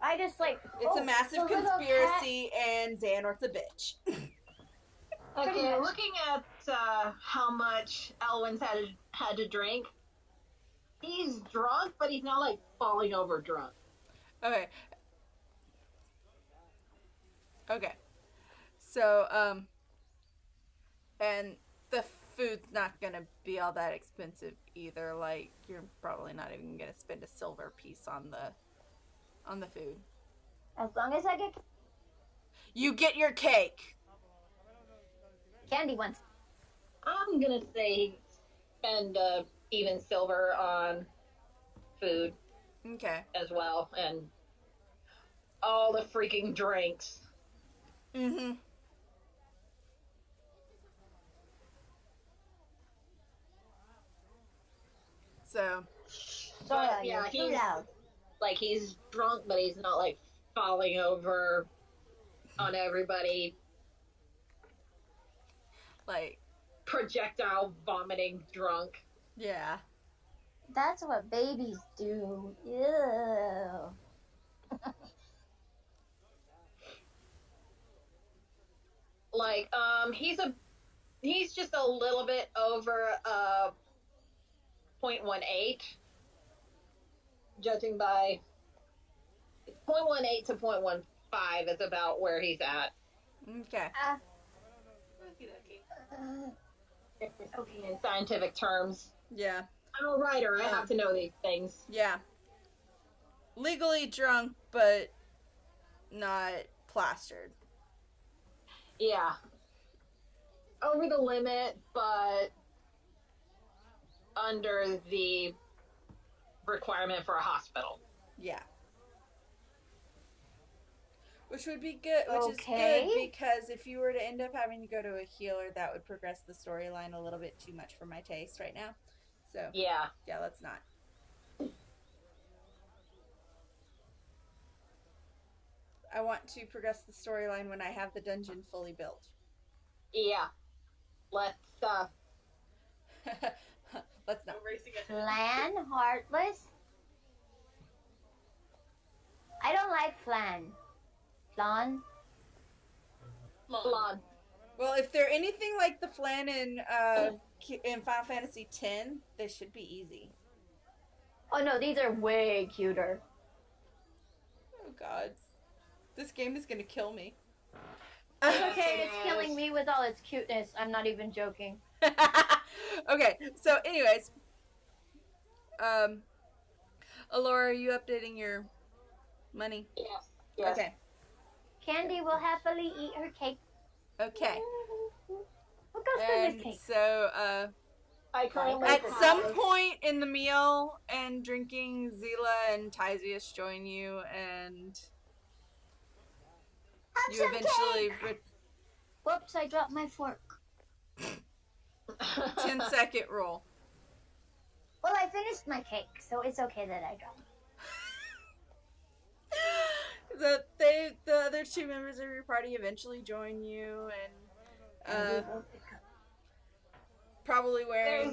I just like. It's a massive conspiracy, and Xehanort's a bitch. Okay, looking at how much Elwin's had to drink, he's drunk, but he's not like falling over drunk. Okay. Okay. So, and the food's not gonna be all that expensive either. Like, you're probably not even gonna spend a silver piece on the food. As long as I get You get your cake. candy ones. I'm gonna say spend even silver on food Okay. as well, and all the freaking drinks. Mm-hmm. So, Sorry, But, yeah, you're too loud. Like he's drunk, but he's not like falling over on everybody, like, projectile vomiting drunk. yeah. That's what babies do. Ew. Like he's just a little bit over 0.18, judging by 0.18 to 0.15 is about where he's at. Okay. Okay. In scientific terms. Yeah. I'm a writer. I have to know these things. Yeah. Legally drunk, but not plastered. Yeah. Over the limit, but under the requirement for a hospital. Yeah. Which would be good. Which is Okay. good because if you were to end up having to go to a healer, that would progress the storyline a little bit too much for my taste right now. So Yeah. let's not. I want to progress the storyline when I have the dungeon fully built. Yeah. Let's Let's not. Flan, heartless. I don't like flan. Flan. Flan. Well, if they're anything like the flan in Final Fantasy X, they should be easy. Oh no, these are way cuter. Oh God, this game is gonna kill me. It's okay, it's killing me with all its cuteness. I'm not even joking. Okay, so anyways, Alora, are you updating your money? Yes. Yes. Okay. Candy will happily eat her cake. Okay. What goes with And this cake? so, I currently at some have- point in the meal and drinking, Zila and Tysius join you, and Have you some eventually. cake! Whoops, I dropped my fork. 10-second roll. Well, I finished my cake, so it's okay that I dropped. The other two members of your party eventually join you, and probably wearing.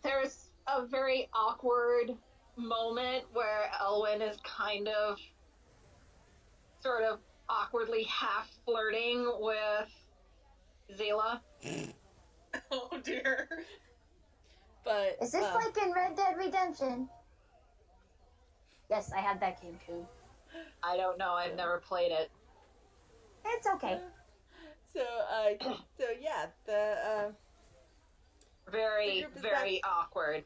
There's a very awkward moment where Elwyn is kind of sort of awkwardly half flirting with Zila. Oh dear. But Is this like in Red Dead Redemption? Yes, I have that game too. I don't know. I've never played it. It's okay. So yeah, the Very, group is very awkward.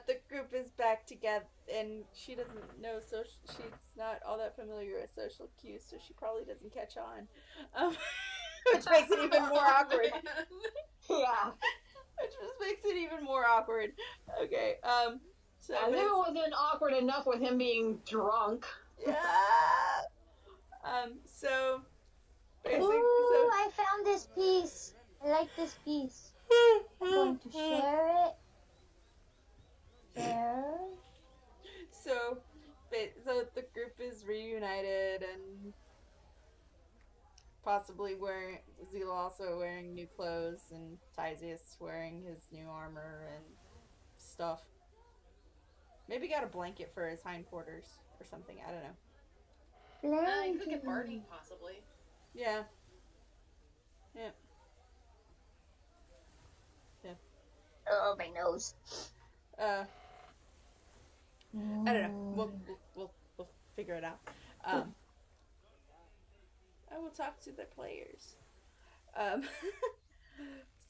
the group is back together, and she doesn't know she's not all that familiar with social cues, so she probably doesn't catch on, which makes it even more awkward. Yeah. Which just makes it even more awkward. Okay, so As if it wasn't awkward enough with him being drunk. yeah. So basically, Ooh, I found this piece. I like this piece. I'm going to share it. Share. So the group is reunited and possibly wearing Zila also wearing new clothes and Tysius wearing his new armor and stuff. Maybe got a blanket for his hindquarters or something. I don't know. You could get Barney, possibly. Yeah. Yeah. Oh, my nose. I don't know. We'll figure it out. I will talk to the players.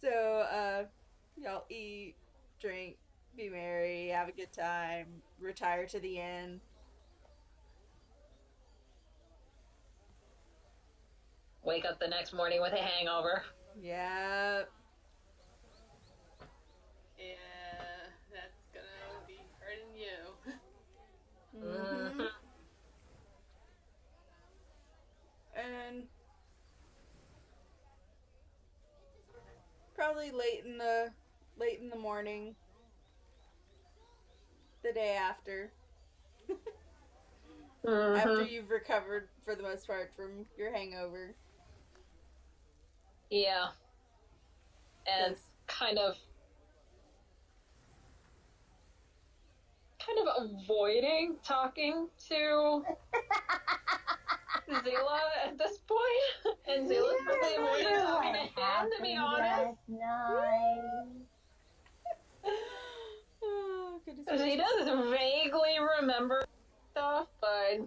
So y'all eat, drink, be merry, have a good time, retire to the inn. Wake up the next morning with a hangover. Yeah. Yeah, that's gonna be hurting you. Mm-hmm. And probably late in the morning, the day after. After you've recovered for the most part from your hangover. Yeah. And Yes. kind of avoiding talking to Zila at this point. And Zila's really avoiding talking to him, to be honest. Oh, goodness Because he gracious. does vaguely remember stuff, but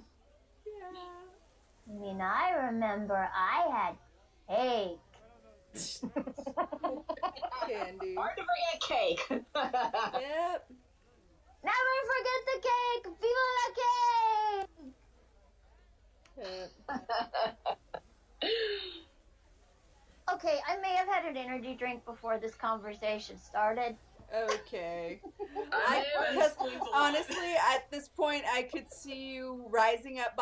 Yeah. I mean, I remember I had cake. Candy. hard to forget cake. Yep. Never forget the cake! Viva la cake! Okay, I may have had an energy drink before this conversation started. Okay. Because honestly, at this point, I could see you rising up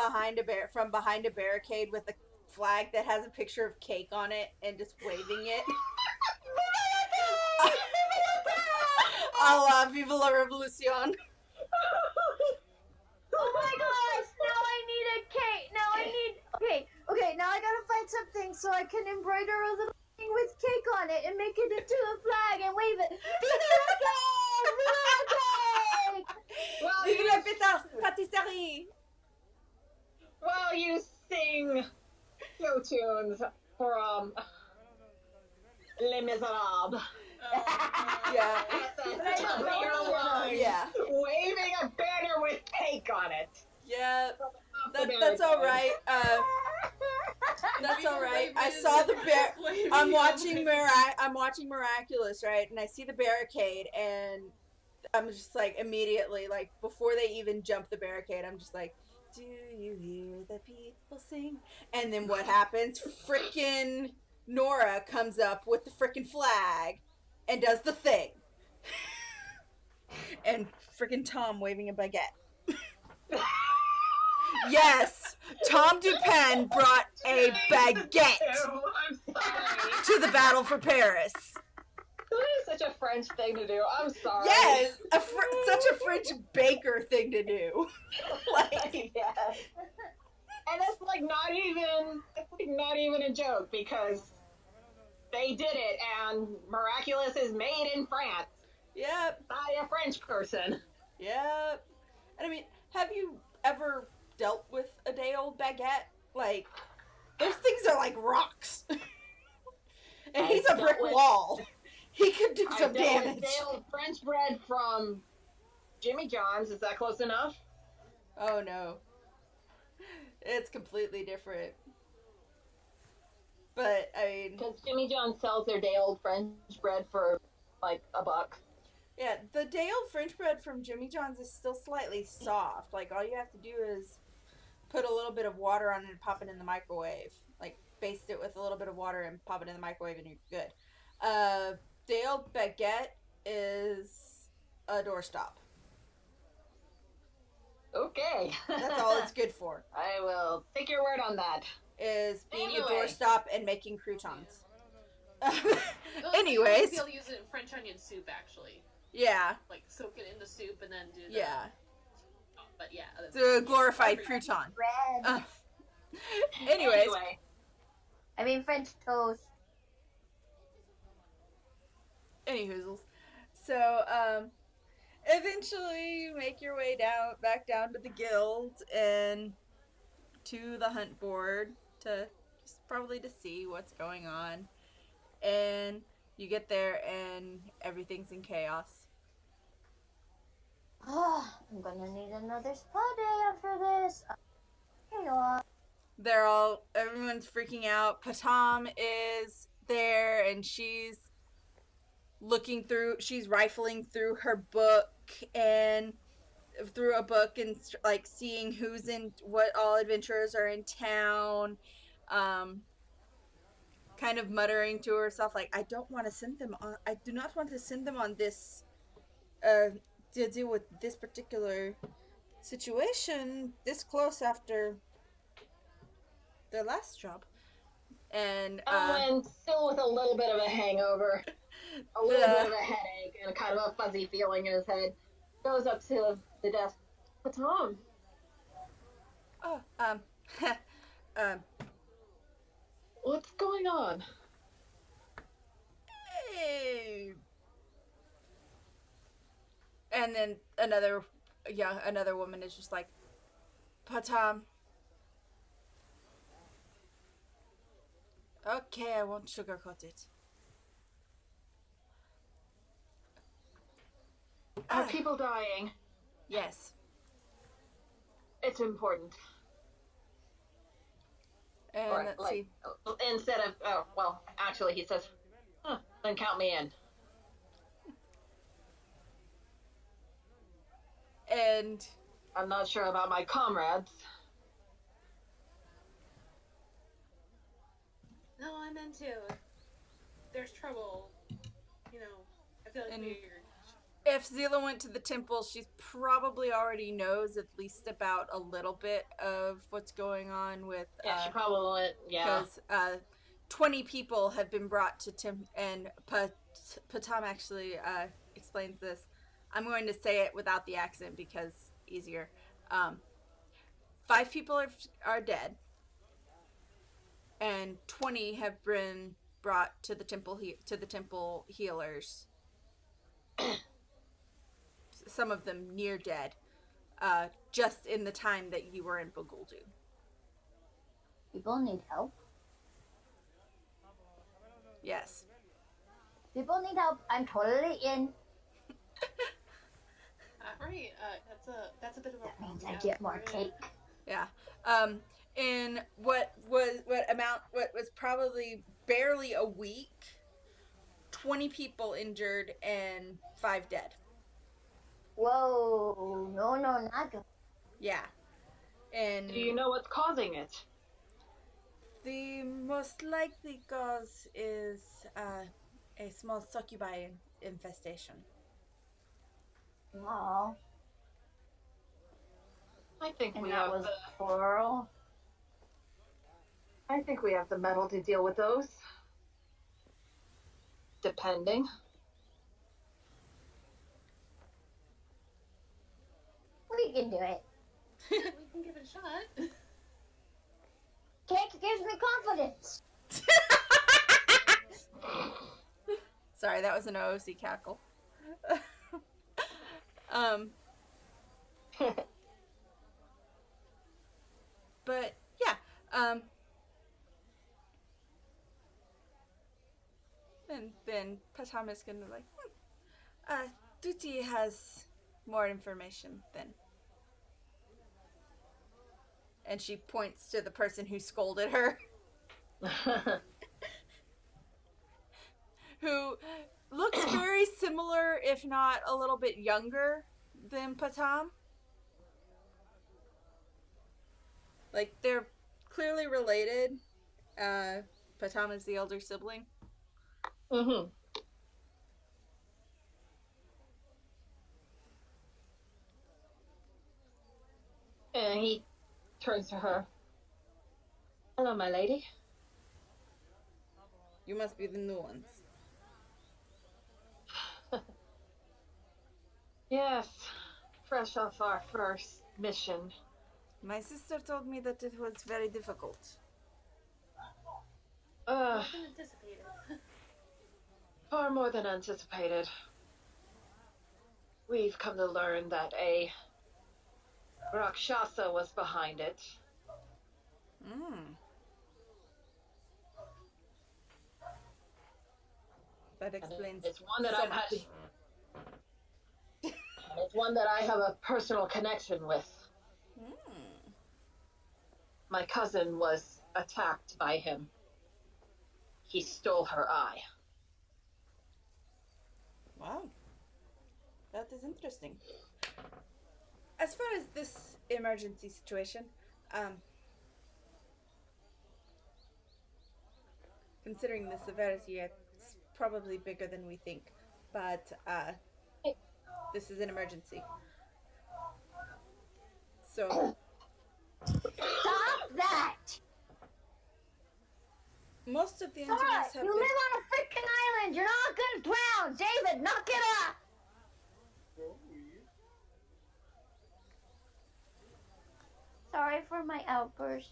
from behind a barricade with a flag that has a picture of cake on it and just waving it. A la Viva la Revolucion. Oh my gosh! Now I need a cake. Now I need. Okay. Now I gotta find something so I can embroider a little thing with cake on it and make it into a flag and wave it. Viva la cake! Viva la cake! Well, Vive la pâtisserie! While you sing show tunes from Les Miserables. Yeah. Yeah. Waving a banner with cake on it. Yeah. That's all right. That's all right. I saw the bear. I'm watching Miraculous, right? And I see the barricade, and I'm just like immediately, like before they even jump the barricade, I'm just like, do you hear the people sing? And then what happens? Frickin' Nora comes up with the frickin' flag and does the thing. And frickin' Tom waving a baguette. Yes, Tom Dupin brought a baguette I'm sorry. to the battle for Paris. That is such a French thing to do. I'm sorry. Yes, such a French baker thing to do. Like, yes. And it's like not even a joke because they did it, and miraculous is made in France yep, by a French person. yep. And I mean, have you ever dealt with a day old baguette? Like, those things are like rocks. And he's a brick wall. He could do some damage. Day old French bread from Jimmy John's. Is that close enough? Oh no. It's completely different. But, I mean... Because Jimmy John's sells their day old French bread for, like, $1. Yeah, the day old French bread from Jimmy John's is still slightly soft. Like, all you have to do is put a little bit of water on it and pop it in the microwave. Like, baste it with a little bit of water and pop it in the microwave and you're good. Day old baguette is a doorstop. Okay. That's all it's good for. I will take your word on that. Is being Anyway. a doorstop and making croutons. Well, Anyways. You'll use it in French onion soup, actually. Yeah. Like, soak it in the soup and then do the... Yeah. But yeah. It's a glorified crouton. Bread. Anyways. Anyway. I mean French toast. Anyhoozles. So, eventually you make your way back down to the guild and to the hunt board to probably to see what's going on. And you get there and everything's in chaos. Oh, I'm gonna need another spa day after this. Chaos. Everyone's freaking out. Patam is there and she's rifling through her book and like seeing what all adventurers are in town, kind of muttering to herself like, I do not want to send them on this to deal with this particular situation this close after their last job. And and still with a little bit of a hangover, a little bit of a headache, and kind of a fuzzy feeling in his head, goes up to the desk. What's wrong? What's going on? Hey. And then another woman is just like, Patam. Okay, I won't sugarcoat it. Are people dying? Yes. It's important. And Or, let's like, see. instead of, actually, he says, then count me in. And I'm not sure about my comrades. No, I'm into. If there's trouble, I feel like And- we're... if Zila went to the temple, she probably already knows at least about a little bit of what's going on with. Yeah, she probably went, yeah. Because 20 people have been brought to and Patam actually explains this. I'm going to say it without the accent because easier. 5 people are dead, and 20 have been brought to the temple healers. Some of them near dead, just in the time that you were in Boguldu. People need help. Yes. People need help. I'm totally in. Right, that's a bit of a That problem. means I get more cake. Yeah. In what was probably barely a week, 20 people injured and 5 dead. Whoa. No, not good. Yeah. And Do you know what's causing it? the most likely cause is a small succubi infestation. No. I think And we that have was the plural. I think we have the metal to deal with those. Depending. We can do it. We can give it a shot. Cake gives me confidence. Sorry, that was an OOC cackle. But yeah, and then Patam is gonna like, Duty has more information then. And she points to the person who scolded her, who looks very similar, if not a little bit younger than Patam. Like, they're clearly related. Patam is the elder sibling. Mm-hmm. And he turns to her. Hello, my lady. You must be the new ones. Yes, fresh off our first mission. My sister told me that it was very difficult. More than anticipated. Far more than anticipated. We've come to learn that a Rakshasa was behind it. That explains. It's one that so I've had. It's one that I have a personal connection with. My cousin was attacked by him. He stole her eye. Wow. That is interesting. As far as this emergency situation, considering the severity, it's probably bigger than we think. But this is an emergency. So Stop that! most of the entities Sora, have you been... live on a freaking island. You're not gonna drown. David, knock it off. Sorry for my outburst.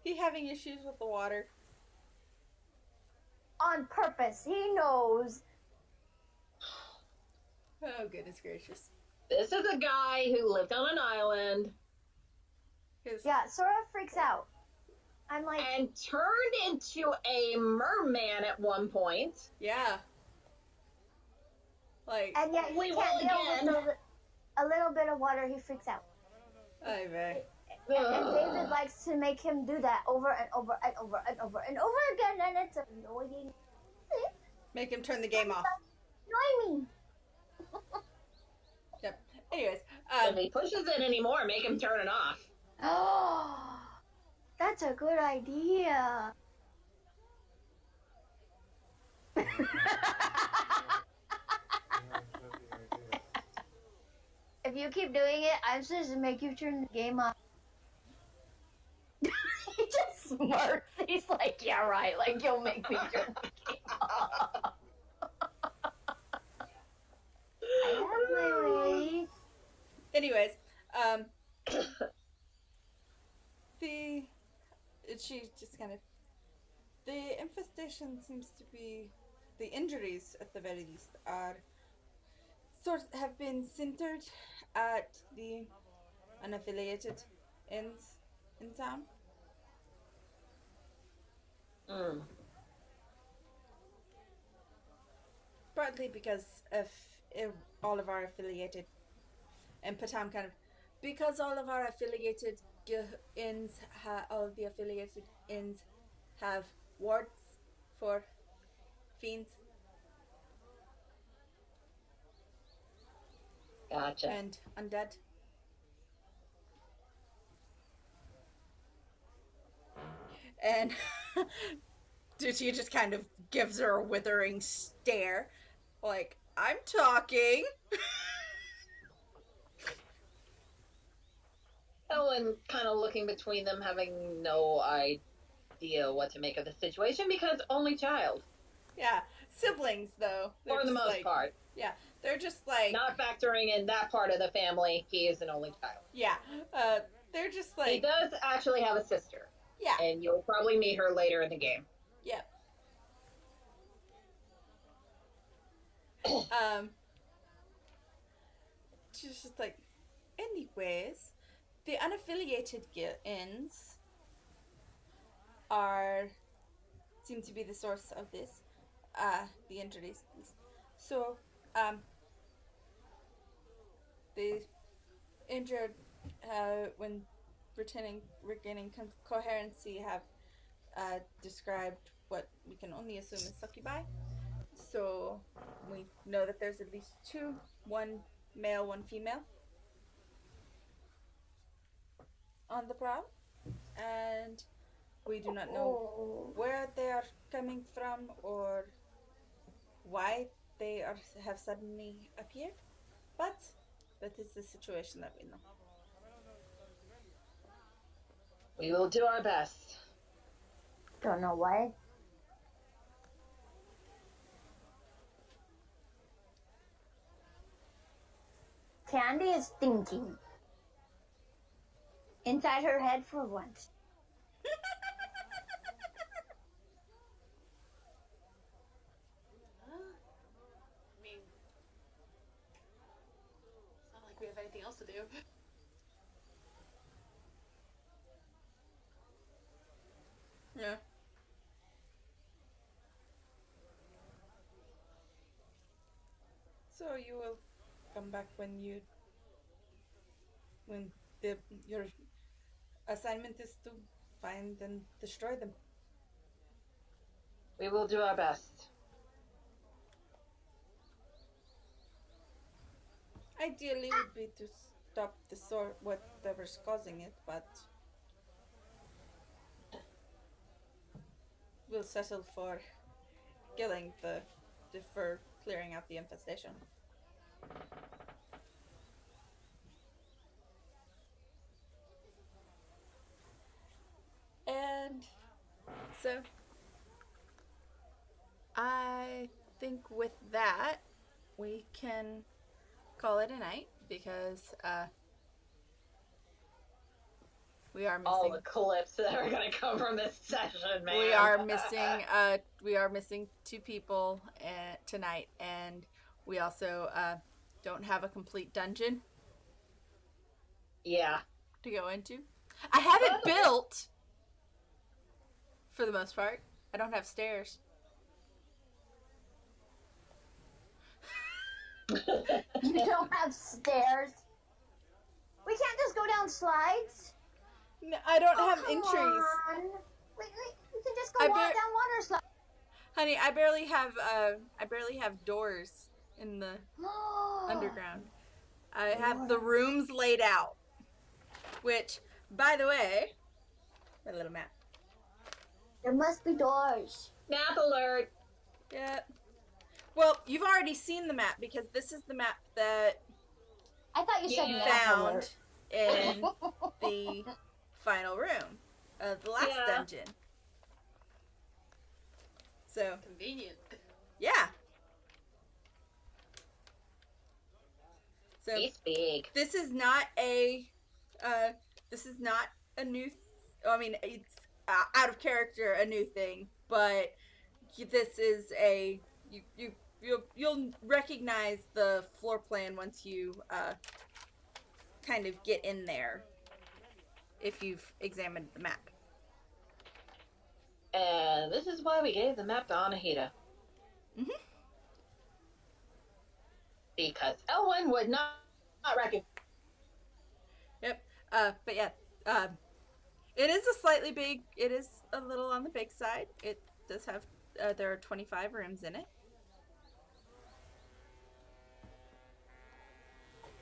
He having issues with the water. On purpose. He knows. Oh, goodness gracious. This is a guy who lived on an island Yeah, Sora freaks out. I'm like, and turned into a merman at one point. Yeah. Like, and yet he We can't will deal again. with a little bit of water. He freaks out. ay vey. And David likes to make him do that over and over and over and over and over again, and it's annoying. Make him turn the game off. Annoy me. Yep. Anyways, If he pushes it anymore, make him turn it off. Oh, that's a good idea. If you keep doing it, I'm supposed to make you turn the game off. He just smirks. He's like, yeah, right. Like, you'll make me turn the game off. I have my ways. anyways, she just kind of, the infestation seems to be, the injuries at the very least are have been centered at the unaffiliated ends in town. Partly because if all of our affiliated, and Patam kind of, because all of our affiliated ends, all of the affiliated ends have wards for fiends Gotcha. and undead. And she just kind of gives her a withering stare. Like, I'm talking. Ellen kind of looking between them, having no idea what to make of the situation because only child. Yeah, siblings, though. For the most part. Yeah, they're just like... Not factoring in that part of the family, he is an only child. Yeah, they're just like... He does actually have a sister. Yeah. And you'll probably meet her later in the game. Yep. She's just like, anyways, the unaffiliated inns seem to be the source of this, the injuries. So, the injured, when regaining coherency, have described what we can only assume is succubi. So we know that there's at least two, one male, one female, on the prowl, and we do not know where they are coming from or why they have suddenly appeared, but that is the situation that we know. We will do our best. Don't know why. Candy is thinking. Inside her head for once. I mean, it's not like we have anything else to do. Yeah. So you will come back when your assignment is to find and destroy them. We will do our best. Ideally would be to stop the whatever's causing it, but we'll settle for for clearing out the infestation. And so I think with that we can call it a night because we are missing all the clips that are going to come from this session, man. We are missing two people tonight, and we also don't have a complete dungeon. Yeah. To go into. I have it built for the most part. I don't have stairs. You don't have stairs. We can't just go down slides. No, I don't have come entries. On. We can just go down water slides. Honey, I barely have doors in the underground. I have the rooms laid out. Which, by the way, my little map. There must be doors. Map alert. Yeah. Well, you've already seen the map because this is the map that I thought you said you map found alert. in the final room of the last dungeon. So Convenient. yeah. So It's big. this is not a new. I mean, it's out of character a new thing, but this is you'll recognize the floor plan once you kind of get in there if you've examined the map. And this is why we gave the map to Anahita. Mhm. Because Elwyn would not recognize. Yep. But yeah. It is a slightly big. It is a little on the big side. It does have, there are 25 rooms in it.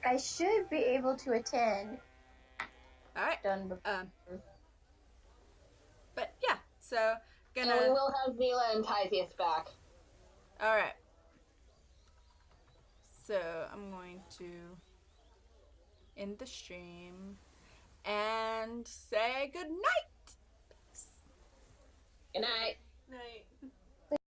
I should be able to attend. All right. Done before. But yeah, so And we will have Mila and Tytheus back. All right. So I'm going to end the stream and say good night. Good night. Night.